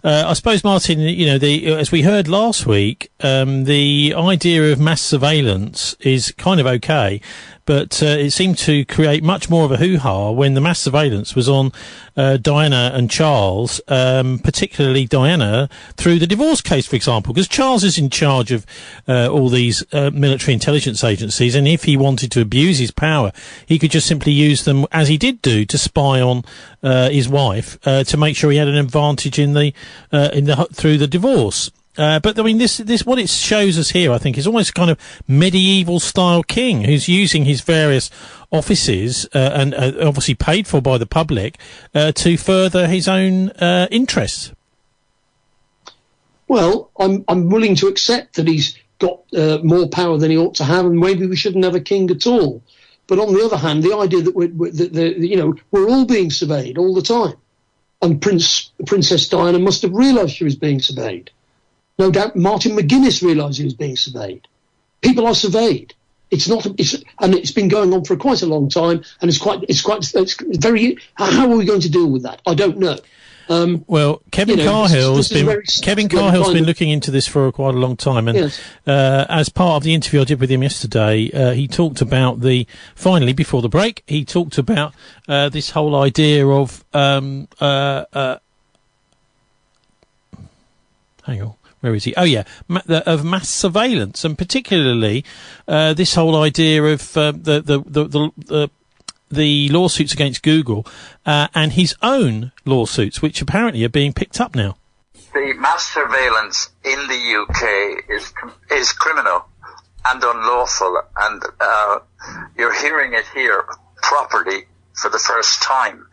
I suppose, Martin, as we heard last week, the idea of mass surveillance is kind of okay, but it seemed to create much more of a hoo-ha when the mass surveillance was on Diana and Charles, particularly Diana, through the divorce case, for example, because Charles is in charge of all these military intelligence agencies, and if he wanted to abuse his power, he could just simply use them, as he did do, to spy on his wife, to make sure he had an advantage through the divorce. But I mean, this what it shows us here, I think, is almost kind of medieval style king who's using his various offices and obviously paid for by the public to further his own interests.
Well, I'm willing to accept that he's got more power than he ought to have, and maybe we shouldn't have a king at all. But on the other hand, the idea that we're all being surveyed all the time, and Princess Diana must have realised she was being surveyed. No doubt Martin McGuinness realised he was being surveyed. People are surveyed. And it's been going on for quite a long time, and it's very. How are we going to deal with that? I don't know.
Well, Kevin Carhill's been looking into this for quite a long time, and yes. As part of the interview I did with him yesterday, he talked about finally before the break, he talked about this whole idea of hang on. Where is he? Oh, yeah, of mass surveillance, and particularly this whole idea of the lawsuits against Google and his own lawsuits, which apparently are being picked up now.
The mass surveillance in the UK is criminal and unlawful, and you're hearing it here properly for the first time.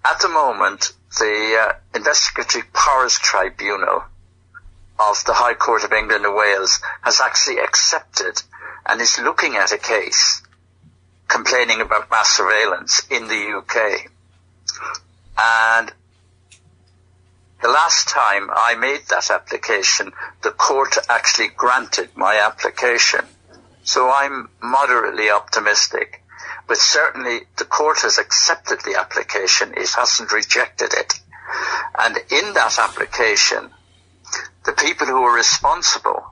At the moment, the Investigatory Powers Tribunal of the High Court of England and Wales has actually accepted and is looking at a case complaining about mass surveillance in the UK. And the last time I made that application, the court actually granted my application. So I'm moderately optimistic. But certainly the court has accepted the application. It hasn't rejected it. And in that application, the people who are responsible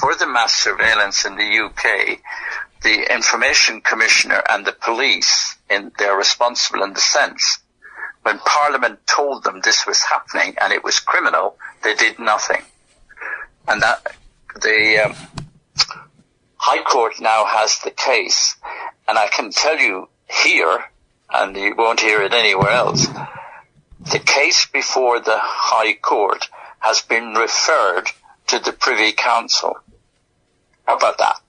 for the mass surveillance in the UK, the Information Commissioner and the police, they're responsible in the sense when Parliament told them this was happening and it was criminal, they did nothing. And that the High Court now has the case, and I can tell you here, and you won't hear it anywhere else, the case before the High Court has been referred to the Privy Council. How about that?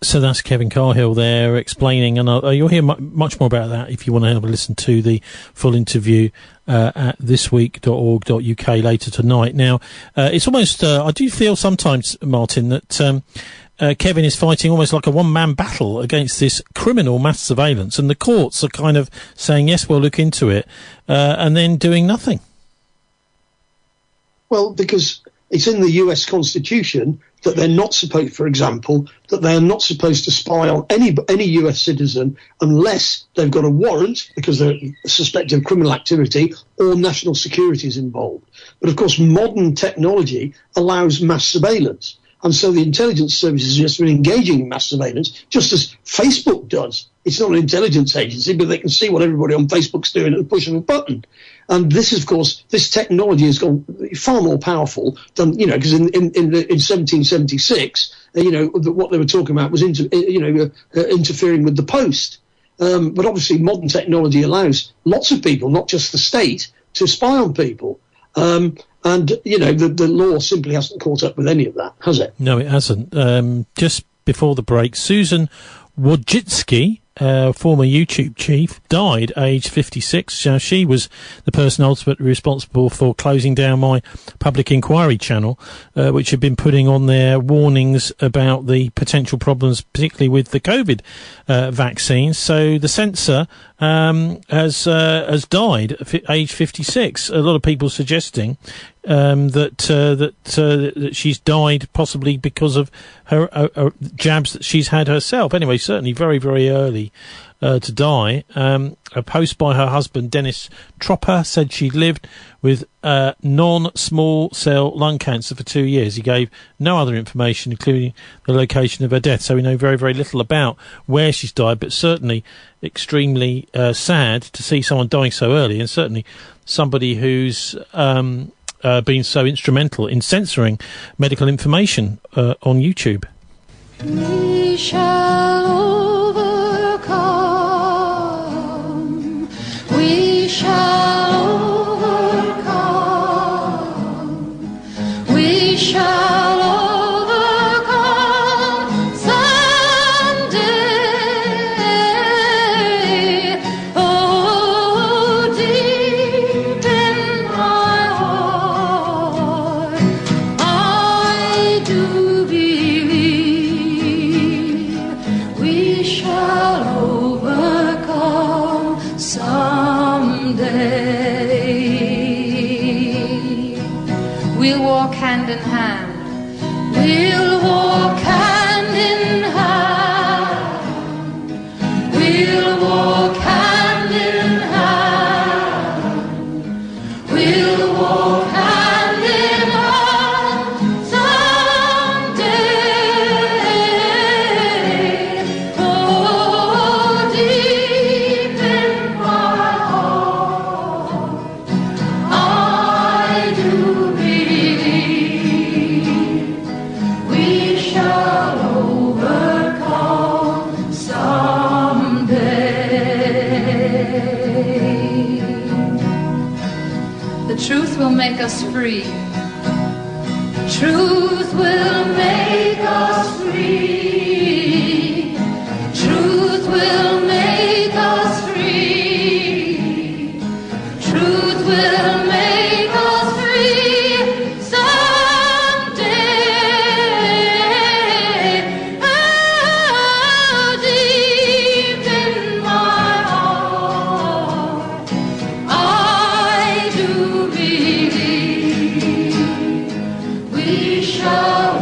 So that's Kevin Carhill there explaining, and you'll hear much more about that if you want to have a listen to the full interview at thisweek.org.uk later tonight. Now, it's almost, I do feel sometimes, Martin, that Kevin is fighting almost like a one-man battle against this criminal mass surveillance, and the courts are kind of saying, yes, we'll look into it, and then doing nothing.
Well, because it's in the US Constitution that they're not supposed, for example, that they are not supposed to spy on any US citizen unless they've got a warrant because they're suspected of criminal activity or national security is involved. But of course, modern technology allows mass surveillance. And so the intelligence services have just been engaging in mass surveillance, just as Facebook does. It's not an intelligence agency, but they can see what everybody on Facebook's doing at the push of a button. And this, of course, this technology has gone far more powerful than, because in 1776, what they were talking about was, interfering with the post. But obviously modern technology allows lots of people, not just the state, to spy on people. And the law simply hasn't caught up with any of that, has it?
No, it hasn't. Just before the break, Susan Wojcicki former YouTube chief, died aged 56. She was the person ultimately responsible for closing down my public inquiry channel, which had been putting on their warnings about the potential problems, particularly with the COVID vaccines. So the censor has died at age 56. A lot of people suggesting that she's died possibly because of her jabs that she's had herself. Anyway, certainly very, very early to die. A post by her husband, Dennis Tropper, said she lived with non-small cell lung cancer for 2 years. He gave no other information, including the location of her death. So we know very, very little about where she's died, but certainly extremely sad to see someone dying so early, and certainly somebody who's been so instrumental in censoring medical information on YouTube.
We shall overcome. We shall overcome. We shall overcome someday. Oh, deep in my heart, I do believe we shall overcome someday. We'll walk hand in hand. We'll walk hand in hand. We'll walk hand in hand. We'll walk hand in hand someday. Oh, deep in my heart, I do believe we shall overcome someday. The truth will make us free. Truth will make us free. Truth will make us free. Truth will make us free someday. Oh, deep in my heart, I do believe we shall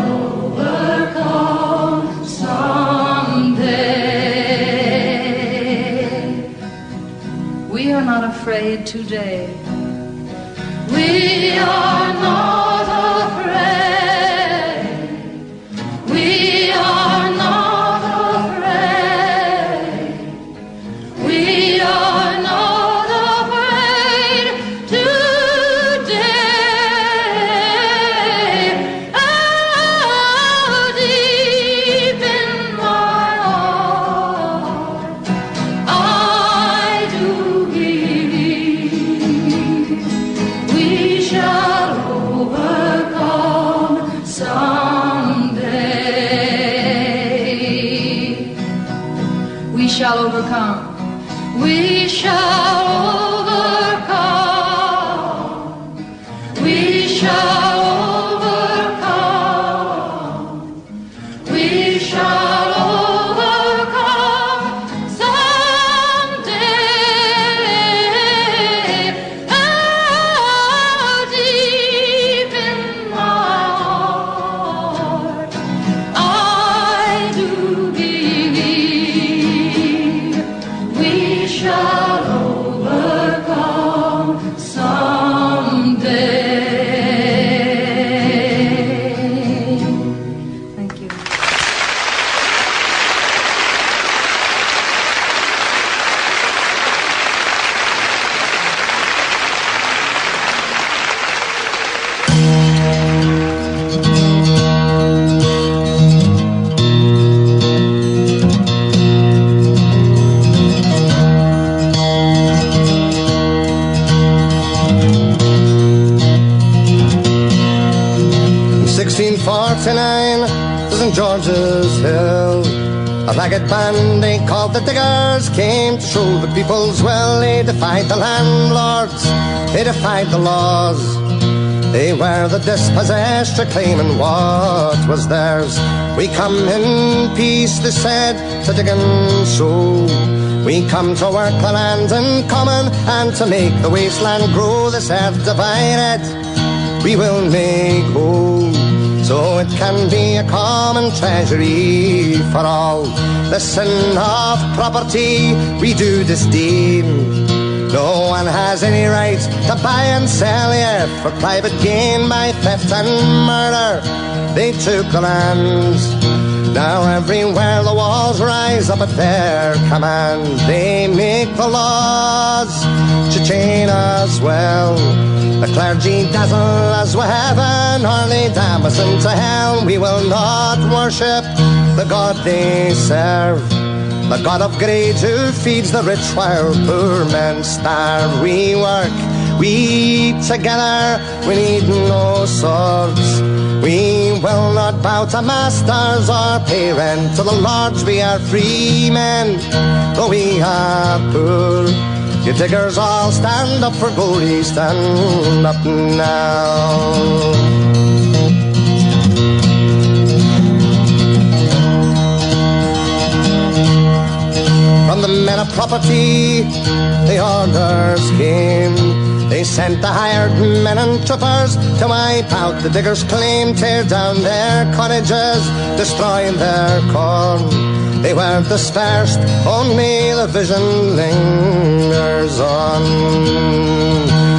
overcome someday. We are not afraid today. We are not afraid. We are not afraid. We are not afraid today. Oh, deep in my heart, I do believe we shall overcome someday. We shall overcome. We shall overcome. We shall overcome. We shall overcome someday. Oh, deep in my heart, I do believe we shall overcome someday. Thank you.
In 1649, St. George's Hill,
A ragged band they called the Diggers came to show the people's will. They defied the landlords, they defied the laws. They were the dispossessed, reclaiming what was theirs. We come in peace, they said, to dig and sow. We come to work the land in common and to make the wasteland grow. This earth divided, we will make whole, so it can be a common treasury for all. The sin of property we do disdain. No one has any right to buy and sell here for private gain. By theft and murder they took the land. Now everywhere the walls rise up at their command. They make the laws to chain us well. The clergy dazzle us with heaven, or they damn us into hell. We will not worship the God they serve, the God of greed who feeds the rich while poor men starve. We work, we eat together, we need no swords. We will not bow to masters or pay rent to the lords. We are free men, though we are poor. You diggers all stand up for glory, stand up now. From the men of property, the orders came. They sent the hired men and troopers to wipe out the diggers' claim, tear down their cottages, destroy their corn. They were dispersed, only the vision lingers on.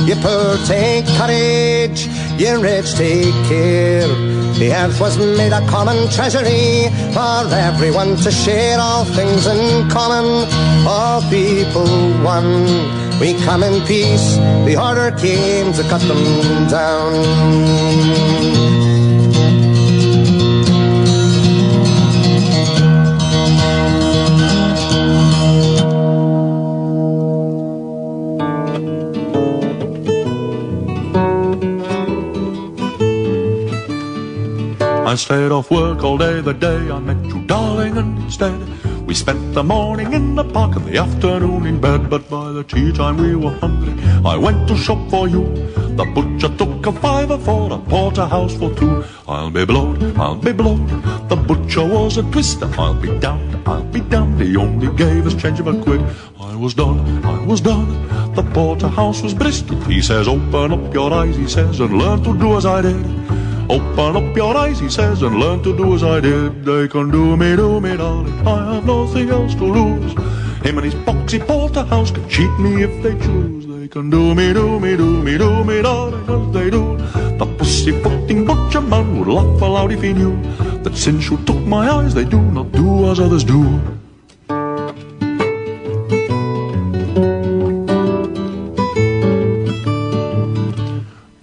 You poor take courage, you rich take care. The earth was made a common treasury for everyone to share. All things in common, all people one. We come in peace, the order came to cut them down.
I stayed off work all day the day I met you, darling, and instead we spent the morning in the park and the afternoon in bed. But by the tea time we were hungry, I went to shop for you. The butcher took a fiver for a porterhouse for two. I'll be blowed, I'll be blowed. The butcher was a twister. I'll be damned, I'll be damned. He only gave us change of a quid. I was done, I was done. The porterhouse was Bristol. He says, open up your eyes, he says, and learn to do as I did. Open up your eyes, he says, and learn to do as I did. They can do me, darling, I have nothing else to lose. Him and his boxy porterhouse can cheat me if they choose. They can do me, darling, as they do. The pussyfooting butcher man would laugh aloud if he knew that since you took my eyes, they do not do as others do.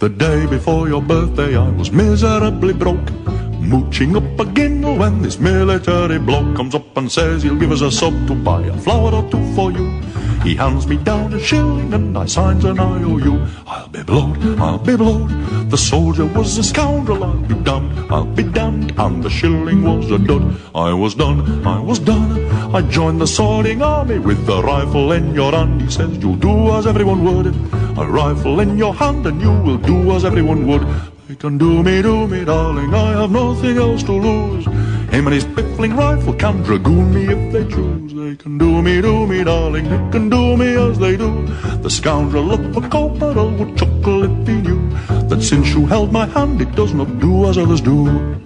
The day before your birthday I was miserably broke, mooching up a guinea when this military bloke comes up and says he'll give us a sub to buy a flower or two for you. He hands me down a shilling and I signs an IOU. I'll be blowed, I'll be blowed. The soldier was a scoundrel, I'll be damned, I'll be damned. And the shilling was a dud. I was done, I was done. I joined the sorting army with the rifle in your hand. He says you'll do as everyone would. A rifle in your hand and you will do as everyone would. They can do me, darling, I have nothing else to lose. Him and his piffling rifle can dragoon me if they choose. They can do me, darling, they can do me as they do. The scoundrel of a corporal would chuckle if he knew that since you held my hand it does not do as others do.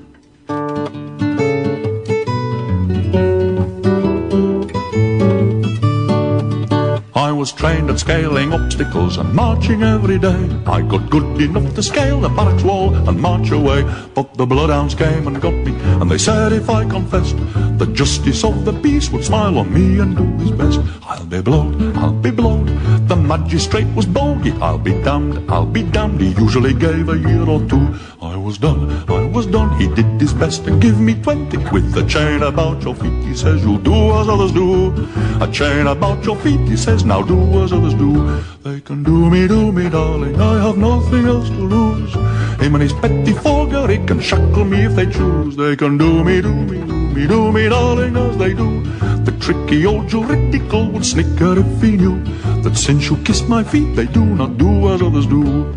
I was trained at scaling obstacles and marching every day. I got good enough to scale the barracks wall and march away. But the bloodhounds came and got me, and they said if I confessed, the justice of the peace would smile on me and do his best. I'll be blowed, I'll be blowed. The magistrate was bogey. I'll be damned, I'll be damned. He usually gave a year or two. I was done, I was done. He did his best to give me 20. With a chain about your feet, he says, you'll do as others do. A chain about your feet, he says, now do as others do. They can do me, darling, I have nothing else to lose. Him and his petty fogger, he can shackle me if they choose. They can do me, me, darling, as they do. The tricky old juridical would snicker if he knew that since you kiss my feet, they do not do as others do.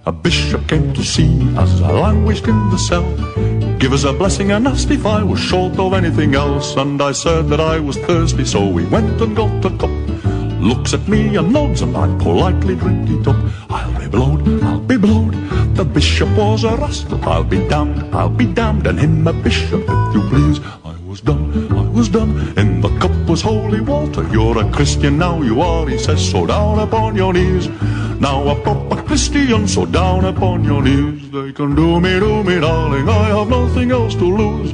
A bishop came to see me as I languished in the cell. Give us a blessing and asked if I was short of anything else. And I said that I was thirsty, so we went and got a cup. Looks at me and nods, and I politely drink it up. I'll be blowed, I'll be blowed. The bishop was a rascal. I'll be damned, I'll be damned. And him a bishop, if you please. I was done. In the cup was holy water. You're a Christian now, you are, he says. So down upon your knees. Now a proper Christian, so down upon your knees. They can do me, darling, I have nothing else to lose.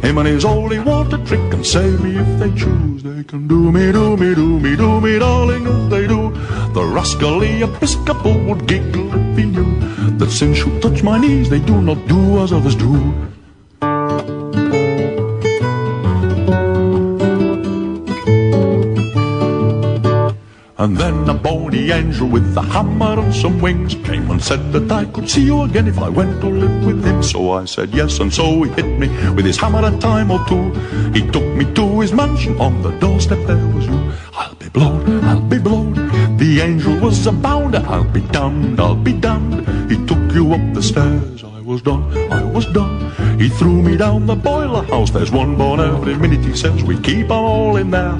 Him and his holy water trick can save me if they choose. They can do me, darling, as they do. The rascally episcopal would giggle if he knew that since you touch my knees, they do not do as others do. And then a bony angel with a hammer and some wings came and said that I could see you again if I went to live with him. So I said yes, and so he hit me with his hammer a time or two. He took me to his mansion, on the doorstep there was you. I'll be blowed. The angel was a bounder. I'll be damned. He took you up the stairs. I was done. He threw me down the boiler house. There's one born every minute, he says. We keep 'em all in there.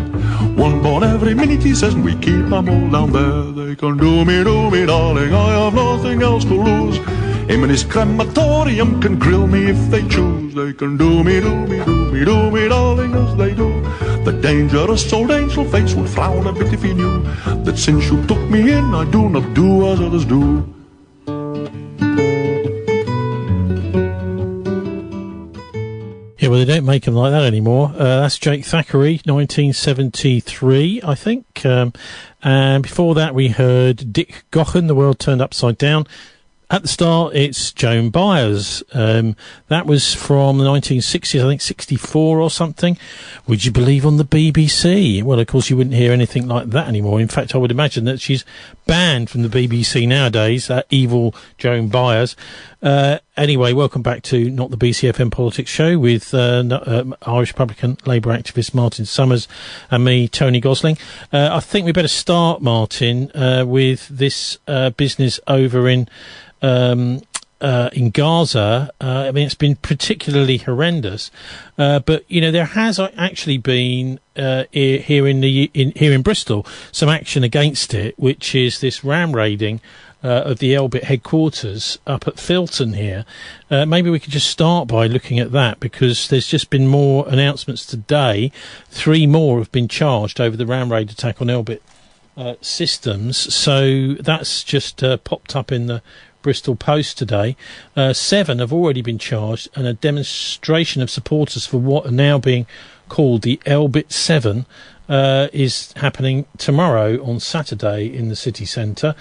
One born every minute, he says, and we keep 'em all down there. They can do me, darling, I have nothing else to lose. Him and his crematorium can grill me if they choose. They can do me, darling, as they do. The dangerous old angel face would frown a bit if he knew that since you took me in, I do not do as others do.
Yeah, well, they don't make them like that anymore. That's Jake Thackeray, 1973, I think. And before that, we heard Dick Gaughan, The World Turned Upside Down. At the start, it's Joan Baez. That was from the 1960s, I think 64 or something. Would you believe on the BBC? Well, of course, you wouldn't hear anything like that anymore. In fact, I would imagine that she's banned from the BBC nowadays, that evil Joan Baez. Anyway, welcome back to Not the BCFM Politics Show with Irish Republican Labour activist Martin Summers and me, Tony Gosling. I think we better start, Martin, with this business over in Gaza. I mean, it's been particularly horrendous, but you know there has actually been here in Bristol some action against it, which is this ram raiding of the Elbit headquarters up at Filton here. Maybe we could just start by looking at that, because there's just been more announcements today. 3 more have been charged over the ram raid attack on Elbit systems. So that's just popped up in the Bristol Post today. 7 have already been charged, and a demonstration of supporters for what are now being called the Elbit 7 is happening tomorrow on Saturday in the city centre.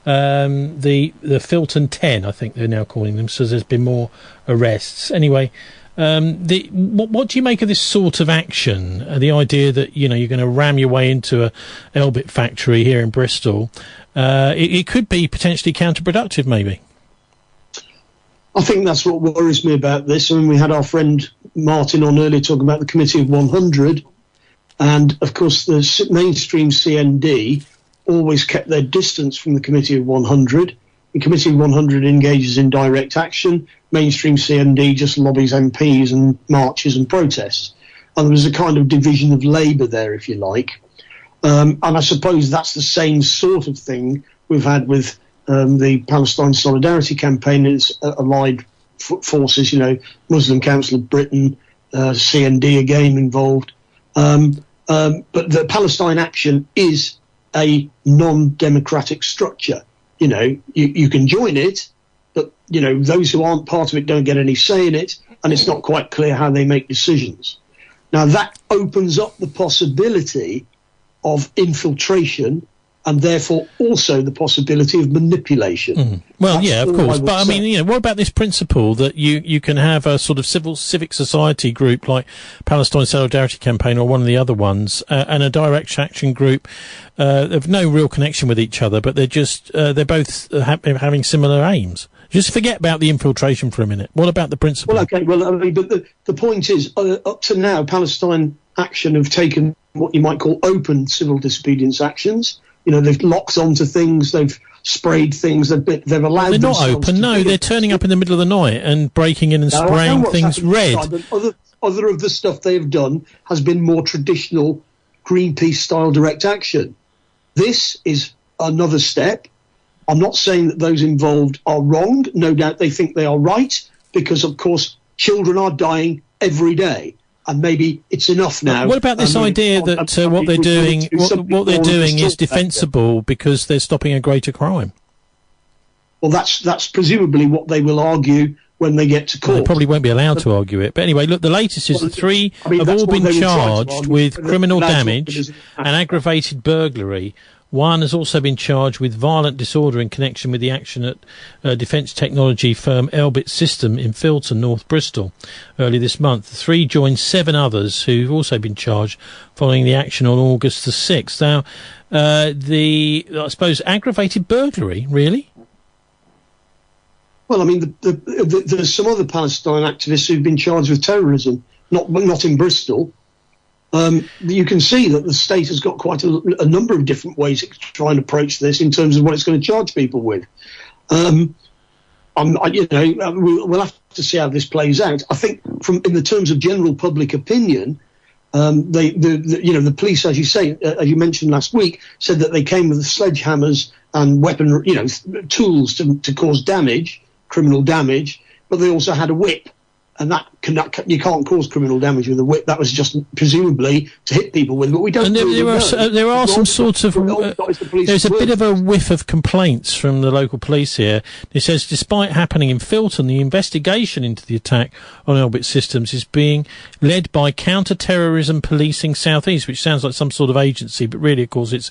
The Filton 10, I think they're now calling them, so there's been more arrests. Anyway, what do you make of this sort of action? The idea that, you know, you're going to ram your way into a Elbit factory here in Bristol. It could be potentially counterproductive, maybe.
I think that's what worries me about this. I mean, we had our friend Martin on earlier talking about the Committee of 100, and of course the mainstream CND always kept their distance from the Committee of 100. The Committee of 100 engages in direct action. Mainstream CND just lobbies MPs and marches and protests. And there was a kind of division of labour there, if you like. And I suppose that's the same sort of thing we've had with the Palestine Solidarity Campaign and its allied forces, you know, Muslim Council of Britain, CND again involved. But the Palestine Action is a non-democratic structure. You know, you can join it, but, you know, those who aren't part of it don't get any say in it, and it's not quite clear how they make decisions. Now, that opens up the possibility of infiltration and therefore also the possibility of manipulation.
Well,
That's
yeah, of
all
course.
I would
But I
say.
mean, what about this principle that you can have a sort of civic society group like Palestine Solidarity Campaign or one of the other ones, and a direct action group of no real connection with each other, but they're both having similar aims. Just forget about the infiltration for a minute. What about the principle?
Well, okay. Well, I mean, but the point is, up to now, Palestine Action have taken what you might call open civil disobedience actions. They've locked onto things, they've sprayed things, they've allowed.
They're not
themselves
open.
to
No,
do
they're
it.
turning up in the middle of the night and breaking in and
Now, I know
spraying
what's
things
happened
red.
inside, but other of the stuff they have done has been more traditional Greenpeace style direct action. This is another step. I'm not saying that those involved are wrong. No doubt they think they are right, because, of course, children are dying every day. And maybe it's enough now.
What about this idea that what they're doing, what they're doing is defensible because they're stopping a greater crime?
Well, that's presumably what they will argue when they get to court.
They probably won't be allowed to argue it. But anyway, look, the latest is that three have
that's
all
what
been
they will try to
charged
argue,
with
but
criminal
that's what
damage
it is.
and aggravated burglary. One has also been charged with violent disorder in connection with the action at defence technology firm Elbit System in Filton, North Bristol, early this month. The three joined 7 others who've also been charged following the action on August the 6th. Now, I suppose, aggravated burglary, really?
Well, I mean, there's some other Palestine activists who've been charged with terrorism, not in Bristol. You can see that the state has got quite a number of different ways to try and approach this in terms of what it's going to charge people with. We'll have to see how this plays out. I think, in the terms of general public opinion, the police, as you say, as you mentioned last week, said that they came with sledgehammers and weapon, tools to cause damage, criminal damage, but they also had a whip. And you can't cause criminal damage with a whip. That was just presumably to hit people with. But we don't.
And there are some sort of. There's a bit of a whiff of complaints from the local police here. It says, despite happening in Filton, the investigation into the attack on Elbit Systems is being led by Counter-Terrorism Policing South East, which sounds like some sort of agency, but really, of course, it's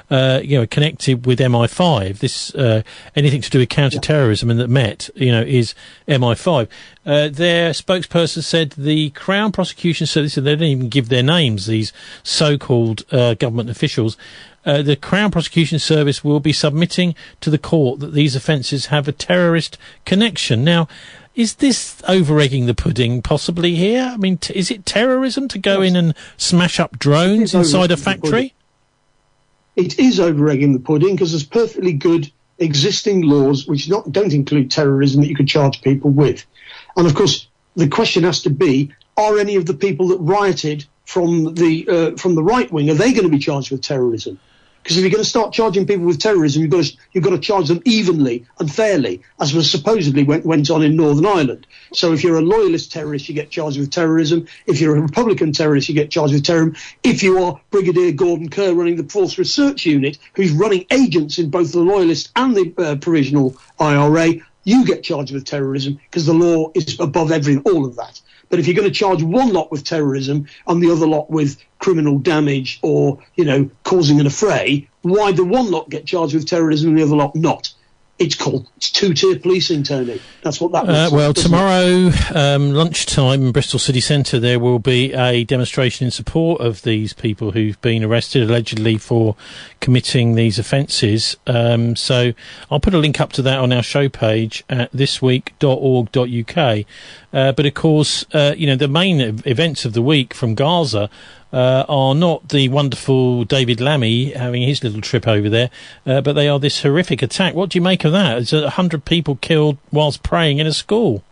connected with MI5. This anything to do with counter-terrorism and that Met is MI5. Their spokesperson said the Crown Prosecution Service, they didn't even give their names, these so-called government officials, the Crown Prosecution Service will be submitting to the court that these offences have a terrorist connection. Now, is this over-egging the pudding possibly here? I mean, is it terrorism to go in and smash up drones inside a factory?
It is over-egging the pudding because there's perfectly good existing laws which don't include terrorism that you could charge people with. And, of course, the question has to be, are any of the people that rioted from the right wing, are they going to be charged with terrorism? Because if you're going to start charging people with terrorism, you've got to charge them evenly and fairly, as was supposedly went on in Northern Ireland. So if you're a loyalist terrorist, you get charged with terrorism. If you're a Republican terrorist, you get charged with terrorism. If you are Brigadier Gordon Kerr running the Force Research Unit, who's running agents in both the loyalist and the provisional IRA, you get charged with terrorism because the law is above all of that. But if you're going to charge one lot with terrorism and the other lot with criminal damage or, causing an affray, why the one lot get charged with terrorism and the other lot not? It's two-tier policing, Tony. That's what that looks like.
Tomorrow, lunchtime in Bristol City Centre, there will be a demonstration in support of these people who've been arrested allegedly for committing these offences. So I'll put a link up to that on our show page at thisweek.org.uk. But of course, the main events of the week from Gaza are not the wonderful David Lammy having his little trip over there, but they are this horrific attack. What do you make of that? It's 100 people killed whilst praying in a school.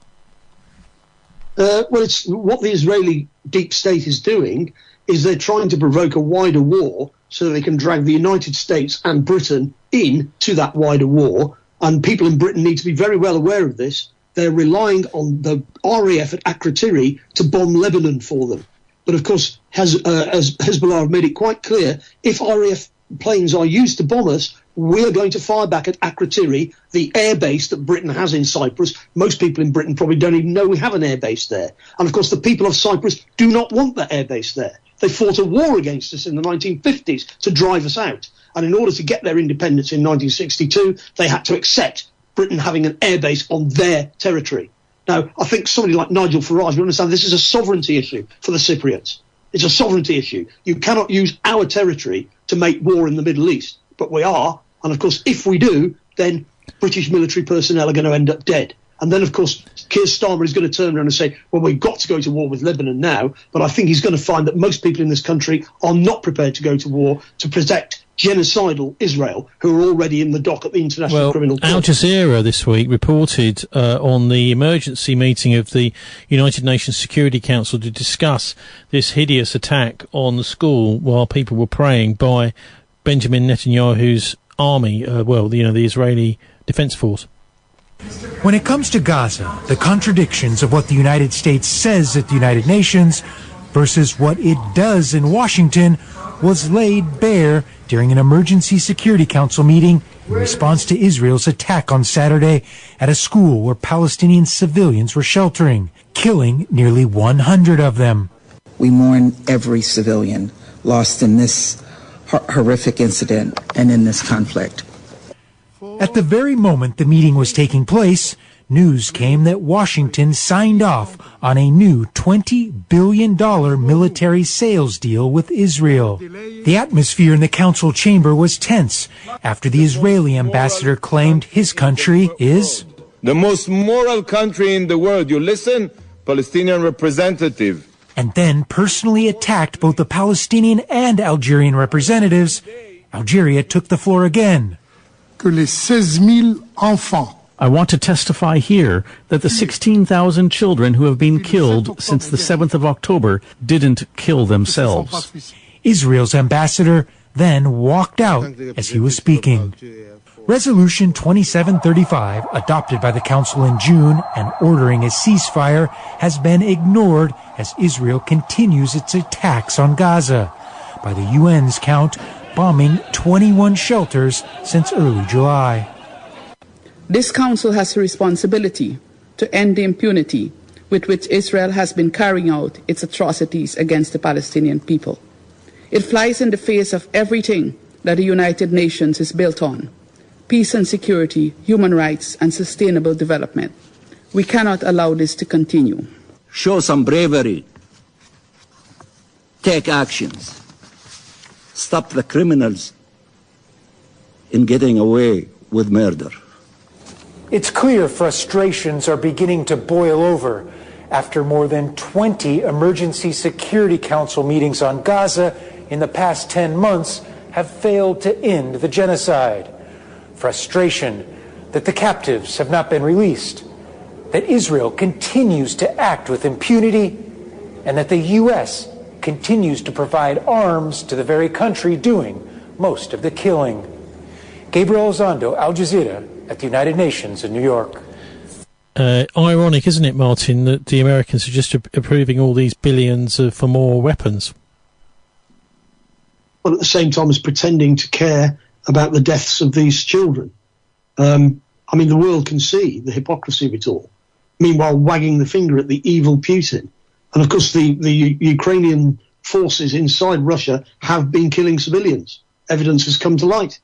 Well, it's what the Israeli deep state is doing is they're trying to provoke a wider war so that they can drag the United States and Britain into that wider war. And people in Britain need to be very well aware of this. They're relying on the RAF at Akrotiri to bomb Lebanon for them. But, of course, as Hezbollah have made it quite clear, if RAF planes are used to bomb us, we are going to fire back at Akrotiri, the airbase that Britain has in Cyprus. Most people in Britain probably don't even know we have an airbase there. And, of course, the people of Cyprus do not want that airbase there. They fought a war against us in the 1950s to drive us out. And in order to get their independence in 1962, they had to accept Britain having an airbase on their territory. Now, I think somebody like Nigel Farage will understand this is a sovereignty issue for the Cypriots. It's a sovereignty issue. You cannot use our territory to make war in the Middle East. But we are. And, of course, if we do, then British military personnel are going to end up dead. And then, of course, Keir Starmer is going to turn around and say, well, we've got to go to war with Lebanon now. But I think he's going to find that most people in this country are not prepared to go to war to protect genocidal Israel, who are already in the dock at the International Criminal Court.
Al Jazeera this week reported on the emergency meeting of the United Nations Security Council to discuss this hideous attack on the school while people were praying by Benjamin Netanyahu's army, the Israeli Defense Force.
When it comes to Gaza, the contradictions of what the United States says at the United Nations versus what it does in Washington was laid bare during an emergency Security Council meeting in response to Israel's attack on Saturday at a school where Palestinian civilians were sheltering, killing nearly 100 of them.
We mourn every civilian lost in this horrific incident and in this conflict.
At the very moment the meeting was taking place, news came that Washington signed off on a new $20 billion military sales deal with Israel. The atmosphere in the council chamber was tense after the Israeli ambassador claimed his country is
the most moral country in the world. You listen, Palestinian representative.
And then personally attacked both the Palestinian and Algerian representatives. Algeria took the floor again.
I want to testify here that the 16,000 children who have been killed since the 7th of October didn't kill themselves.
Israel's ambassador then walked out as he was speaking. Resolution 2735, adopted by the Council in June and ordering a ceasefire, has been ignored as Israel continues its attacks on Gaza. By the UN's count, bombing 21 shelters since early July.
This council has a responsibility to end the impunity with which Israel has been carrying out its atrocities against the Palestinian people. It flies in the face of everything that the United Nations is built on: peace and security, human rights, and sustainable development. We cannot allow this to continue.
Show some bravery. Take actions. Stop the criminals in getting away with murder.
It's clear frustrations are beginning to boil over after more than 20 Emergency Security Council meetings on Gaza in the past 10 months have failed to end the genocide. Frustration that the captives have not been released, that Israel continues to act with impunity, and that the U.S. continues to provide arms to the very country doing most of the killing. Gabriel Elizondo, Al Jazeera, at the United Nations in New York.
Ironic, isn't it, Martin, that the Americans are just approving all these billions for more weapons?
Well, at the same time as pretending to care about the deaths of these children. I mean, the world can see the hypocrisy of it all. Meanwhile, wagging the finger at the evil Putin. And, of course, the Ukrainian forces inside Russia have been killing civilians. Evidence has come to light.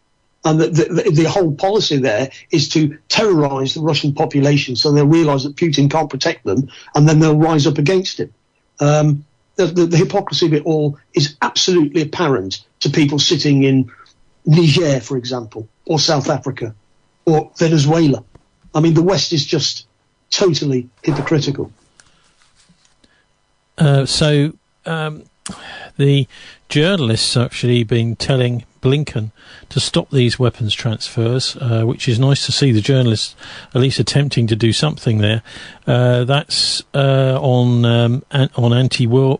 And the whole policy there is to terrorize the Russian population so they'll realize that Putin can't protect them, and then they'll rise up against him. The hypocrisy of it all is absolutely apparent to people sitting in Niger, for example, or South Africa, or Venezuela. I mean, the West is just totally hypocritical.
So the journalists actually been telling Blinken to stop these weapons transfers, which is nice to see the journalists at least attempting to do something there. That's on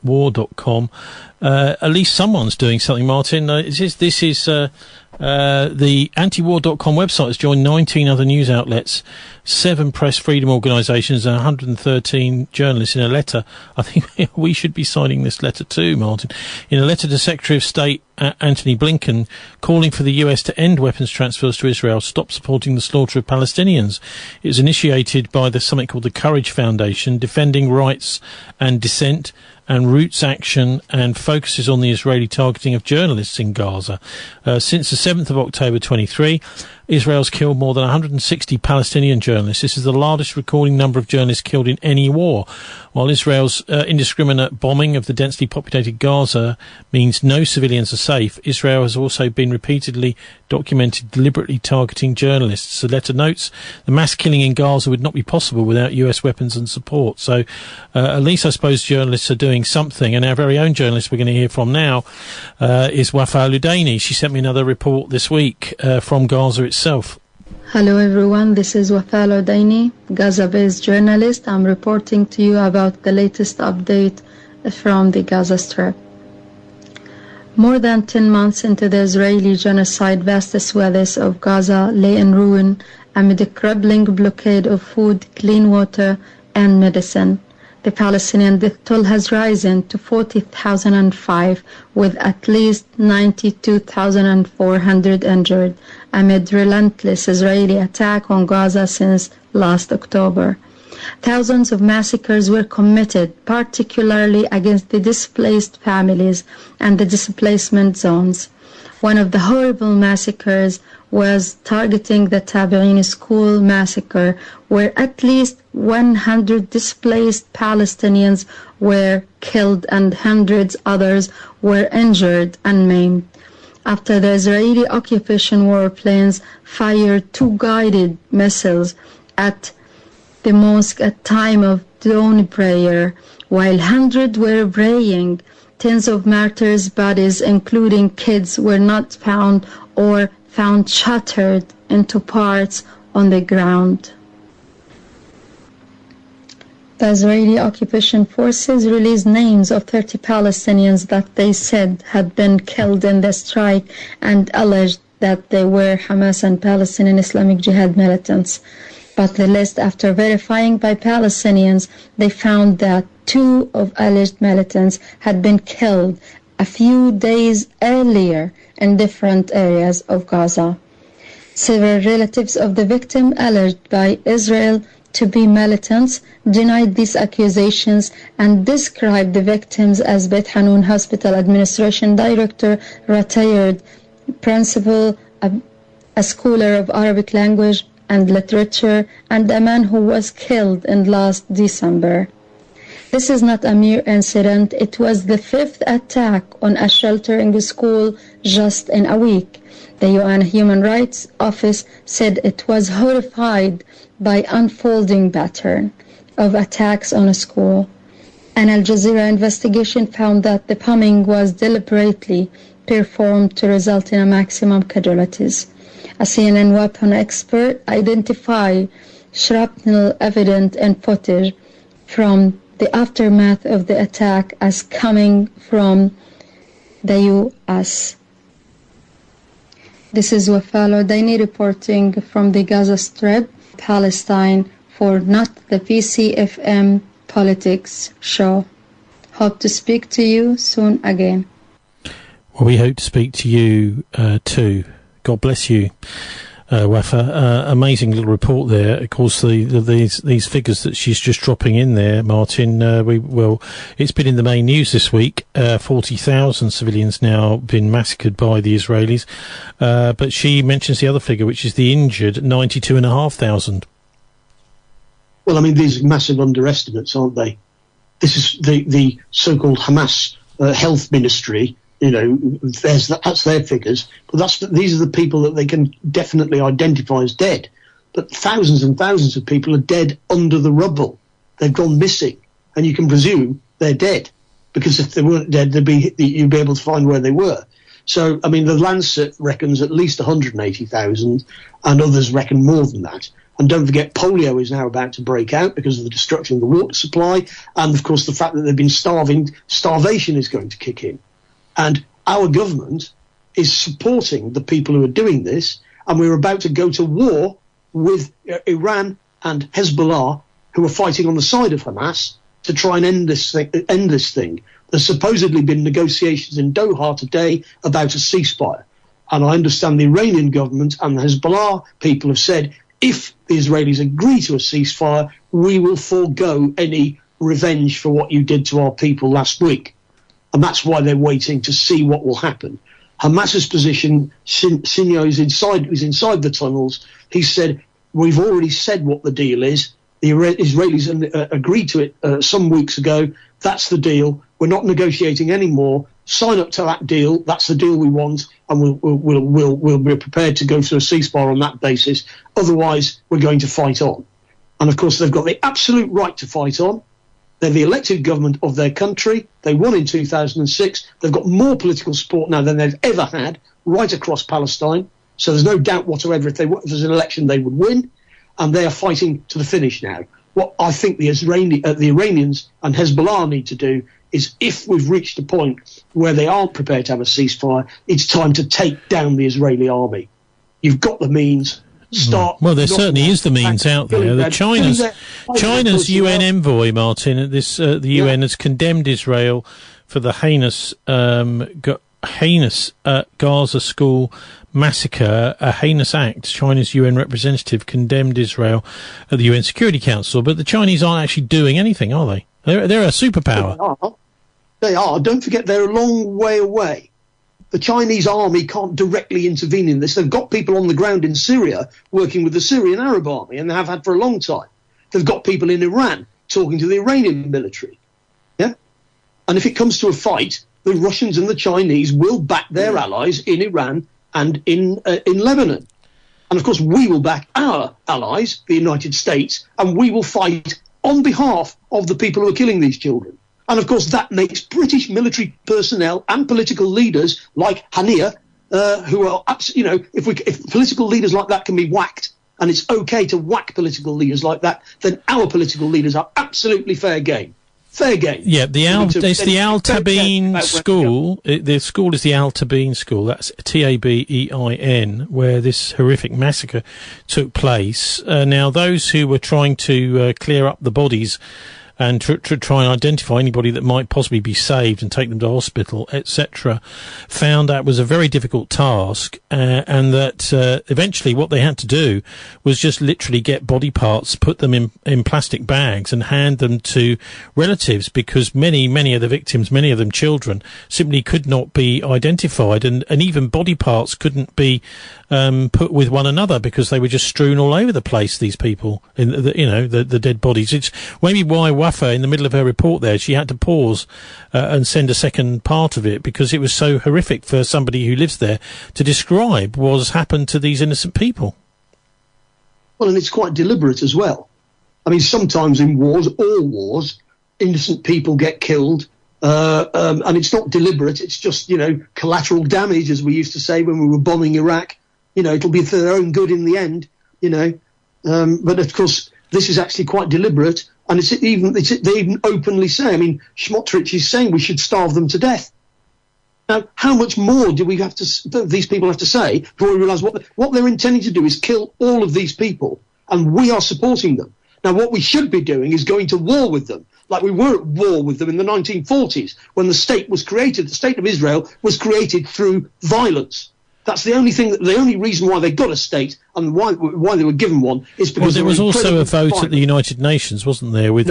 antiwar.com. At least someone's doing something, Martin. This is the antiwar.com website has joined 19 other news outlets, 7 press freedom organisations and 113 journalists in a letter. I think we should be signing this letter too, Martin. In a letter to Secretary of State Antony Blinken, calling for the US to end weapons transfers to Israel, stop supporting the slaughter of Palestinians. It was initiated by something called the Courage Foundation, Defending Rights and Dissent, and roots action and focuses on the Israeli targeting of journalists in Gaza. Since the 7th of October 23, Israel's killed more than 160 Palestinian journalists. This is the largest recording number of journalists killed in any war. While Israel's indiscriminate bombing of the densely populated Gaza means no civilians are safe, Israel has also been repeatedly documented deliberately targeting journalists. The letter notes the mass killing in Gaza would not be possible without US weapons and support. So at least I suppose journalists are doing something. And our very own journalist we're going to hear from now is Wafa Al-Udaini. She sent me another report this week from Gaza itself.
Hello everyone, this is Wafa Al-Udaini, Gaza-based journalist. I'm reporting to you about the latest update from the Gaza Strip. More than 10 months into the Israeli genocide, vast swathes of Gaza lay in ruin amid a crippling blockade of food, clean water, and medicine. The Palestinian death toll has risen to 40,005, with at least 92,400 injured, amid relentless Israeli attack on Gaza since last October. Thousands of massacres were committed, particularly against the displaced families and the displacement zones. One of the horrible massacres was targeting the Tabi'in school massacre, where at least 100 displaced Palestinians were killed and hundreds others were injured and maimed. After the Israeli occupation warplanes fired 2 guided missiles at the mosque at time of dawn prayer, while hundreds were praying, tens of martyrs' bodies, including kids, were not found or found shattered into parts on the ground. The Israeli occupation forces released names of 30 Palestinians that they said had been killed in the strike and alleged that they were Hamas and Palestinian Islamic Jihad militants. But the list, after verifying by Palestinians, they found that 2 of alleged militants had been killed a few days earlier in different areas of Gaza. Several relatives of the victim, alleged by Israel to be militants, denied these accusations and described the victims as Beit Hanun Hospital Administration Director, retired principal, a scholar of Arabic language and literature, and a man who was killed in last December. This is not a mere incident. It was the 5th attack on a sheltering school just in a week. The UN Human Rights Office said it was horrified by unfolding pattern of attacks on a school. An Al Jazeera investigation found that the bombing was deliberately performed to result in a maximum casualties. A CNN weapon expert identified shrapnel evident in footage from the aftermath of the attack as coming from the U.S. This is Wafa Al-Udaini reporting from the Gaza Strip, Palestine, for Not the BCFM Politics Show. Hope to speak to you soon again.
Well, we hope to speak to you too. God bless you, Wafa. Amazing little report there. Of course, these figures that she's just dropping in there, Martin. It's been in the main news this week. 40,000 civilians now been massacred by the Israelis, but she mentions the other figure, which is the injured, 92,500.
Well, I mean, these are massive underestimates, aren't they? This is the so-called Hamas health ministry. You know, that's their figures, but these are the people that they can definitely identify as dead. But thousands and thousands of people are dead under the rubble. They've gone missing, and you can presume they're dead, because if they weren't dead, you'd be able to find where they were. So, I mean, the Lancet reckons at least 180,000, and others reckon more than that. And don't forget, polio is now about to break out because of the destruction of the water supply, and of course the fact that they've been starving. Starvation is going to kick in. And our government is supporting the people who are doing this, and we're about to go to war with Iran and Hezbollah, who are fighting on the side of Hamas to try and end this thing. There's supposedly been negotiations in Doha today about a ceasefire, and I understand the Iranian government and the Hezbollah people have said if the Israelis agree to a ceasefire, we will forego any revenge for what you did to our people last week. And that's why they're waiting to see what will happen. Hamas's position, Sinyo is inside the tunnels. He said, we've already said what the deal is. The Israelis agreed to it some weeks ago. That's the deal. We're not negotiating anymore. Sign up to that deal. That's the deal we want, and we'll be prepared to go through a ceasefire on that basis. Otherwise, we're going to fight on. And of course, they've got the absolute right to fight on. They're the elected government of their country. They won in 2006. They've got more political support now than they've ever had right across Palestine. So there's no doubt whatsoever if there's an election, they would win. And they are fighting to the finish now. What I think the Iranians and Hezbollah need to do is, if we've reached a point where they aren't prepared to have a ceasefire, it's time to take down the Israeli army. You've got the means.
Well, there certainly is the means out there. China's UN envoy, Martin, at this the UN has condemned Israel for the heinous Gaza school massacre, a heinous act. China's UN representative condemned Israel at the UN Security Council, but the Chinese aren't actually doing anything, are they? They're a superpower.
They are. Don't forget, they're a long way away. The Chinese army can't directly intervene in this. They've got people on the ground in Syria working with the Syrian Arab army, and they have had for a long time. They've got people in Iran talking to the Iranian military. Yeah? And if it comes to a fight, the Russians and the Chinese will back their allies in Iran and in Lebanon. And of course, we will back our allies, the United States, and we will fight on behalf of the people who are killing these children. And of course, that makes British military personnel and political leaders like Hania, who are, if political leaders like that can be whacked, and it's okay to whack political leaders like that, then our political leaders are absolutely fair game. Fair game.
Yeah, it's the Al Tabeen school. The school is the Al Tabeen school. That's Tabein, where this horrific massacre took place. Now, those who were trying to clear up the bodies and to try and identify anybody that might possibly be saved and take them to hospital, etc., found that was a very difficult task, and that eventually what they had to do was just literally get body parts, put them in plastic bags and hand them to relatives, because many of the victims, many of them children, simply could not be identified, and even body parts couldn't be put with one another because they were just strewn all over the place, these people, in the dead bodies. It's maybe why Wafa, in the middle of her report there, she had to pause and send a second part of it, because it was so horrific for somebody who lives there to describe what's happened to these innocent people.
Well, and it's quite deliberate as well. I mean, sometimes in wars, all wars, innocent people get killed, and it's not deliberate. It's just, collateral damage, as we used to say when we were bombing Iraq. It'll be for their own good in the end, but of course, this is actually quite deliberate, and they even openly say, I mean, Smotrich is saying we should starve them to death. Now, how much more do these people have to say before we realise what they're intending to do is kill all of these people, and we are supporting them. Now, what we should be doing is going to war with them, like we were at war with them in the 1940s when the state was created. The state of Israel was created through violence. That's the only reason why they got a state and why they were given one is because
there was also a vote at the United Nations, wasn't there? With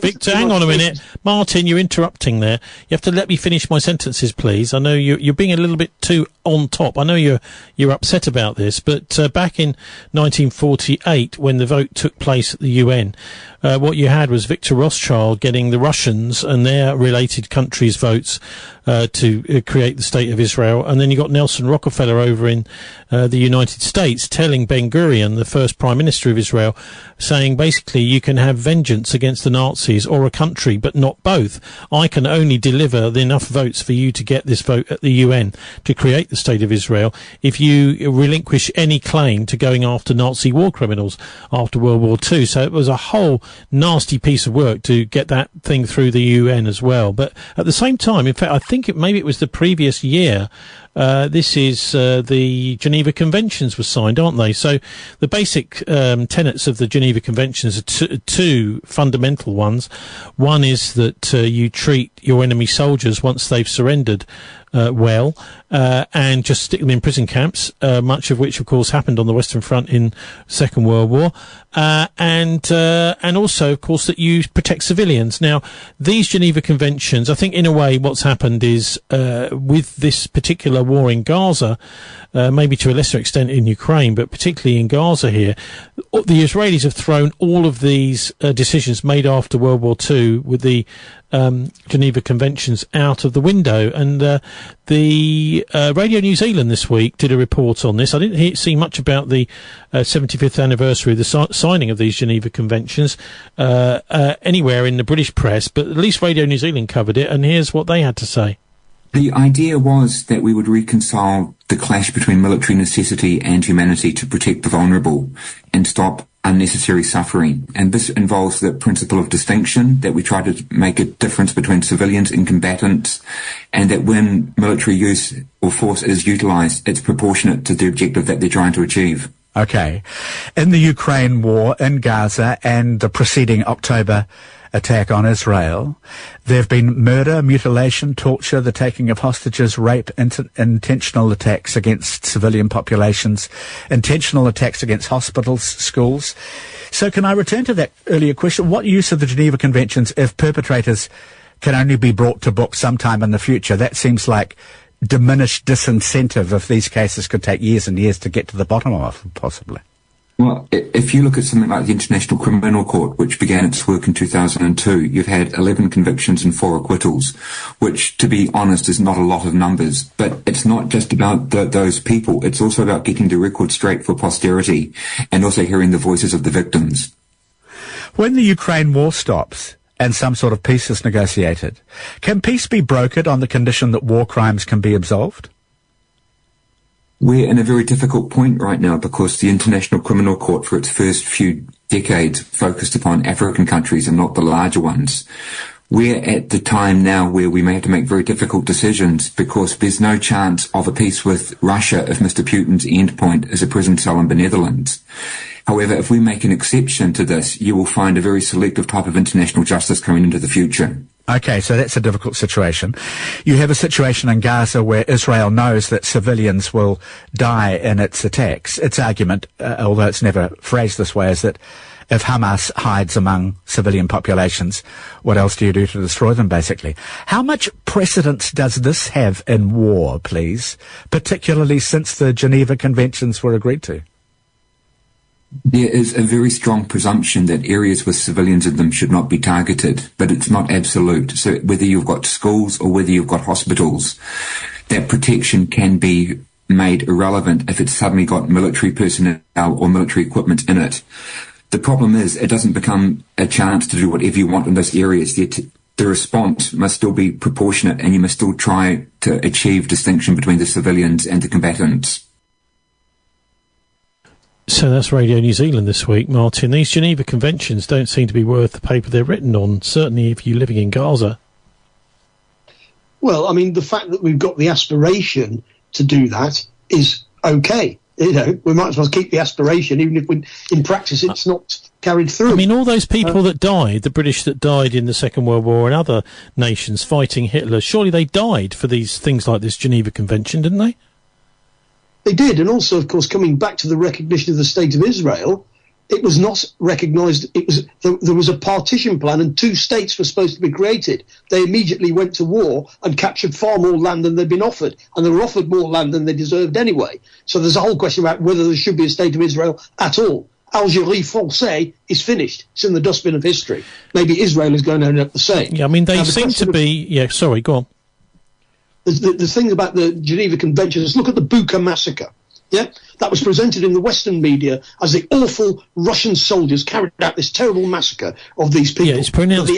Victor, hang on a minute, Martin, you're interrupting there. You have to let me finish my sentences, please. I know you're being a little bit too on top. I know you're upset about this, but back in 1948, when the vote took place at the UN, what you had was Victor Rothschild getting the Russians and their related countries' votes to create the State of Israel, and then you got Nelson Rockefeller over in the United States telling Ben Gurion, the first Prime Minister of Israel, saying basically you can have vengeance against the Nazis or a country, but not both. I can only deliver enough votes for you to get this vote at the UN to create the State of Israel if you relinquish any claim to going after Nazi war criminals after World War II. So it was a whole nasty piece of work to get that thing through the UN as well. But at the same time, in fact, I think maybe it was the previous year, the Geneva Conventions were signed, aren't they? So the basic tenets of the Geneva Conventions are two fundamental ones. One is that you treat your enemy soldiers, once they've surrendered, well, and just stick them in prison camps, much of which, of course, happened on the Western Front in Second World War, and also, of course, that you protect civilians. Now, these Geneva Conventions, I think, in a way, what's happened is with this particular war in Gaza, maybe to a lesser extent in Ukraine, but particularly in Gaza here, the Israelis have thrown all of these decisions made after World War II with the Geneva Conventions out of the window. And the Radio New Zealand this week did a report on this. I didn't see much about the 75th anniversary of the signing of these Geneva Conventions anywhere in the British press, but at least Radio New Zealand covered it, and here's what they had to say.
The idea was that we would reconcile the clash between military necessity and humanity to protect the vulnerable and stop unnecessary suffering. And this involves the principle of distinction, that we try to make a difference between civilians and combatants, and that when military use or force is utilised, it's proportionate to the objective that they're trying to achieve.
Okay. In the Ukraine war, in Gaza, and the preceding October attack on Israel, there have been murder, mutilation, torture, the taking of hostages, rape, intentional attacks against civilian populations, intentional attacks against hospitals, schools. So can I return to that earlier question? What use of the Geneva Conventions if perpetrators can only be brought to book sometime in the future? That seems like diminished disincentive if these cases could take years and years to get to the bottom of, possibly.
Well, if you look at something like the International Criminal Court, which began its work in 2002, you've had 11 convictions and 4 acquittals, which, to be honest, is not a lot of numbers. But it's not just about those people. It's also about getting the record straight for posterity and also hearing the voices of the victims.
When the Ukraine war stops and some sort of peace is negotiated, can peace be brokered on the condition that war crimes can be absolved?
We're in a very difficult point right now because the International Criminal Court for its first few decades focused upon African countries and not the larger ones. We're at the time now where we may have to make very difficult decisions because there's no chance of a peace with Russia if Mr. Putin's endpoint is a prison cell in the Netherlands. However, if we make an exception to this, you will find a very selective type of international justice coming into the future.
Okay, so that's a difficult situation. You have a situation in Gaza where Israel knows that civilians will die in its attacks. Its argument, although it's never phrased this way, is that if Hamas hides among civilian populations, what else do you do to destroy them, basically? How much precedence does this have in war, please, particularly since the Geneva Conventions were agreed to?
There is a very strong presumption that areas with civilians in them should not be targeted, but it's not absolute. So whether you've got schools or whether you've got hospitals, that protection can be made irrelevant if it's suddenly got military personnel or military equipment in it. The problem is it doesn't become a chance to do whatever you want in those areas. The response must still be proportionate, and you must still try to achieve distinction between the civilians and the combatants.
So that's Radio New Zealand this week, Martin. These Geneva Conventions don't seem to be worth the paper they're written on, certainly if you're living in Gaza.
Well, I mean, the fact that we've got the aspiration to do that is okay. You know, we might as well keep the aspiration, even if in practice it's not carried through.
I mean, all those people that died, the British that died in the Second World War and other nations fighting Hitler, surely they died for these things like this Geneva Convention, didn't they?
They did, and also, of course, coming back to the recognition of the State of Israel, it was not recognised. There was a partition plan, and 2 states were supposed to be created. They immediately went to war and captured far more land than they'd been offered, and they were offered more land than they deserved anyway. So there's a whole question about whether there should be a State of Israel at all. Algérie française is finished. It's in the dustbin of history. Maybe Israel is going to end up the same.
Yeah, I mean, they seem to be... Yeah, sorry, go on.
The thing about the Geneva Conventions, look at the Bucha massacre. Yeah, that was presented in the Western media as the awful Russian soldiers carried out this terrible massacre of these people.
Yeah, it's pronounced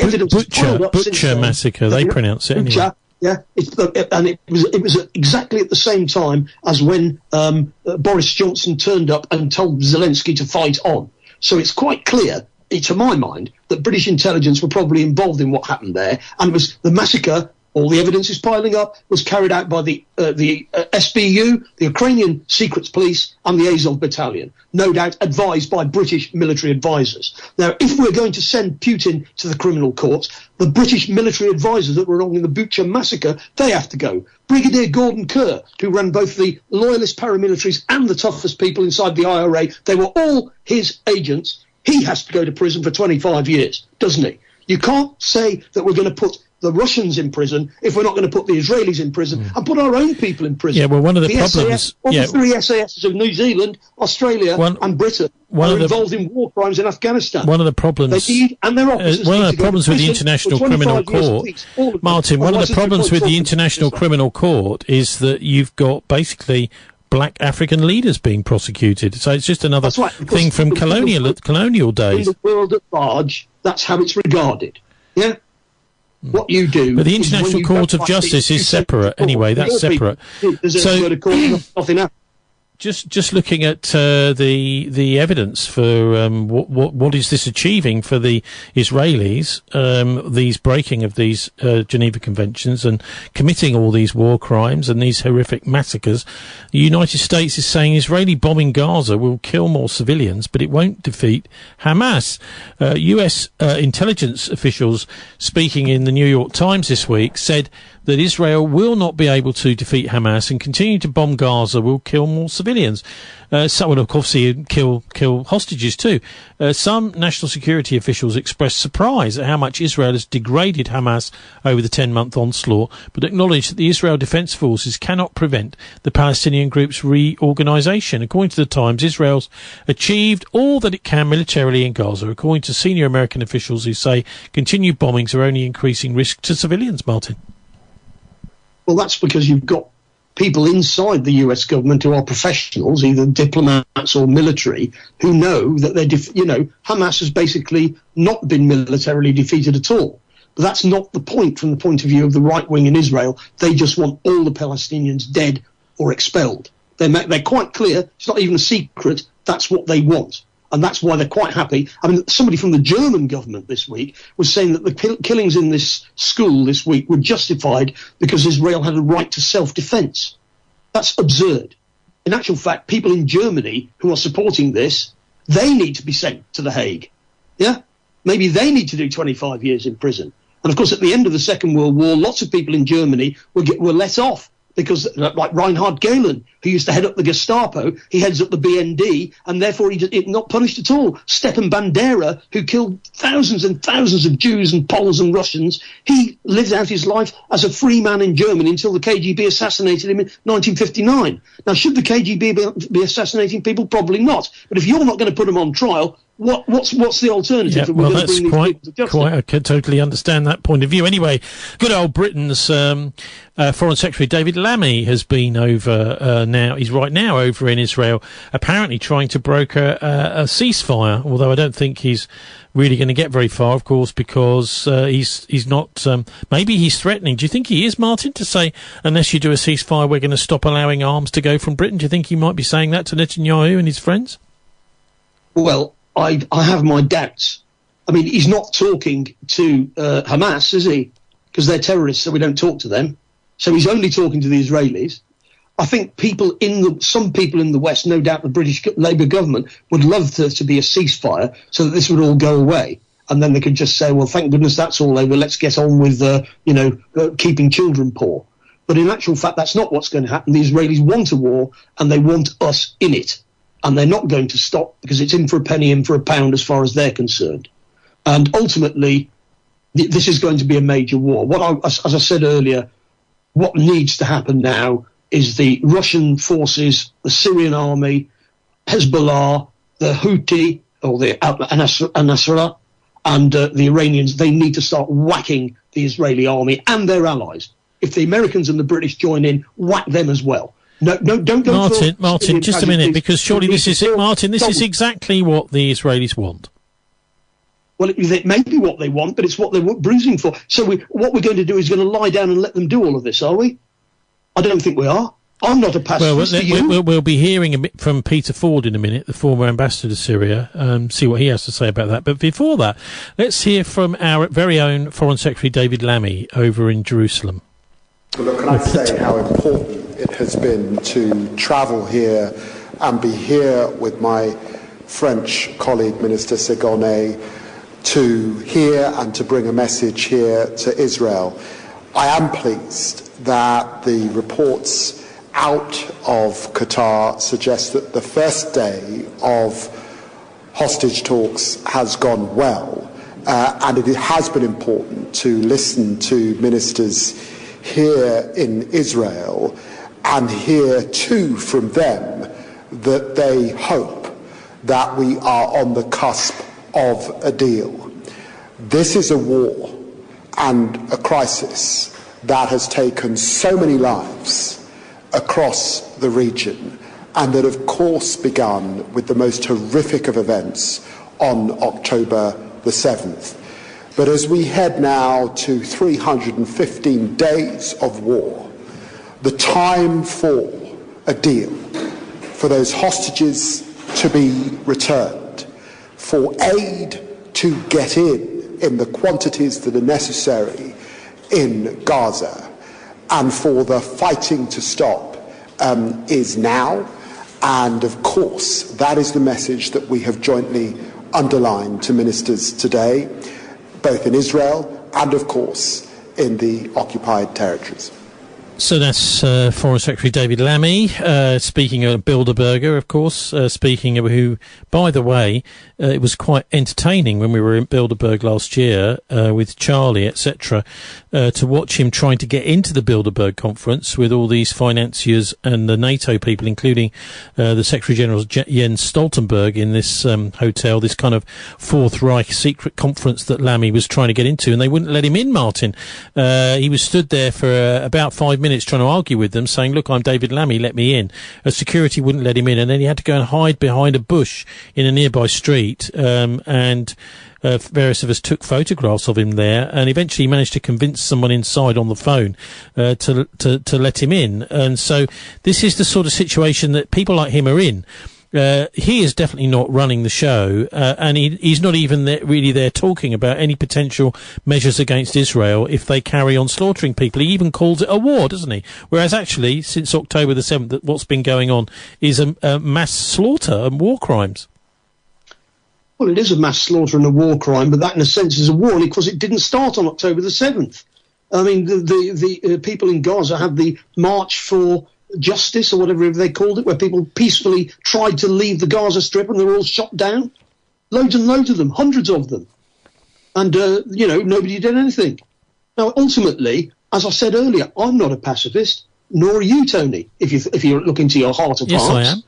Butcher massacre. They pronounce it anyway.
Yeah, it was exactly at the same time as when Boris Johnson turned up and told Zelensky to fight on. So it's quite clear, to my mind, that British intelligence were probably involved in what happened there, and it was the massacre all the evidence is piling up, was carried out by the SBU, the Ukrainian Secrets Police, and the Azov Battalion, no doubt advised by British military advisors. Now, if we're going to send Putin to the criminal courts, the British military advisors that were wrong in the Bucha massacre, they have to go. Brigadier Gordon Kerr, who ran both the loyalist paramilitaries and the toughest people inside the IRA, they were all his agents. He has to go to prison for 25 years, doesn't he? You can't say that we're going to put the Russians in prison if we're not going to put the Israelis in prison and put our own people in prison.
Yeah, well, one of the problems...
the three SASs of New Zealand, Australia and Britain are involved in war crimes in Afghanistan.
One of the problems...
and their officers
one of the problems with the International Criminal Court... Martin, one of the problems with the International Criminal Court is that you've got basically black African leaders being prosecuted. So it's just another thing from colonial days.
In the world at large, that's how it's regarded. Yeah? What you do...
But the International Court of Justice is separate. Anyway, that's separate. So,
nothing else.
Just looking at the evidence for what is this achieving for the Israelis, these breaking of these Geneva Conventions and committing all these war crimes and these horrific massacres, the United States is saying Israeli bombing Gaza will kill more civilians, but it won't defeat Hamas. US intelligence officials speaking in the New York Times this week said that Israel will not be able to defeat Hamas, and continue to bomb Gaza will kill more civilians. Some will, of course, kill hostages too. Some national security officials expressed surprise at how much Israel has degraded Hamas over the 10-month onslaught, but acknowledged that the Israel Defense Forces cannot prevent the Palestinian group's reorganization. According to the Times, Israel's achieved all that it can militarily in Gaza, according to senior American officials who say continued bombings are only increasing risk to civilians. Martin.
Well, that's because you've got people inside the US government who are professionals, either diplomats or military, who know that Hamas has basically not been militarily defeated at all. But that's not the point from the point of view of the right wing in Israel. They just want all the Palestinians dead or expelled. They're quite clear. It's not even a secret. That's what they want. And that's why they're quite happy. I mean, somebody from the German government this week was saying that the killings in this school this week were justified because Israel had a right to self-defense. That's absurd. In actual fact, people in Germany who are supporting this, they need to be sent to The Hague. Yeah? Maybe they need to do 25 years in prison. And of course, at the end of the Second World War, lots of people in Germany were let off. Because, like Reinhard Gehlen, who used to head up the Gestapo, he heads up the BND, and therefore he's not punished at all. Stepan Bandera, who killed thousands and thousands of Jews and Poles and Russians, he lived out his life as a free man in Germany until the KGB assassinated him in 1959. Now, should the KGB be assassinating people? Probably not. But if you're not going to put them on trial, what's the alternative?
Yeah, well, that's quite. I can totally understand that point of view. Anyway, good old Britain's Foreign Secretary David Lammy has been over now. He's right now over in Israel, apparently trying to broker a ceasefire. Although I don't think he's really going to get very far, of course, because he's not. Maybe he's threatening. Do you think he is, Martin, to say unless you do a ceasefire, we're going to stop allowing arms to go from Britain? Do you think he might be saying that to Netanyahu and his friends?
Well, I have my doubts. I mean, he's not talking to Hamas, is he? Because they're terrorists, so we don't talk to them. So he's only talking to the Israelis. I think some people in the West, no doubt the British Labour government, would love to be a ceasefire so that this would all go away. And then they could just say, well, thank goodness that's all over. Let's get on with, keeping children poor. But in actual fact, that's not what's going to happen. The Israelis want a war, and they want us in it. And they're not going to stop because it's in for a penny, in for a pound as far as they're concerned. And ultimately, this is going to be a major war. As I said earlier, what needs to happen now is the Russian forces, the Syrian army, Hezbollah, the Houthi, or the Al-Nasrallah, and the Iranians, they need to start whacking the Israeli army and their allies. If the Americans and the British join in, whack them as well. No, don't go.
Martin, just a minute, because surely this is it, Martin. This is exactly what the Israelis want.
Well, it may be what they want, but it's what they're bruising for. So what we're going to do is going to lie down and let them do all of this, are we? I don't think we are. I'm not a pacifist.
We'll be hearing a bit from Peter Ford in a minute, the former ambassador to Syria, see what he has to say about that. But before that, let's hear from our very own Foreign Secretary David Lammy over in Jerusalem.
Well, look, can I say how important it has been to travel here and be here with my French colleague, Minister Ségourné, to hear and to bring a message here to Israel. I am pleased that the reports out of Qatar suggest that the first day of hostage talks has gone well, and it has been important to listen to ministers here in Israel and hear too from them that they hope that we are on the cusp of a deal. This is a war and a crisis that has taken so many lives across the region, and that of course begun with the most horrific of events on October the 7th. But as we head now to 315 days of war, the time for a deal, for those hostages to be returned, for aid to get in the quantities that are necessary in Gaza, and for the fighting to stop is now. And of course, that is the message that we have jointly underlined to ministers today, both in Israel and, of course, in the occupied territories.
So that's Foreign Secretary David Lammy speaking of Bilderberger, of course, speaking of who, by the way, it was quite entertaining when we were in Bilderberg last year with Charlie, etc., to watch him trying to get into the Bilderberg conference with all these financiers and the NATO people, including the Secretary General Jens Stoltenberg in this hotel, this kind of Fourth Reich secret conference that Lammy was trying to get into, and they wouldn't let him in, Martin. He was stood there for about 5 minutes trying to argue with them, saying, look, I'm David Lammy, let me in. Security wouldn't let him in, and then he had to go and hide behind a bush in a nearby street, and various of us took photographs of him there, and eventually managed to convince someone inside on the phone to let him in. And so this is the sort of situation that people like him are in. He is definitely not running the show, and he's not even really there talking about any potential measures against Israel if they carry on slaughtering people. He even calls it a war, doesn't he? Whereas actually, since October the 7th, what's been going on is a mass slaughter and war crimes.
Well, it is a mass slaughter and a war crime, but that in a sense is a war because it didn't start on October the 7th. I mean, the people in Gaza had the March for Justice, or whatever they called it, where people peacefully tried to leave the Gaza Strip and they were all shot down. Loads and loads of them, hundreds of them. And, nobody did anything. Now, ultimately, as I said earlier, I'm not a pacifist, nor are you, Tony, if you look into your heart of hearts.
Yes, I am.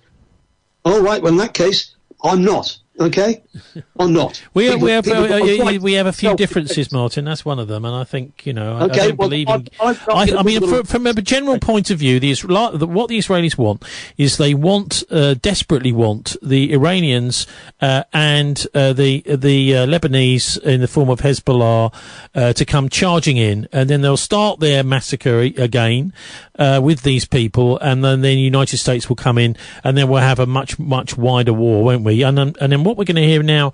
All right, well, in that case, I'm not. Okay, I'm not.
We have a few differences, Martin. That's one of them, and I think I don't believe in. I mean, from a general point of view, what the Israelis want is they desperately want the Iranians and the Lebanese in the form of Hezbollah to come charging in, and then they'll start their massacre again with these people, and then the United States will come in, and then we'll have a much wider war, won't we? And then what we're going to hear now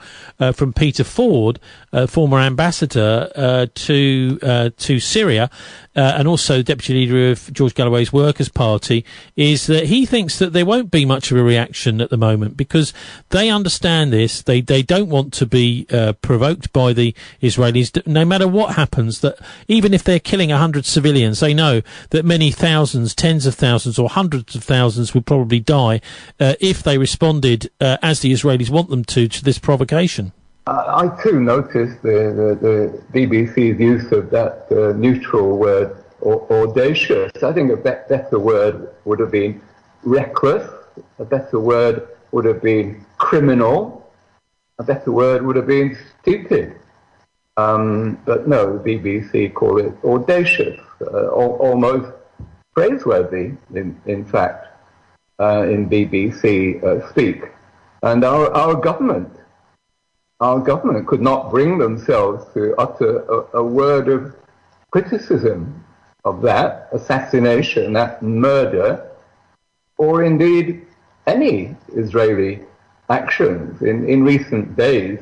from Peter Ford, former ambassador to Syria, and also deputy leader of George Galloway's Workers' Party, is that he thinks that there won't be much of a reaction at the moment because they understand this. They don't want to be provoked by the Israelis, no matter what happens. That even if they're killing 100 civilians, they know that many thousands, tens of thousands, or hundreds of thousands would probably die if they responded as the Israelis want them to this provocation.
I too noticed the BBC's use of that neutral word, audacious. I think a better word would have been reckless. A better word would have been criminal. A better word would have been stupid. But no, the BBC call it audacious, almost praiseworthy, in fact, in BBC speak. And our government could not bring themselves to utter a word of criticism of that assassination, that murder, or indeed any Israeli actions. In recent days,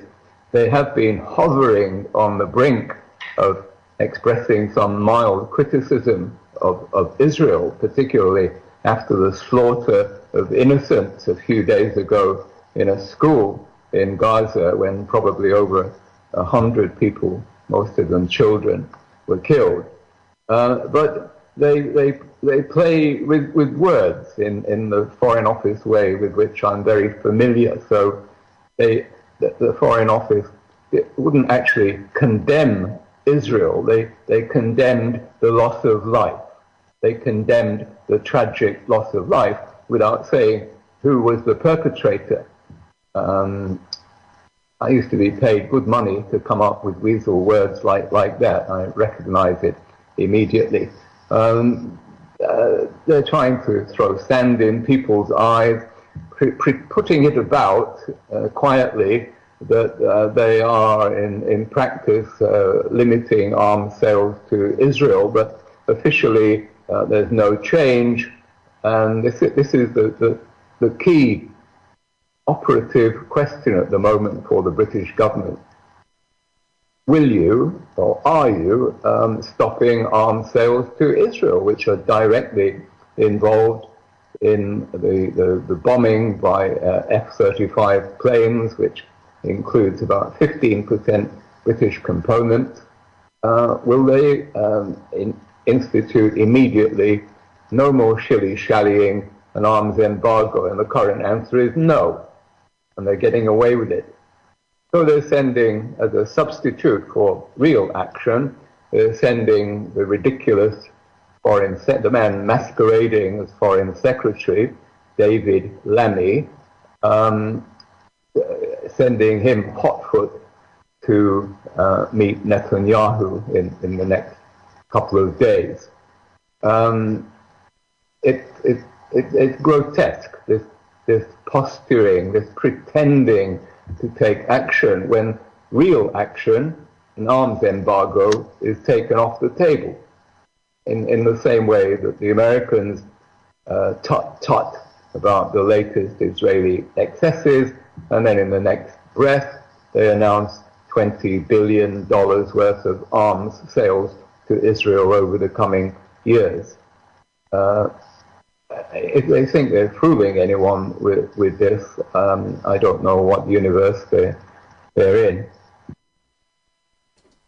they have been hovering on the brink of expressing some mild criticism of Israel, particularly after the slaughter of innocents a few days ago in a school in Gaza, when probably over 100 people, most of them children, were killed. But they play with words in the Foreign Office way, with which I'm very familiar. So the Foreign Office wouldn't actually condemn Israel. They condemned the loss of life. They condemned the tragic loss of life without saying who was the perpetrator. I used to be paid good money to come up with weasel words like that. I recognize it immediately. They're trying to throw sand in people's eyes, putting it about quietly that they are in practice limiting arms sales to Israel, but officially there's no change. And this is the key operative question at the moment for the British government. Will you, or are you, stopping arms sales to Israel, which are directly involved in the bombing by F-35 planes, which includes about 15% British components? Will they institute immediately no more shilly-shallying, an arms embargo? And the current answer is no. And they're getting away with it. So they're sending, as a substitute for real action, they're sending the ridiculous the man masquerading as Foreign Secretary, David Lammy, sending him hotfoot to meet Netanyahu in the next couple of days. It's grotesque, this posturing, this pretending to take action when real action, an arms embargo, is taken off the table. In the same way that the Americans tut about the latest Israeli excesses, and then in the next breath they announce $20 billion worth of arms sales to Israel over the coming years. If they think they're fooling anyone with this, I don't know what universe they're in.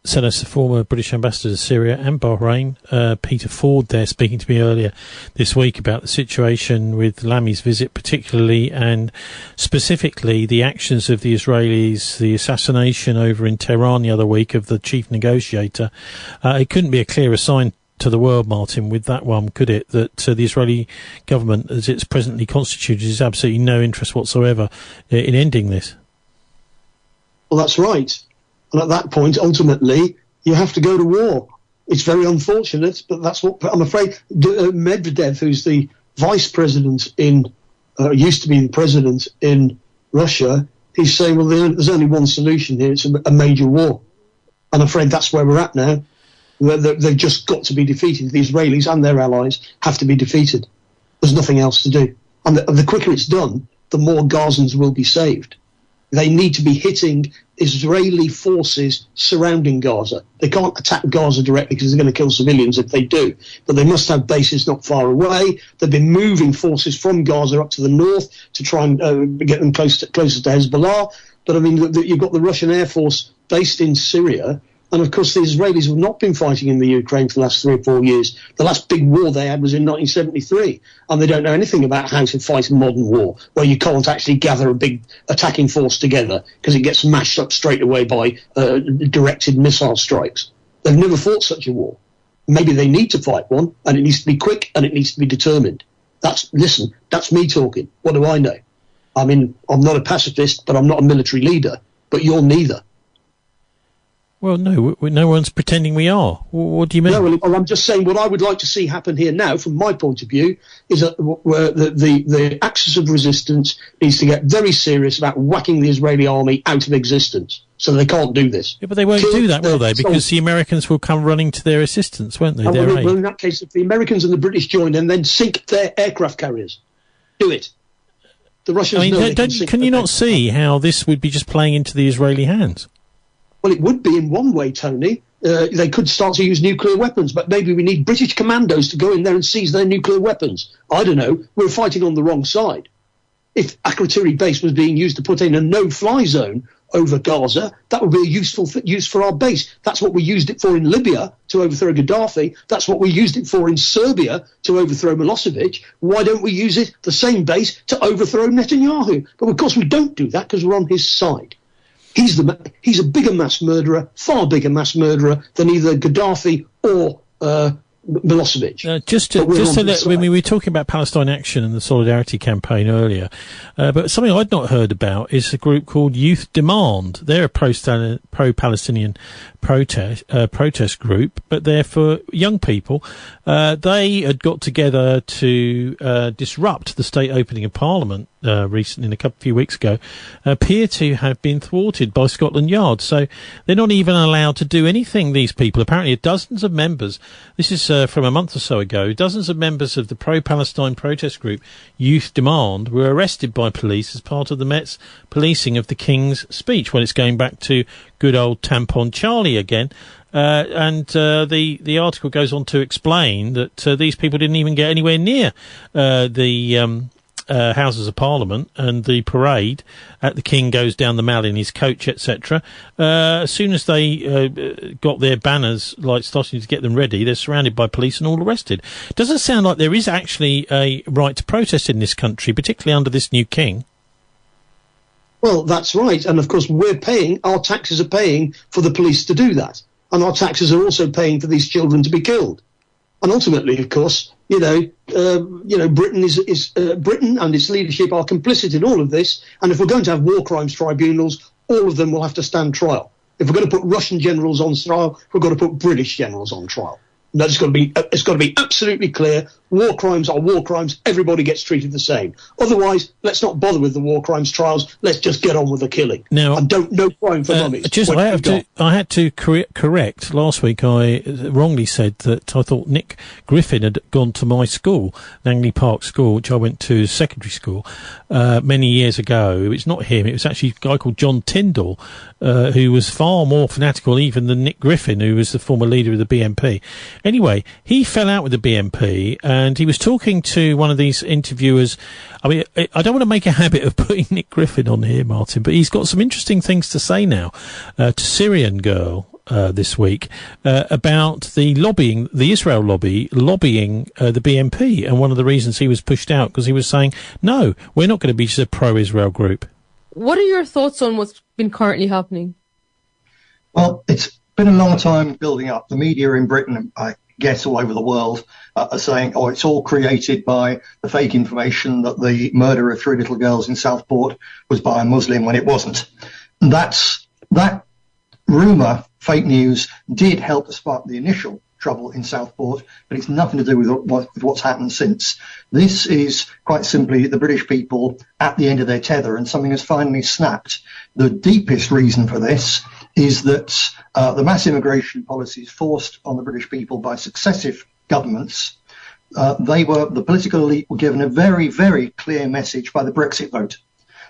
So that's the former British ambassador to Syria and Bahrain, Peter Ford, there speaking to me earlier this week about the situation with Lammy's visit particularly, and specifically the actions of the Israelis, the assassination over in Tehran the other week of the chief negotiator. It couldn't be a clearer sign to the world, Martin, with that one, could it, that the Israeli government, as it's presently constituted, has absolutely no interest whatsoever in ending this?
Well, that's right. And at that point, ultimately, you have to go to war. It's very unfortunate, but that's what I'm afraid. Medvedev, who's the vice president used to be the president in Russia, he's saying, well, there's only one solution here. It's a major war. I'm afraid that's where we're at now. They've just got to be defeated. The Israelis and their allies have to be defeated. There's nothing else to do. And the quicker it's done, the more Gazans will be saved. They need to be hitting Israeli forces surrounding Gaza. They can't attack Gaza directly because they're going to kill civilians if they do. But they must have bases not far away. They've been moving forces from Gaza up to the north to try and get them closer to Hezbollah. But I mean, you've got the Russian Air Force based in Syria. And, of course, the Israelis have not been fighting in the Ukraine for the last 3 or 4 years. The last big war they had was in 1973, and they don't know anything about how to fight a modern war, where you can't actually gather a big attacking force together because it gets mashed up straight away by directed missile strikes. They've never fought such a war. Maybe they need to fight one, and it needs to be quick, and it needs to be determined. That's me talking. What do I know? I mean, I'm not a pacifist, but I'm not a military leader, but you're neither.
Well, no one's pretending we are. What do you mean?
No, well, I'm just saying what I would like to see happen here now, from my point of view, is that the axis of resistance needs to get very serious about whacking the Israeli army out of existence, so they can't do this.
Yeah, but they won't do that, will they? Because the Americans will come running to their assistance, won't they?
Well, in that case, if the Americans and the British join and then sink their aircraft carriers, do it. The Russians
can you not see how this would be just playing into the Israeli hands?
Well, it would be in one way, Tony. they could start to use nuclear weapons, but maybe we need British commandos to go in there and seize their nuclear weapons. I don't know. We're fighting on the wrong side. If Akrotiri base was being used to put in a no-fly zone over Gaza, that would be a useful use for our base. That's what we used it for in Libya to overthrow Gaddafi. That's what we used it for in Serbia to overthrow Milosevic. Why don't we use it, the same base, to overthrow Netanyahu? But of course we don't do that because we're on his side. He's a bigger mass murderer, far bigger mass murderer than either Gaddafi or Milosevic.
Just so that when we were talking about Palestine Action and the Solidarity Campaign earlier, but something I'd not heard about is a group called Youth Demand. They're a pro-Palestinian protest group, but they're for young people. They had got together to disrupt the state opening of Parliament recently, a few weeks ago, appear to have been thwarted by Scotland Yard. So they're not even allowed to do anything, these people. Apparently dozens of members, this is from a month or so ago, dozens of members of the pro-Palestine protest group Youth Demand were arrested by police as part of the Met's policing of the King's speech. Well, it's going back to good old Tampon Charlie again. The article goes on to explain that these people didn't even get anywhere near the Houses of Parliament and the parade at the King goes down the Mall in his coach, etc. As soon as they got their banners, like starting to get them ready, they're surrounded by police and all arrested. Doesn't sound like there is actually a right to protest in this country, particularly under this new King.
Well, that's right. And of course, our taxes are paying for the police to do that. And our taxes are also paying for these children to be killed. And ultimately, of course, Britain Britain and its leadership are complicit in all of this. And if we're going to have war crimes tribunals, all of them will have to stand trial. If we're going to put Russian generals on trial, we've got to put British generals on trial. It's got to be absolutely clear. War crimes are war crimes. Everybody gets treated the same. Otherwise, let's not bother with the war crimes trials. Let's just get on with the killing.
Now,
and no crime for mummies.
I had to correct. Last week I wrongly said that I thought Nick Griffin had gone to my school, Langley Park School, which I went to secondary school many years ago. It's not him. It was actually a guy called John Tyndall, who was far more fanatical even than Nick Griffin, who was the former leader of the BNP. Anyway, he fell out with the BNP and he was talking to one of these interviewers. I mean, I don't want to make a habit of putting Nick Griffin on here, Martin, but he's got some interesting things to say now to Syrian Girl this week about the Israel lobbying the BNP. And one of the reasons he was pushed out because he was saying, no, we're not going to be just a pro-Israel group.
What are your thoughts on what's been currently happening?
Well, it's been a long time building up. The media in Britain, I guess all over the world, are saying, it's all created by the fake information that the murder of 3 little girls in Southport was by a Muslim when it wasn't. That rumour, fake news, did help to spark the initial trouble in Southport, but it's nothing to do with what's happened since. This is quite simply the British people at the end of their tether, and something has finally snapped. The deepest reason for this is that the mass immigration policies forced on the British people by successive governments, the political elite were given a very, very clear message by the Brexit vote.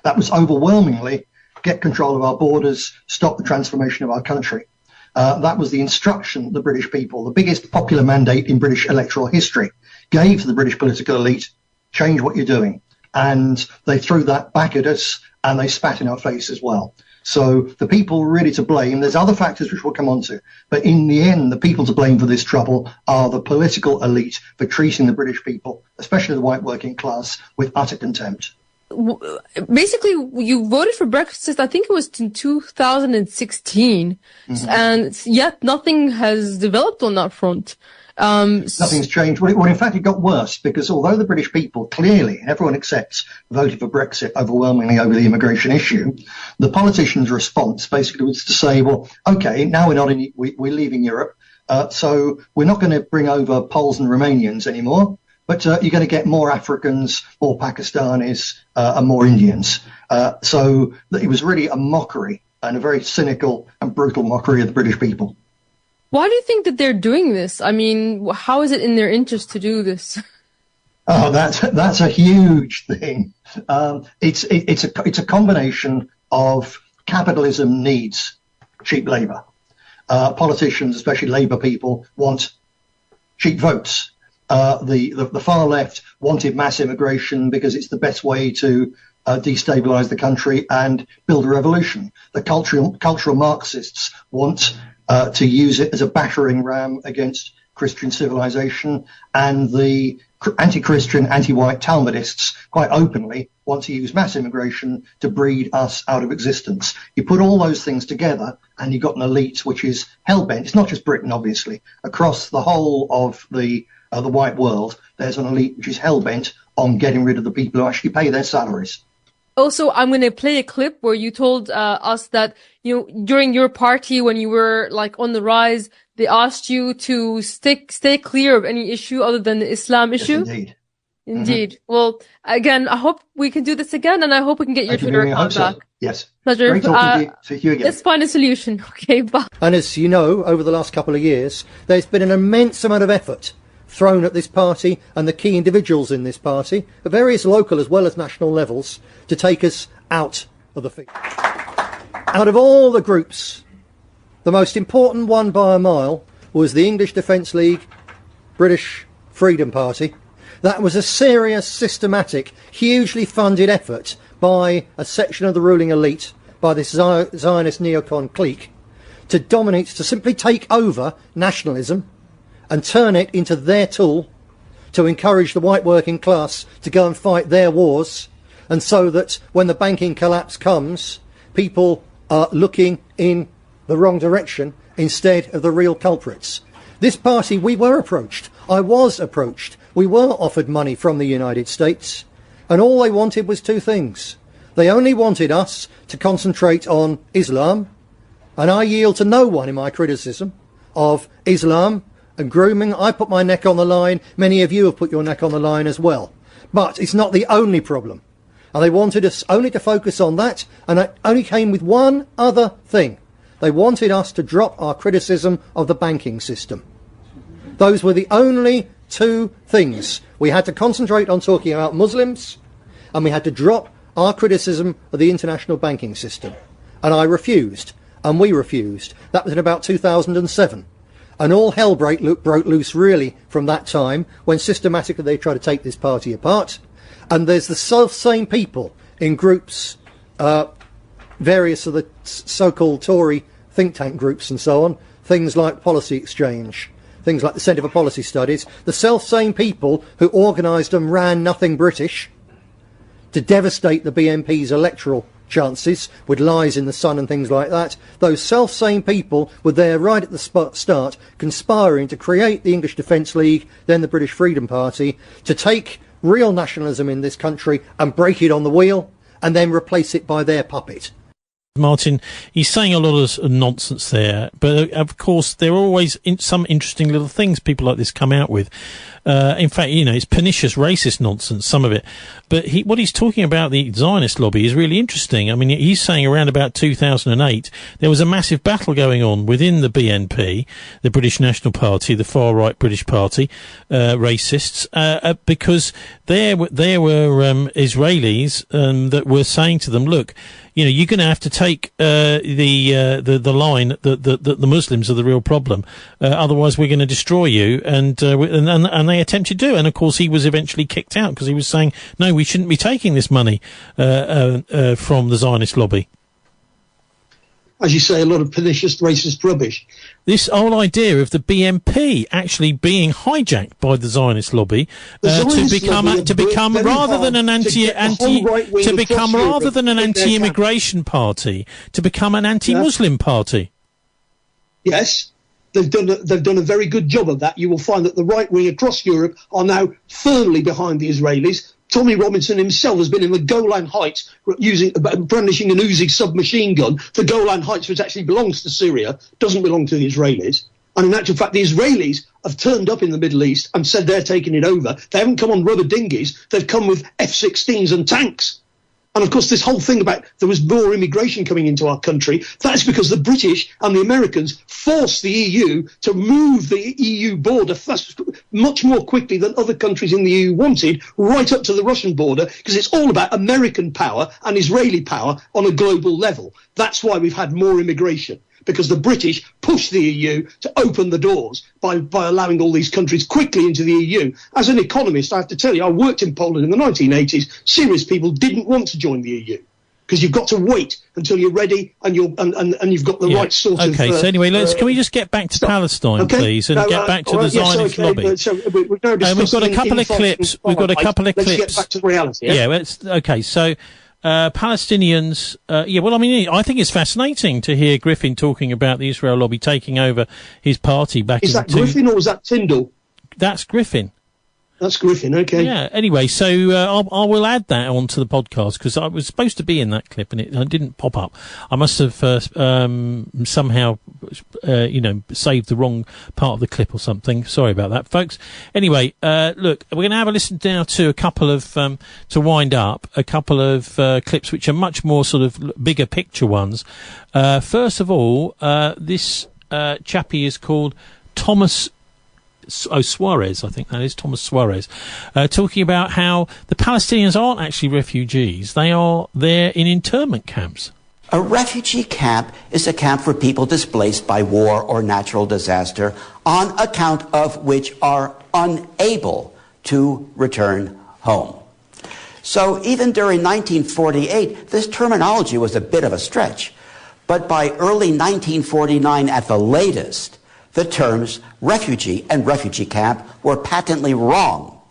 That was overwhelmingly get control of our borders, stop the transformation of our country. That was the instruction the British people, the biggest popular mandate in British electoral history, gave to the British political elite, change what you're doing. And they threw that back at us and they spat in our face as well. So the people really to blame. There's other factors which we'll come on to. But in the end, the people to blame for this trouble are the political elite for treating the British people, especially the white working class, with utter contempt.
Basically, you voted for Brexit, I think it was in 2016, and yet nothing has developed on that front.
Nothing's changed. Well, in fact, it got worse because although the British people clearly, and everyone accepts, voted for Brexit overwhelmingly over the immigration issue, the politicians' response basically was to say, well, OK, now we're leaving Europe, so we're not going to bring over Poles and Romanians anymore. But you're going to get more Africans, more Pakistanis, and more Indians. So it was really a mockery, and a very cynical and brutal mockery of the British people.
Why do you think that they're doing this? I mean, how is it in their interest to do this?
Oh, that's a huge thing. It's a combination of capitalism needs cheap labour. Politicians, especially Labour people, want cheap votes. The far left wanted mass immigration because it's the best way to destabilise the country and build a revolution. The cultural Marxists want to use it as a battering ram against Christian civilization, and the anti-Christian, anti-white Talmudists quite openly want to use mass immigration to breed us out of existence. You put all those things together and you've got an elite which is hell-bent. It's not just Britain, obviously. Across the whole of the white world, there's an elite which is hell-bent on getting rid of the people who actually pay their salaries.
Also, I'm going to play a clip where you told us that, during your party, when you were on the rise, they asked you to stay clear of any issue other than the Islam issue.
Yes,
Indeed. Mm-hmm. Well, again, I hope we can do this again, and I hope we can get your Twitter account back.
So. Yes.
Pleasure.
Great talking to you again.
Let's find a solution. Okay, bye.
And as you know, over the last couple of years, there's been an immense amount of effort thrown at this party and the key individuals in this party, at various local as well as national levels, to take us out of the field. Out of all the groups, the most important one by a mile was the English Defence League British Freedom Party. That was a serious, systematic, hugely funded effort by a section of the ruling elite, by this Zionist neocon clique, to dominate, to simply take over nationalism and turn it into their tool to encourage the white working class to go and fight their wars, and so that when the banking collapse comes, people are looking in the wrong direction instead of the real culprits. This party, we were approached. I was approached. We were offered money from the United States, and all they wanted was two things. They only wanted us to concentrate on Islam, and I yield to no one in my criticism of Islam and grooming. I put my neck on the line. Many of you have put your neck on the line as well. But it's not the only problem. And they wanted us only to focus on that, and it only came with one other thing. They wanted us to drop our criticism of the banking system. Those were the only two things. We had to concentrate on talking about Muslims, and we had to drop our criticism of the international banking system. And I refused, and we refused. That was in about 2007. And all hell broke loose really from that time, when systematically they tried to take this party apart. And there's the self-same people in groups, various of the so-called Tory think tank groups and so on, things like Policy Exchange, things like the Centre for Policy Studies, the self-same people who organised and ran Nothing British to devastate the BNP's electoral chances with lies in the Sun and things like that. Those self-same people were there right at the start, conspiring to create the English Defence League, then the British Freedom Party, to take real nationalism in this country and break it on the wheel, and then replace it by their puppet.
Martin, he's saying a lot of nonsense there, but of course there are always some interesting little things people like this come out with. In fact, it's pernicious racist nonsense, some of it. But what he's talking about, the Zionist lobby, is really interesting. I mean, he's saying around about 2008, there was a massive battle going on within the BNP, the British National Party, the far-right British Party, racists, because there were Israelis that were saying to them, look, you're going to have to take the line that the Muslims are the real problem. Otherwise, we're going to destroy you. And they attempted to do. And of course, he was eventually kicked out because he was saying, no, we shouldn't be taking this money from the Zionist lobby.
As you say, a lot of pernicious racist rubbish.
This whole idea of the BNP actually being hijacked by the Zionist lobby to become rather than an anti-immigration party, to become an anti-Muslim party.
Yes, they've done a very good job of that. You will find that the right wing across Europe are now firmly behind the Israelis. Tommy Robinson himself has been in the Golan Heights brandishing an Uzi submachine gun. The Golan Heights, which actually belongs to Syria, doesn't belong to the Israelis. And in actual fact, the Israelis have turned up in the Middle East and said they're taking it over. They haven't come on rubber dinghies. They've come with F-16s and tanks. And of course, this whole thing about there was more immigration coming into our country, that's because the British and the Americans forced the EU to move the EU border much more quickly than other countries in the EU wanted, right up to the Russian border, because it's all about American power and Israeli power on a global level. That's why we've had more immigration. because the British pushed the EU to open the doors by allowing all these countries quickly into the EU. As an economist, I have to tell you, I worked in Poland in the 1980s. Serious people didn't want to join the EU because you've got to wait until you're ready and you've got the right sort of...
Okay, so anyway, can we just get back to Palestine, please, and get back to the Zionist lobby?
So we've got
a couple of clips. We've got a couple of clips.
Let's get back to reality.
Okay, so... Palestinians, I think it's fascinating to hear Griffin talking about the Israel lobby taking over his party back in...
Is that Griffin or was that Tyndall?
That's Griffin.
That's Griffin, okay.
Yeah, anyway, so I will add that onto the podcast because I was supposed to be in that clip and it didn't pop up. I must have somehow, saved the wrong part of the clip or something. Sorry about that, folks. Anyway, look, we're going to have a listen now to a couple of, to wind up, a couple of clips which are much more sort of bigger picture ones. First of all, this chappie is called Thomas Suarez, I think that is, Thomas Suarez, talking about how the Palestinians aren't actually refugees. They are there in internment camps.
A refugee camp is a camp for people displaced by war or natural disaster on account of which are unable to return home. So even during 1948, this terminology was a bit of a stretch. But by early 1949 at the latest, the terms refugee and refugee camp were patently wrong.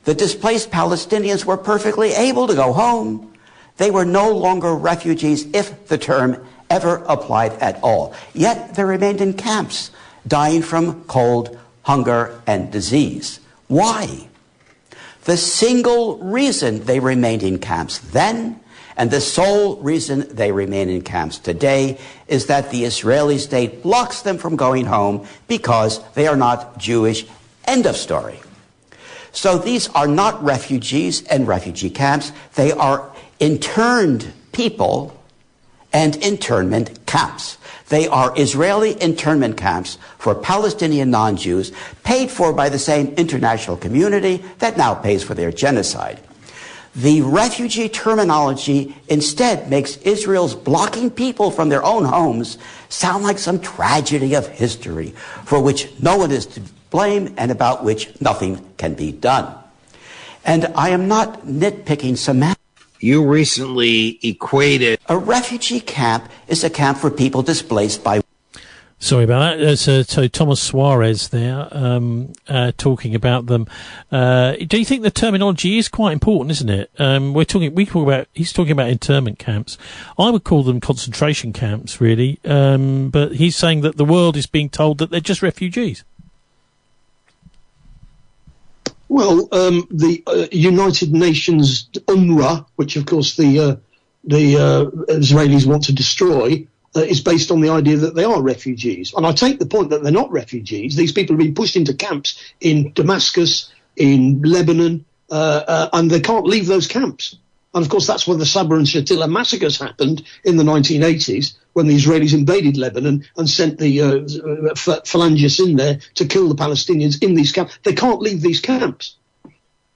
The displaced Palestinians were perfectly able to go home. They were no longer refugees if the term ever applied at all. Yet they remained in camps, dying from cold, hunger, and disease. Why? The single reason they remained in camps then, and the sole reason they remain in camps today, is that the Israeli state blocks them from going home because they are not Jewish. End of story. So these are not refugees and refugee camps. They are interned people and internment camps. They are Israeli internment camps for Palestinian non-Jews paid for by the same international community that now pays for their genocide. The refugee terminology instead makes Israel's blocking people from their own homes sound like some tragedy of history for which no one is to blame and about which nothing can be done. And I am not nitpicking semantics.
You recently equated...
A refugee camp is a camp for people displaced by...
Sorry about that. So Thomas Suarez there, talking about them. Do you think the terminology is quite important, isn't it? He's talking about internment camps. I would call them concentration camps, really. But he's saying that the world is being told that they're just refugees.
Well, the United Nations UNRWA, which of course the Israelis want to destroy, is based on the idea that they are refugees. And I take the point that they're not refugees. These people have been pushed into camps in Damascus, in Lebanon, and they can't leave those camps. And of course, that's where the Sabra and Shatila massacres happened in the 1980s, when the Israelis invaded Lebanon and sent the phalangists in there to kill the Palestinians in these camps. They can't leave these camps.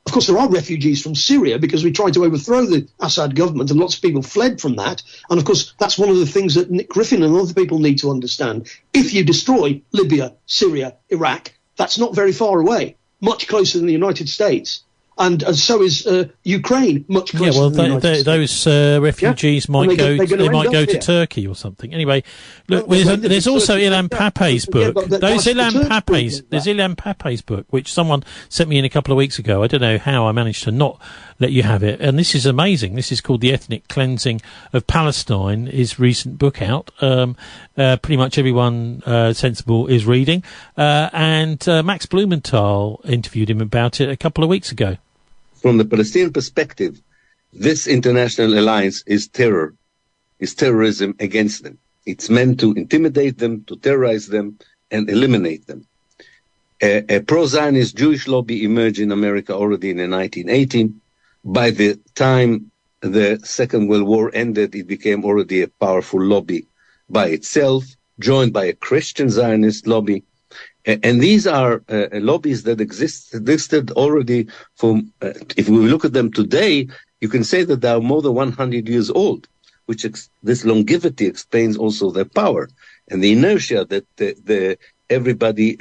Of course, there are refugees from Syria because we tried to overthrow the Assad government and lots of people fled from that. And of course, that's one of the things that Nick Griffin and other people need to understand. If you destroy Libya, Syria, Iraq, that's not very far away, much closer than the United States. And so is Ukraine, much closer.
Yeah, well,
than the United
those refugees might go to Turkey or something. Anyway, look, there's also Ilan Pape's book. There's Ilan Pape's book, which someone sent me in a couple of weeks ago. I don't know how I managed to not let you have it. And this is amazing. This is called The Ethnic Cleansing of Palestine. His recent book out. Pretty much everyone sensible is reading. And Max Blumenthal interviewed him about it a couple of weeks ago.
From the Palestinian perspective, this international alliance is terrorism against them. It's meant to intimidate them, to terrorize them, and eliminate them. A pro-Zionist Jewish lobby emerged in America already in 1918. By the time the Second World War ended, it became already a powerful lobby by itself, joined by a Christian Zionist lobby. And these are lobbies that existed already from, if we look at them today, you can say that they are more than 100 years old, this longevity explains also their power and the inertia that everybody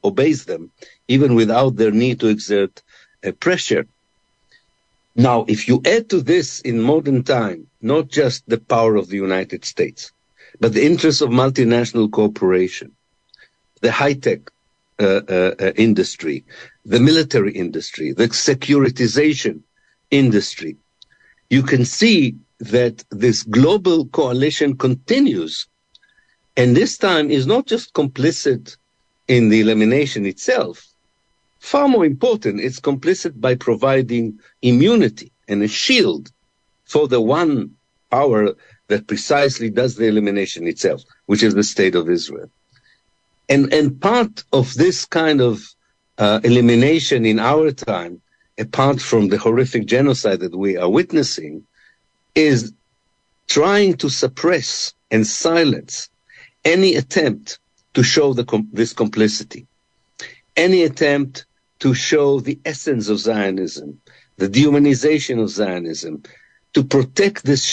obeys them, even without their need to exert pressure. Now, if you add to this in modern time, not just the power of the United States, but the interests of multinational corporation, the high-tech industry, the military industry, the securitization industry, you can see that this global coalition continues, and this time is not just complicit in the elimination itself. Far more important, it's complicit by providing immunity and a shield for the one power that precisely does the elimination itself, which is the State of Israel. And part of this kind of elimination in our time, apart from the horrific genocide that we are witnessing, is trying to suppress and silence any attempt to show this complicity, any attempt to show the essence of Zionism, the dehumanization of Zionism, to protect this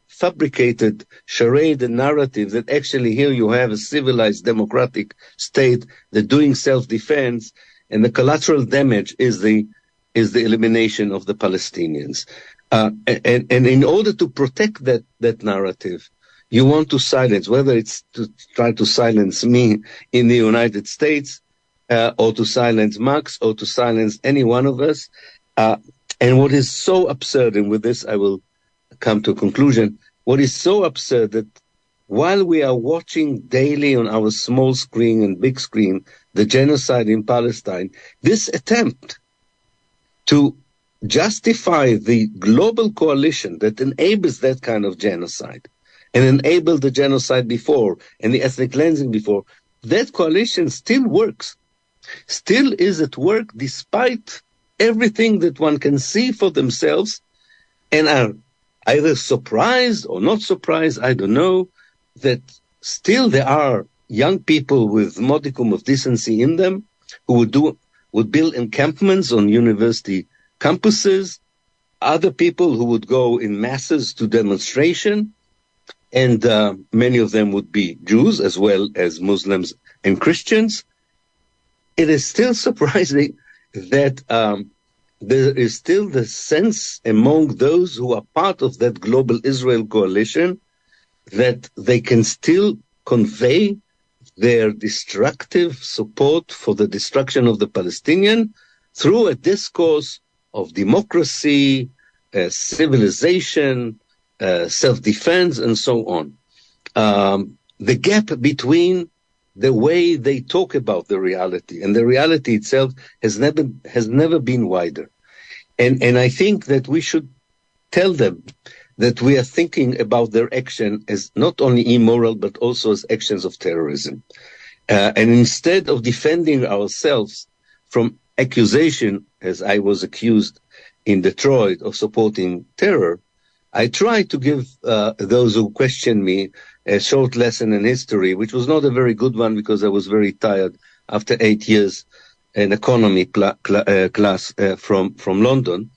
fabricated charade and narrative that actually here you have a civilized democratic state that doing self-defense, and the collateral damage is the elimination of the Palestinians. And in order to protect that narrative, you want to silence, whether it's to try to silence me in the United States, or to silence Max, or to silence any one of us. And what is so absurd, and with this I will come to a conclusion, what is so absurd that while we are watching daily on our small screen and big screen the genocide in Palestine, this attempt to justify the global coalition that enables that kind of genocide and enabled the genocide before and the ethnic cleansing before, that coalition still works, still is at work despite everything that one can see for themselves, and are either surprised or not surprised, I don't know, that still there are young people with modicum of decency in them who would build encampments on university campuses, other people who would go in masses to demonstration, and many of them would be Jews as well as Muslims and Christians. It is still surprising that there is still the sense among those who are part of that global Israel coalition that they can still convey their destructive support for the destruction of the Palestinian through a discourse of democracy, civilization, self-defense, and so on. The gap between the way they talk about the reality and the reality itself has never been wider. And I think that we should tell them that we are thinking about their action as not only immoral, but also as actions of terrorism. And instead of defending ourselves from accusation, as I was accused in Detroit of supporting terror, I try to give those who question me a short lesson in history, which was not a very good one because I was very tired after 8 years in economy class from London.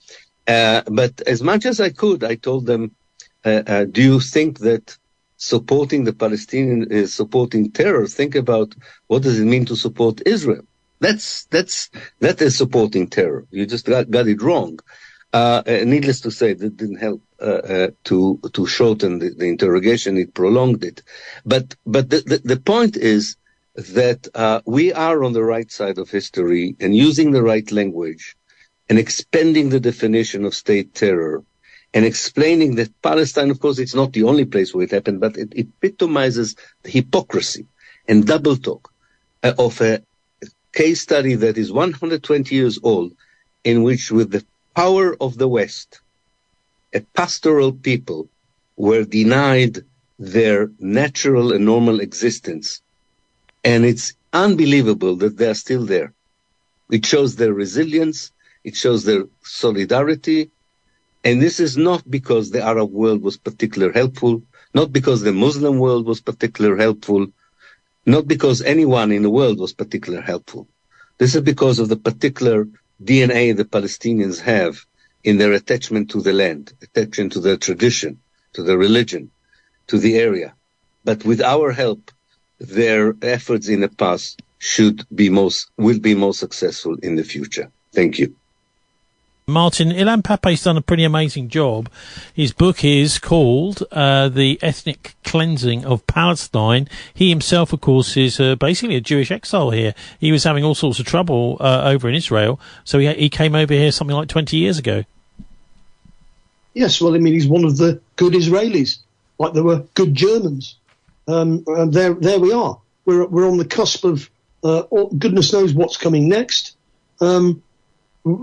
But as much as I could, I told them, do you think that supporting the Palestinian is supporting terror? Think about what does it mean to support Israel? That is supporting terror. You just got it wrong. Needless to say, that didn't help to shorten the interrogation. It prolonged it. But the point is that we are on the right side of history and using the right language and expanding the definition of state terror and explaining that Palestine, of course, it's not the only place where it happened, but it epitomizes the hypocrisy and double talk of a case study that is 120 years old, in which with the power of the West, a pastoral people were denied their natural and normal existence. And it's unbelievable that they are still there. It shows their resilience. It shows their solidarity. And this is not because the Arab world was particularly helpful, not because the Muslim world was particularly helpful, not because anyone in the world was particularly helpful. This is because of the particular DNA the Palestinians have in their attachment to the land, attachment to their tradition, to their religion, to the area. But with our help, their efforts in the past will be more successful in the future. Thank you.
Martin, Ilan Pappé's done a pretty amazing job. His book is called The Ethnic Cleansing of Palestine. He himself, of course, is basically a Jewish exile here. He was having all sorts of trouble over in Israel, so he came over here something like 20 years ago.
Yes, well, I mean, he's one of the good Israelis, like there were good Germans. There we are. We're on the cusp of goodness knows what's coming next. It's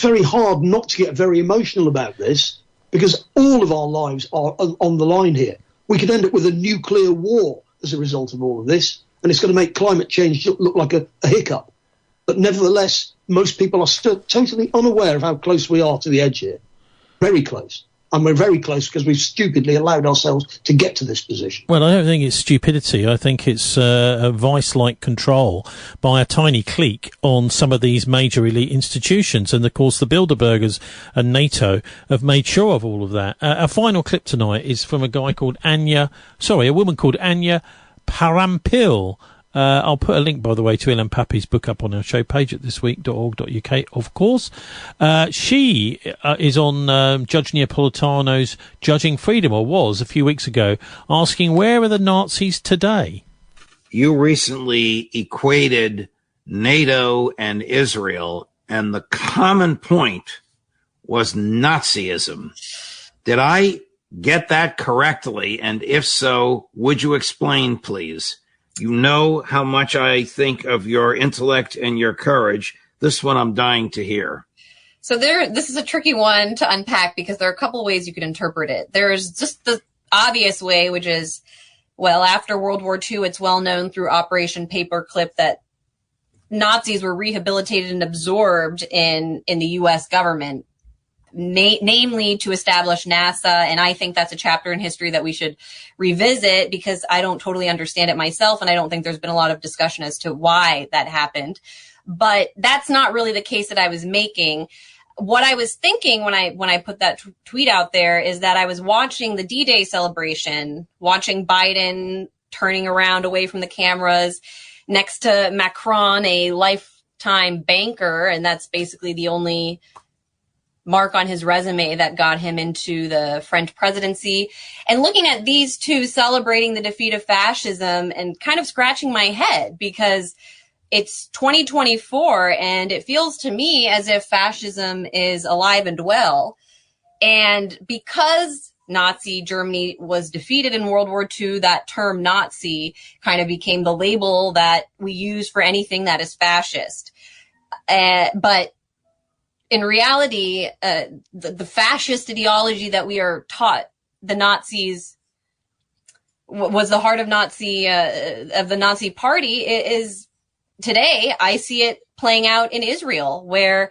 very hard not to get very emotional about this because all of our lives are on the line here. We could end up with a nuclear war as a result of all of this, and it's going to make climate change look like a hiccup. But nevertheless, most people are still totally unaware of how close we are to the edge here. Very close. And we're very close because we've stupidly allowed ourselves to get to this position.
Well, I don't think it's stupidity. I think it's a vice-like control by a tiny clique on some of these major elite institutions. And, of course, the Bilderbergers and NATO have made sure of all of that. Our final clip tonight is from a woman called Anya Parampil. I'll put a link, by the way, to Ilan Pappé's book up on our show page at thisweek.org.uk, of course. She is on Judge Neapolitano's Judging Freedom, or was a few weeks ago, asking, where are the Nazis today?
You recently equated NATO and Israel, and the common point was Nazism. Did I get that correctly? And if so, would you explain, please? You know how much I think of your intellect and your courage. This one I'm dying to hear.
So this is a tricky one to unpack because there are a couple of ways you could interpret it. There's just the obvious way, which is, well, after World War II, it's well known through Operation Paperclip that Nazis were rehabilitated and absorbed in the U.S. government, namely to establish NASA. And I think that's a chapter in history that we should revisit because I don't totally understand it myself. And I don't think there's been a lot of discussion as to why that happened. But that's not really the case that I was making. What I was thinking when I put that tweet out there is that I was watching the D-Day celebration, watching Biden turning around away from the cameras next to Macron, a lifetime banker. And that's basically the only mark on his resume that got him into the French presidency, and looking at these two celebrating the defeat of fascism and kind of scratching my head because it's 2024 and it feels to me as if fascism is alive and well. And because Nazi Germany was defeated in World War II, that term Nazi kind of became the label that we use for anything that is fascist. But in reality, the fascist ideology that we are taught, the Nazis was the heart of the Nazi party, is today I see it playing out in Israel, where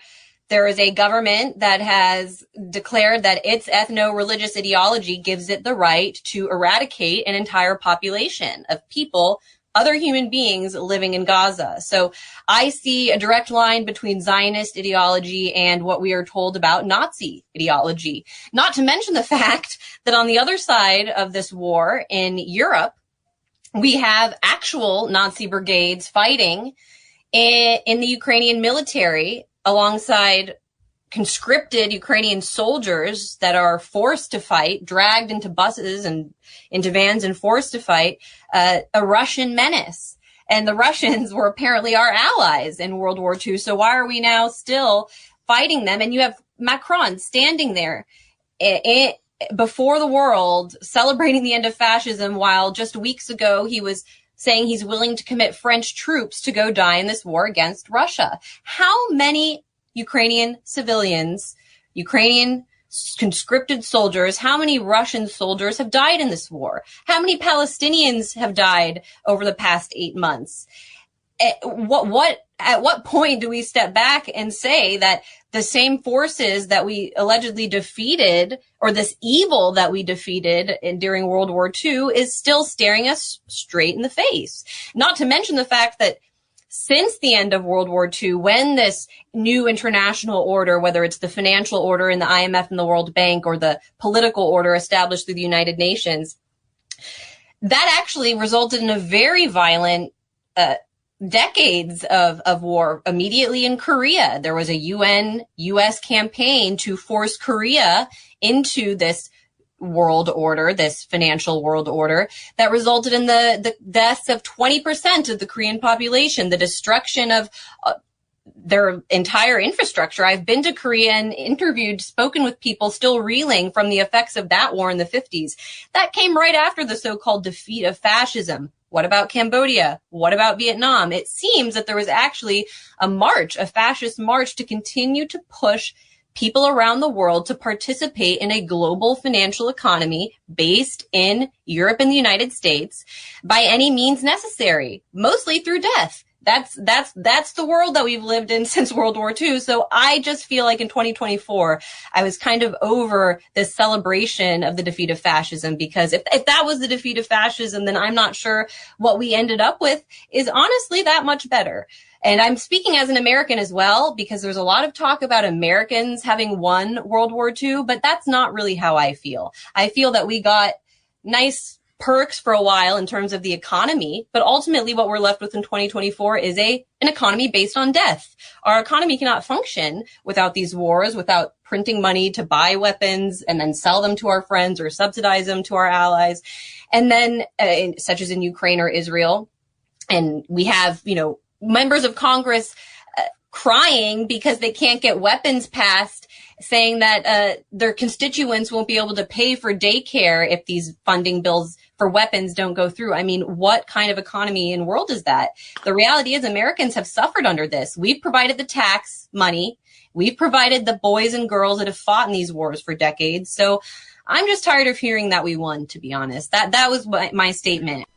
there is a government that has declared that its ethno-religious ideology gives it the right to eradicate an entire population of people, other human beings living in Gaza. So I see a direct line between Zionist ideology and what we are told about Nazi ideology. Not to mention the fact that on the other side of this war in Europe, we have actual Nazi brigades fighting in the Ukrainian military alongside conscripted Ukrainian soldiers that are forced to fight, dragged into buses and into vans and forced to fight a Russian menace. And the Russians were apparently our allies in World War II. So why are we now still fighting them? And you have Macron standing there before the world celebrating the end of fascism, while just weeks ago he was saying he's willing to commit French troops to go die in this war against Russia. How many Ukrainian civilians, Ukrainian conscripted soldiers, how many Russian soldiers have died in this war? How many Palestinians have died over the past 8 months? At what point do we step back and say that the same forces that we allegedly defeated, or this evil that we defeated during World War II, is still staring us straight in the face? Not to mention the fact that since the end of World War II, when this new international order, whether it's the financial order in the IMF and the World Bank or the political order established through the United Nations, that actually resulted in a very violent decades of war. Immediately in Korea, there was a UN-US campaign to force Korea into this world order, this financial world order, that resulted in the deaths of 20% of the Korean population, the destruction of their entire infrastructure. I've been to Korea and spoken with people still reeling from the effects of that war in the 50s. That came right after the so-called defeat of fascism. What about Cambodia? What about Vietnam? It seems that there was actually a fascist march to continue to push people around the world to participate in a global financial economy based in Europe and the United States by any means necessary, mostly through death. That's the world that we've lived in since World War II. So I just feel like in 2024, I was kind of over this celebration of the defeat of fascism, because if that was the defeat of fascism, then I'm not sure what we ended up with is honestly that much better. And I'm speaking as an American as well, because there's a lot of talk about Americans having won World War II, but that's not really how I feel. I feel that we got nice perks for a while in terms of the economy, but ultimately what we're left with in 2024 is an economy based on death. Our economy cannot function without these wars, without printing money to buy weapons and then sell them to our friends or subsidize them to our allies. And then, such as in Ukraine or Israel. And we have, members of Congress crying because they can't get weapons passed, saying that their constituents won't be able to pay for daycare if these funding bills for weapons don't go through. I mean, what kind of economy and world is that? The reality is Americans have suffered under this. We've provided the tax money. We've provided the boys and girls that have fought in these wars for decades. So I'm just tired of hearing that we won, to be honest. That was my statement.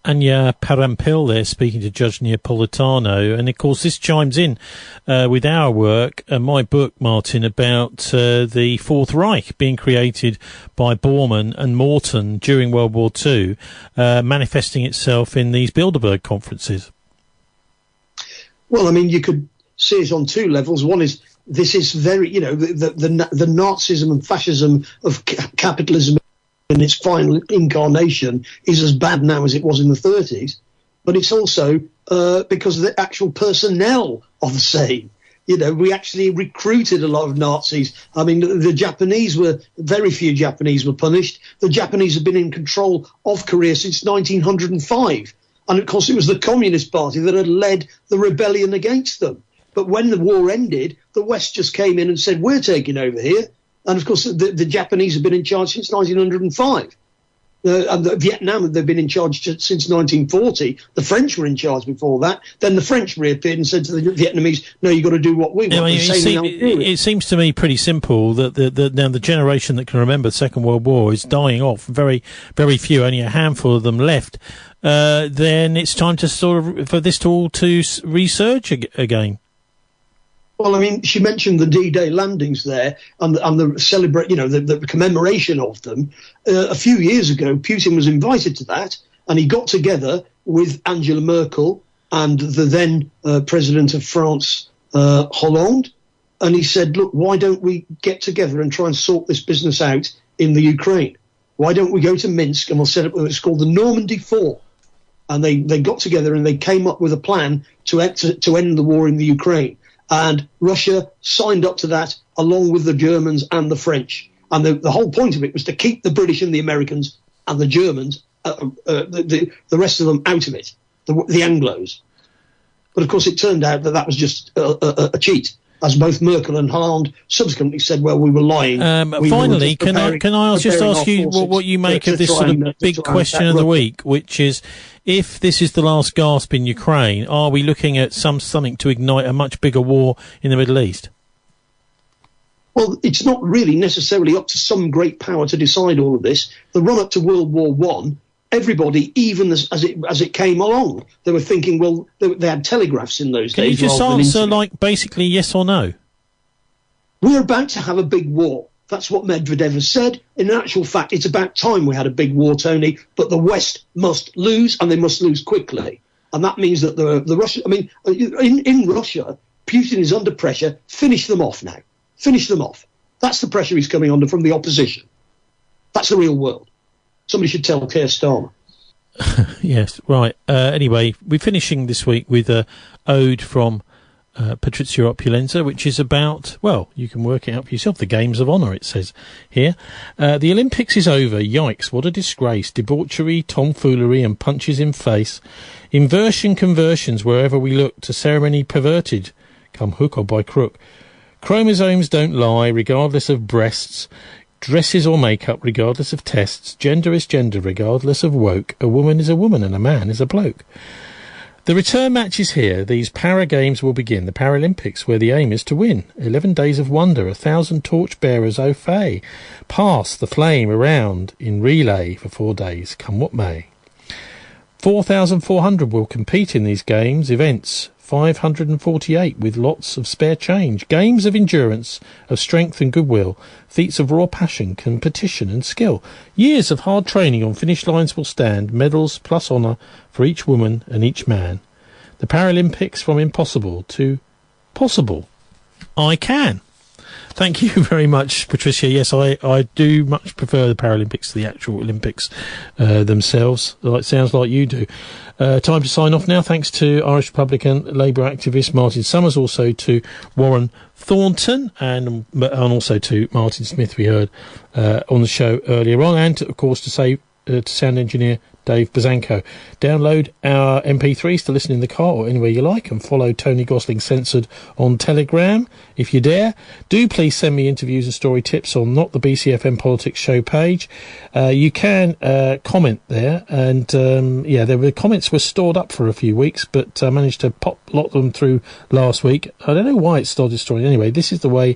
Anya Parampil there speaking to Judge Neapolitano, and of course this chimes in with our work and my book, Martin, about the Fourth Reich being created by Bormann and Morton during World War II, manifesting itself in these Bilderberg conferences.
Well, I mean, you could see it on two levels. One is this is very, the Nazism and fascism of capitalism in its final incarnation is as bad now as it was in the 30s, but it's also because the actual personnel are the same. We actually recruited a lot of Nazis. I mean, very few Japanese were punished. The Japanese have been in control of Korea since 1905. And of course, it was the Communist Party that had led the rebellion against them. But when the war ended, the West just came in and said, we're taking over here. And, of course, the Japanese have been in charge since 1905. And Vietnam, they've been in charge since 1940. The French were in charge before that. Then the French reappeared and said to the Vietnamese, no, you've got to do what we want.
It seems to me pretty simple that now the generation that can remember the Second World War is dying off. Very, very few, only a handful of them left. Then it's time to for this all to resurge again.
Well, I mean, she mentioned the D-Day landings there and the the commemoration of them. A few years ago, Putin was invited to that, and he got together with Angela Merkel and the then president of France, Hollande, and he said, look, why don't we get together and try and sort this business out in the Ukraine? Why don't we go to Minsk and we'll set up what's called the Normandy 4? And they got together and they came up with a plan to end the war in the Ukraine. And Russia signed up to that along with the Germans and the French. And the whole point of it was to keep the British and the Americans and the Germans, the rest of them out of it, the Anglos. But, of course, it turned out that was just a cheat, as both Merkel and Hollande subsequently said, well, we were lying.
Finally, can I just ask you what you make of this sort of big question of the week, which is, if this is the last gasp in Ukraine, are we looking at something to ignite a much bigger war in the Middle East?
Well, it's not really necessarily up to some great power to decide all of this. The run-up to World War I, everybody, even as it came along, they were thinking, well, they had telegraphs in those days.
Can you just answer, basically yes or no?
We're about to have a big war. That's what Medvedev has said. In actual fact, it's about time we had a big war, Tony, but the West must lose, and they must lose quickly. And that means that the Russian, I mean, in Russia, Putin is under pressure. Finish them off now. Finish them off. That's the pressure he's coming under from the opposition. That's the real world. Somebody should tell Keir Starmer.
Yes, right. Anyway, we're finishing this week with a ode from Patrizia Opulenza, which is about, well, you can work it out for yourself, the Games of Honour, it says here. The Olympics is over. Yikes, what a disgrace. Debauchery, tomfoolery and punches in face. Inversion conversions wherever we look, to ceremony perverted, come hook or by crook. Chromosomes don't lie, regardless of breasts. Dresses or makeup, regardless of tests. Gender is gender, regardless of woke. A woman is a woman and a man is a bloke. The return match is here. These para games will begin. The Paralympics, where the aim is to win. 11 days of wonder. 1,000 torch-bearers au fait. Pass the flame around in relay for 4 days, come what may. 4,400 will compete in these games. Events 548 with lots of spare change. Games of endurance, of strength and goodwill. Feats of raw passion, competition and skill. Years of hard training on finish lines will stand. Medals plus honour for each woman and each man. The Paralympics, from impossible to possible. I can. Thank you very much, Patricia. Yes, I do much prefer the Paralympics to the actual Olympics themselves. It sounds like you do. Time to sign off now. Thanks to Irish Republican Labour activist Martin Summers, also to Warren Thornton, and also to Martin Smith, we heard on the show earlier on, and of course to sound engineer Dave Bazanko. Download our MP3s to listen in the car or anywhere you like, and follow Tony Gosling Censored on Telegram if you dare. Do please send me interviews and story tips on Not the BCFM Politics show page. You can comment there, and the comments were stored up for a few weeks, but I managed to lot them through last week. I don't know why it started storing. Anyway, this is the way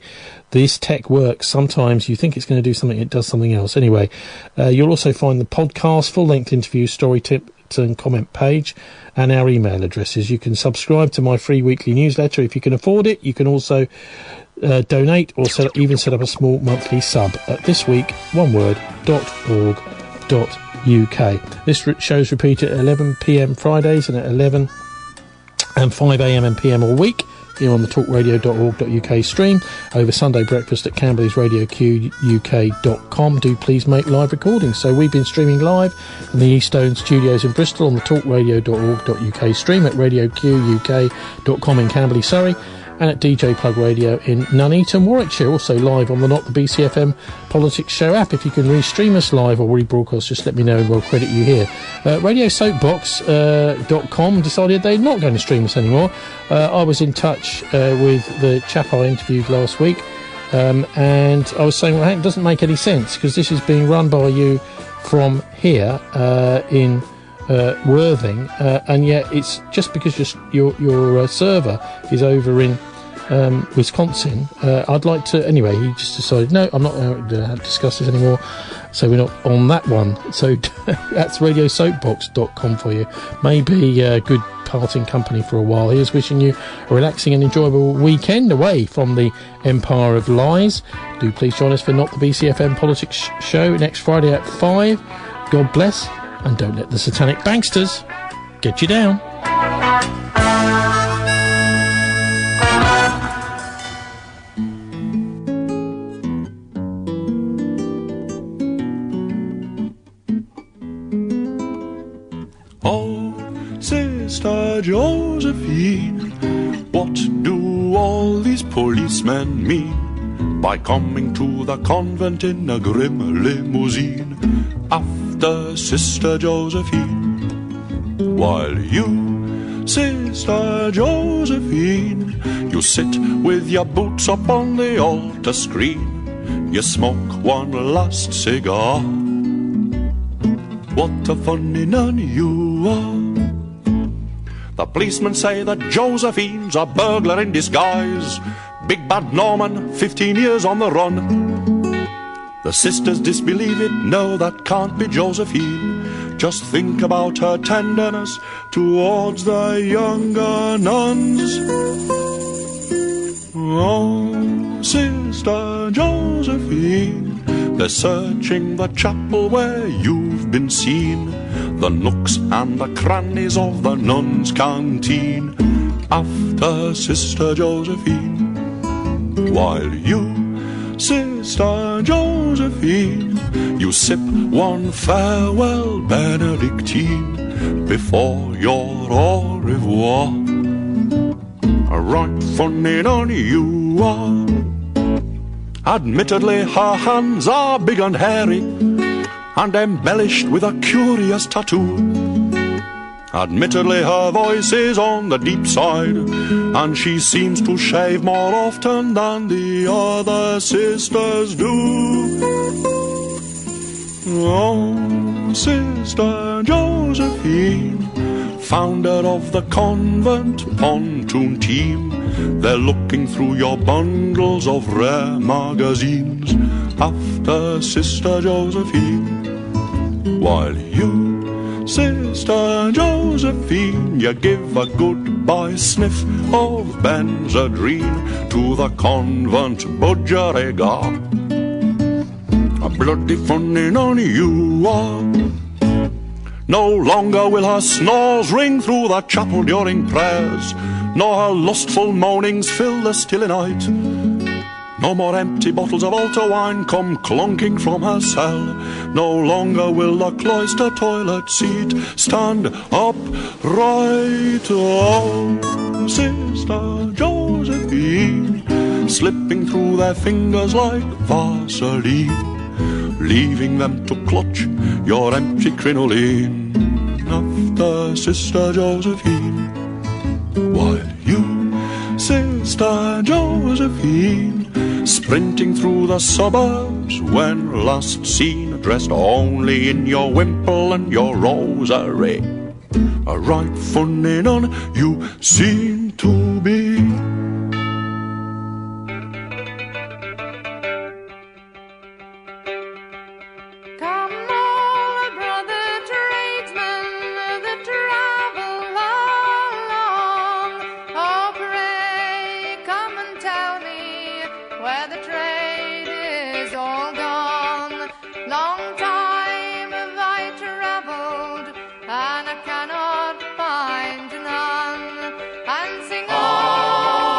this tech works. Sometimes you think it's going to do something, it does something else. Anyway, you'll also find the podcast, full-length interview, story tips and comment page, and our email addresses. You can subscribe to my free weekly newsletter if you can afford it. You can also donate or even set up a small monthly sub at thisweek.org.uk. This show's repeated at 11 p.m. Fridays and at 11 and 5 a.m. and p.m. all week here on the talkradio.org.uk stream, over Sunday breakfast at Camberley'sRadioQUK.com. Do please make live recordings. So we've been streaming live from the Eastone Studios in Bristol on the talkradio.org.uk stream, at RadioQUK.com in Camberley, Surrey, and at DJ Plug Radio in Nuneaton, Warwickshire. Also live on the Not the BCFM Politics Show app. If you can restream us live or rebroadcast, just let me know and we'll credit you here. RadioSoapbox.com decided they're not going to stream us anymore. I was in touch with the chap I interviewed last week, and I was saying, well, it doesn't make any sense, because this is being run by you from here in Worthing, and yet it's just because your server is over in Wisconsin. I'd like to, anyway, he just decided, no, I'm not going to discuss this anymore, so we're not on that one. So that's RadioSoapbox.com for you. Maybe good parting company for a while. Here's wishing you a relaxing and enjoyable weekend away from the Empire of Lies. Do please join us for Not the BCFM Politics Show next Friday at 5. God bless, and don't let the satanic banksters get you down.
Oh, Sister Josephine, what do all these policemen mean by coming to the convent in a grim limousine after Sister Josephine? While you, Sister Josephine, you sit with your boots up on the altar screen, you smoke one last cigar. What a funny nun you are. The policemen say that Josephine's a burglar in disguise, Big Bad Norman, 15 years on the run. The sisters disbelieve it, no, that can't be Josephine. Just think about her tenderness towards the younger nuns. Oh, Sister Josephine, they're searching the chapel where you've been seen. the nooks and the crannies of the nuns' canteen, after Sister Josephine. While you, Sister Josephine, you sip one farewell Benedictine before your au revoir. Right funny on you are. Admittedly, her hands are big and hairy, and embellished with a curious tattoo. Admittedly, her voice is on the deep side, and she seems to shave more often than the other sisters do. Oh, Sister Josephine, founder of the convent pontoon team, they're looking through your bundles of rare magazines after Sister Josephine. While you, Sister Josephine, you give a goodbye sniff of Benzedrine to the convent budgerigar. A bloody funny nun you are. No longer will her snores ring through the chapel during prayers, nor her lustful moanings fill the stilly night. No more empty bottles of altar wine come clunking from her cell. No longer will the cloister toilet seat stand upright. Oh, Sister Josephine, slipping through their fingers like Vaseline, leaving them to clutch your empty crinoline after Sister Josephine. While you, Sister Josephine, sprinting through the suburbs when last seen, dressed only in your wimple and your rosary, a right funny nun you seem to be.
Oh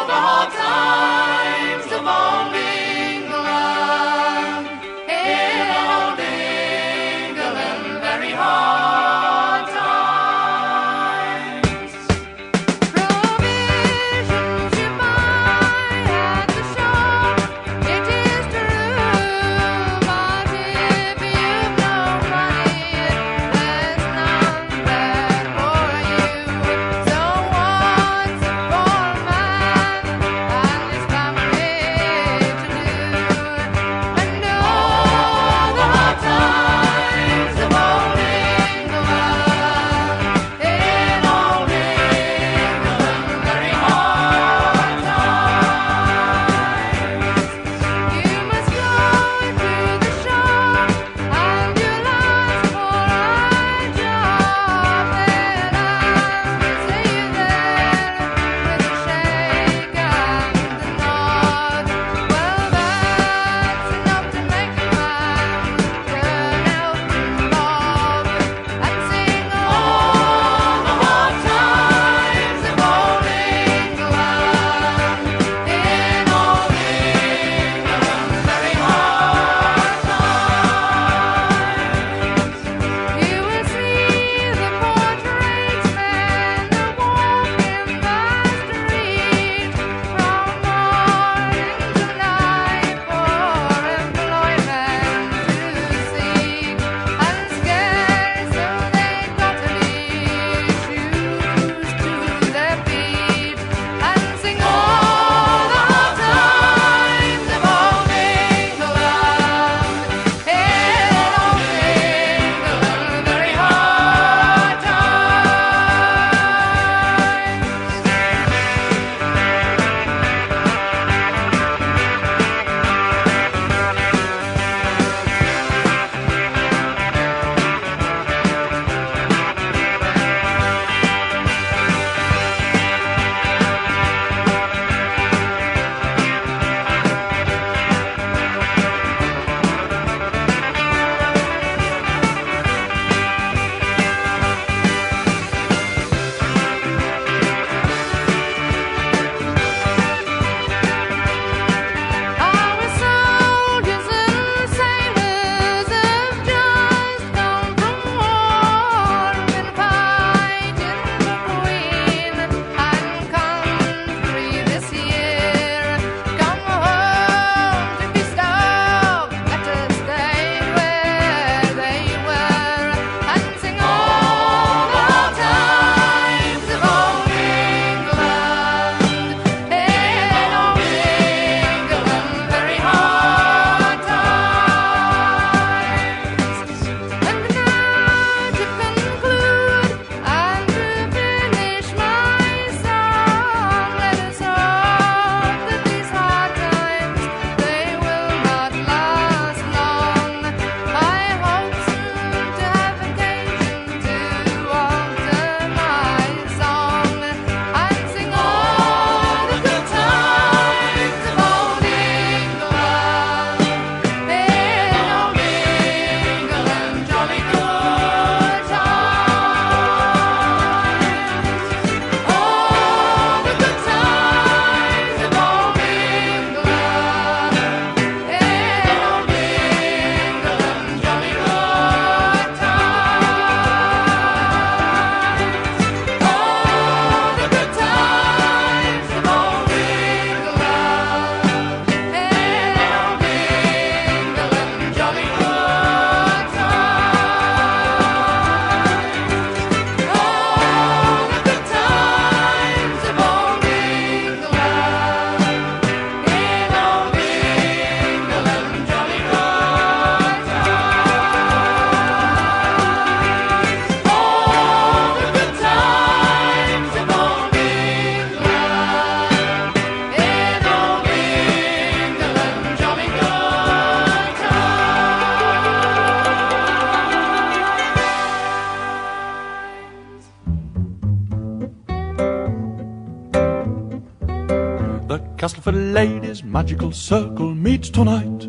Castleford Ladies' magical circle meets tonight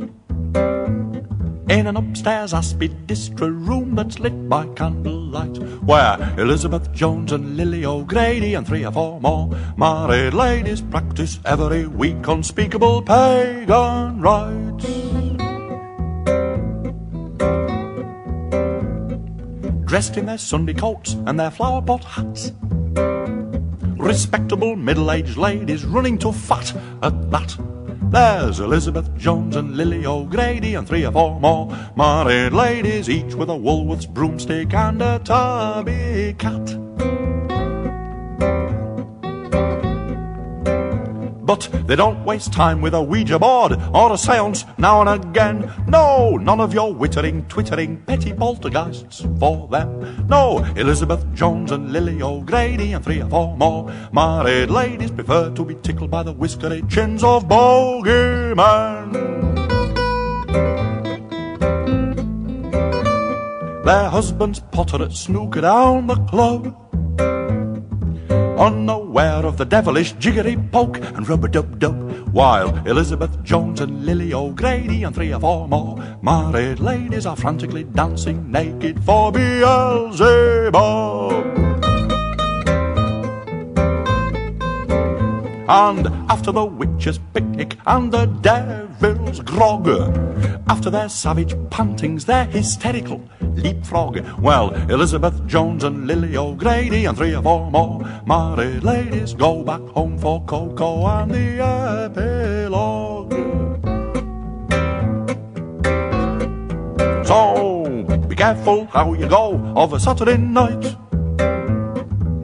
in an upstairs aspidistra room that's lit by candlelight, where Elizabeth Jones and Lily O'Grady and 3 or 4 more married ladies practice every week unspeakable pagan rites. Dressed in their Sunday coats and their flower pot hats, respectable middle-aged ladies running to fat at that. There's Elizabeth Jones and Lily O'Grady and 3 or 4 more married ladies, each with a Woolworths broomstick and a tubby cat. But they don't waste time with a Ouija board or a seance now and again. No, none of your wittering, twittering, petty poltergeists for them. No, Elizabeth Jones and Lily O'Grady and 3 or 4 more married ladies prefer to be tickled by the whiskery chins of bogeymen. Their husbands potter at snooker down the club, unaware of the devilish jiggery poke and rub-a-dub-dub, while Elizabeth Jones and Lily O'Grady and 3 or 4 more married ladies are frantically dancing naked for Beelzebub. And after the witches' picnic and the devil's grog, after their savage pantings, their hysterical leapfrog, well, Elizabeth Jones and Lily O'Grady and 3 or 4 more married ladies go back home for cocoa and the epilogue. So, be careful how you go of a Saturday night.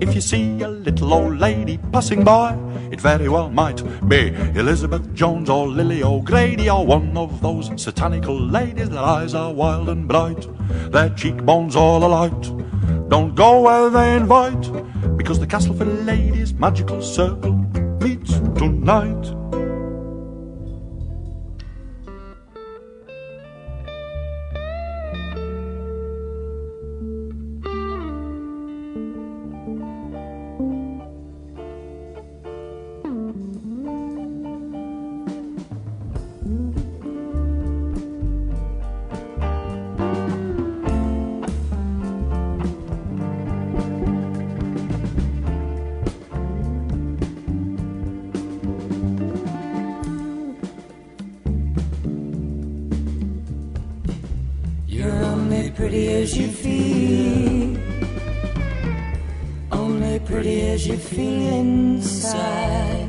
If you see a little old lady passing by, it very well might be Elizabeth Jones or Lily O'Grady, or one of those satanical ladies. Their eyes are wild and bright, their cheekbones all alight. Don't go where they invite, because the Castleford Ladies' magical circle meets tonight.
Pretty as you feel, only pretty as you feel inside.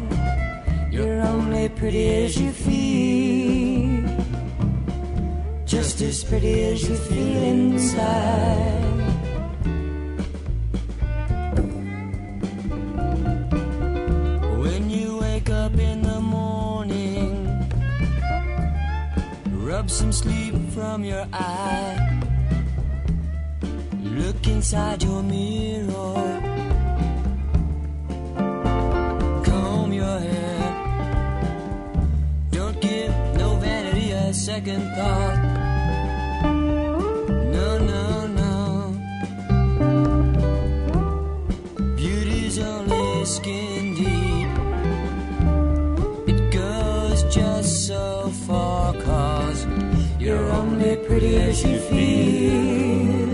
You're only pretty as you feel, just as pretty as you feel inside. When you wake up in the morning, rub some sleep from your eye. Look inside your mirror, comb your hair. Don't give no vanity a second thought. No, no, no. Beauty's only skin deep. It goes just so far, 'cause you're only pretty as you feel,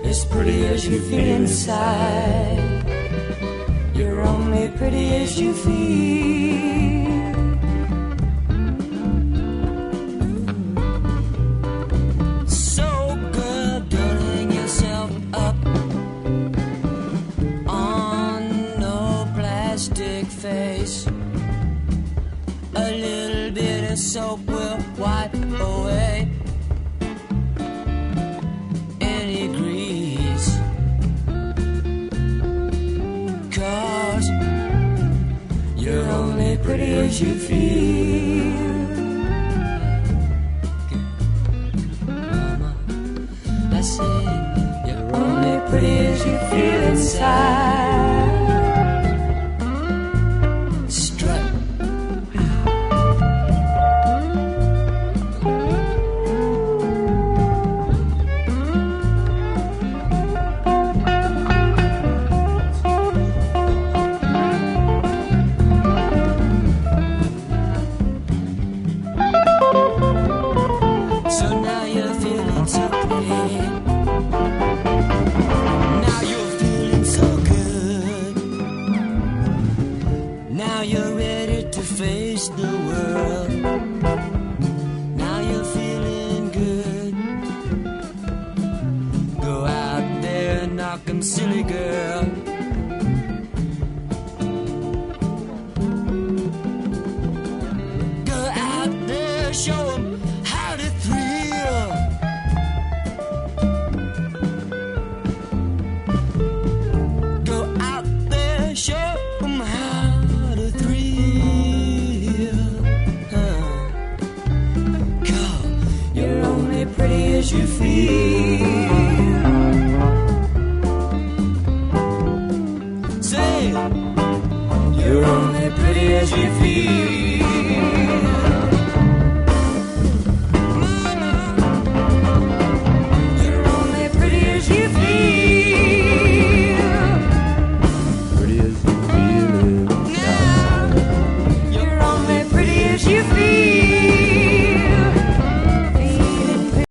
as pretty as you feel inside. You're only pretty as you feel. So girl, don't hang yourself up on no plastic face. A little bit of soap will wipe away any grease, 'cause you're only pretty as you feel. Mama, I say you're only pretty as you feel inside. Strut. taste the world. Now you're feeling good. Go out there and knock 'em silly, girl. Go out there, show 'em how to thrill. Go out there, show 'em how to thrill. Girl, you're only pretty as you feel. Say, you're only pretty as you feel.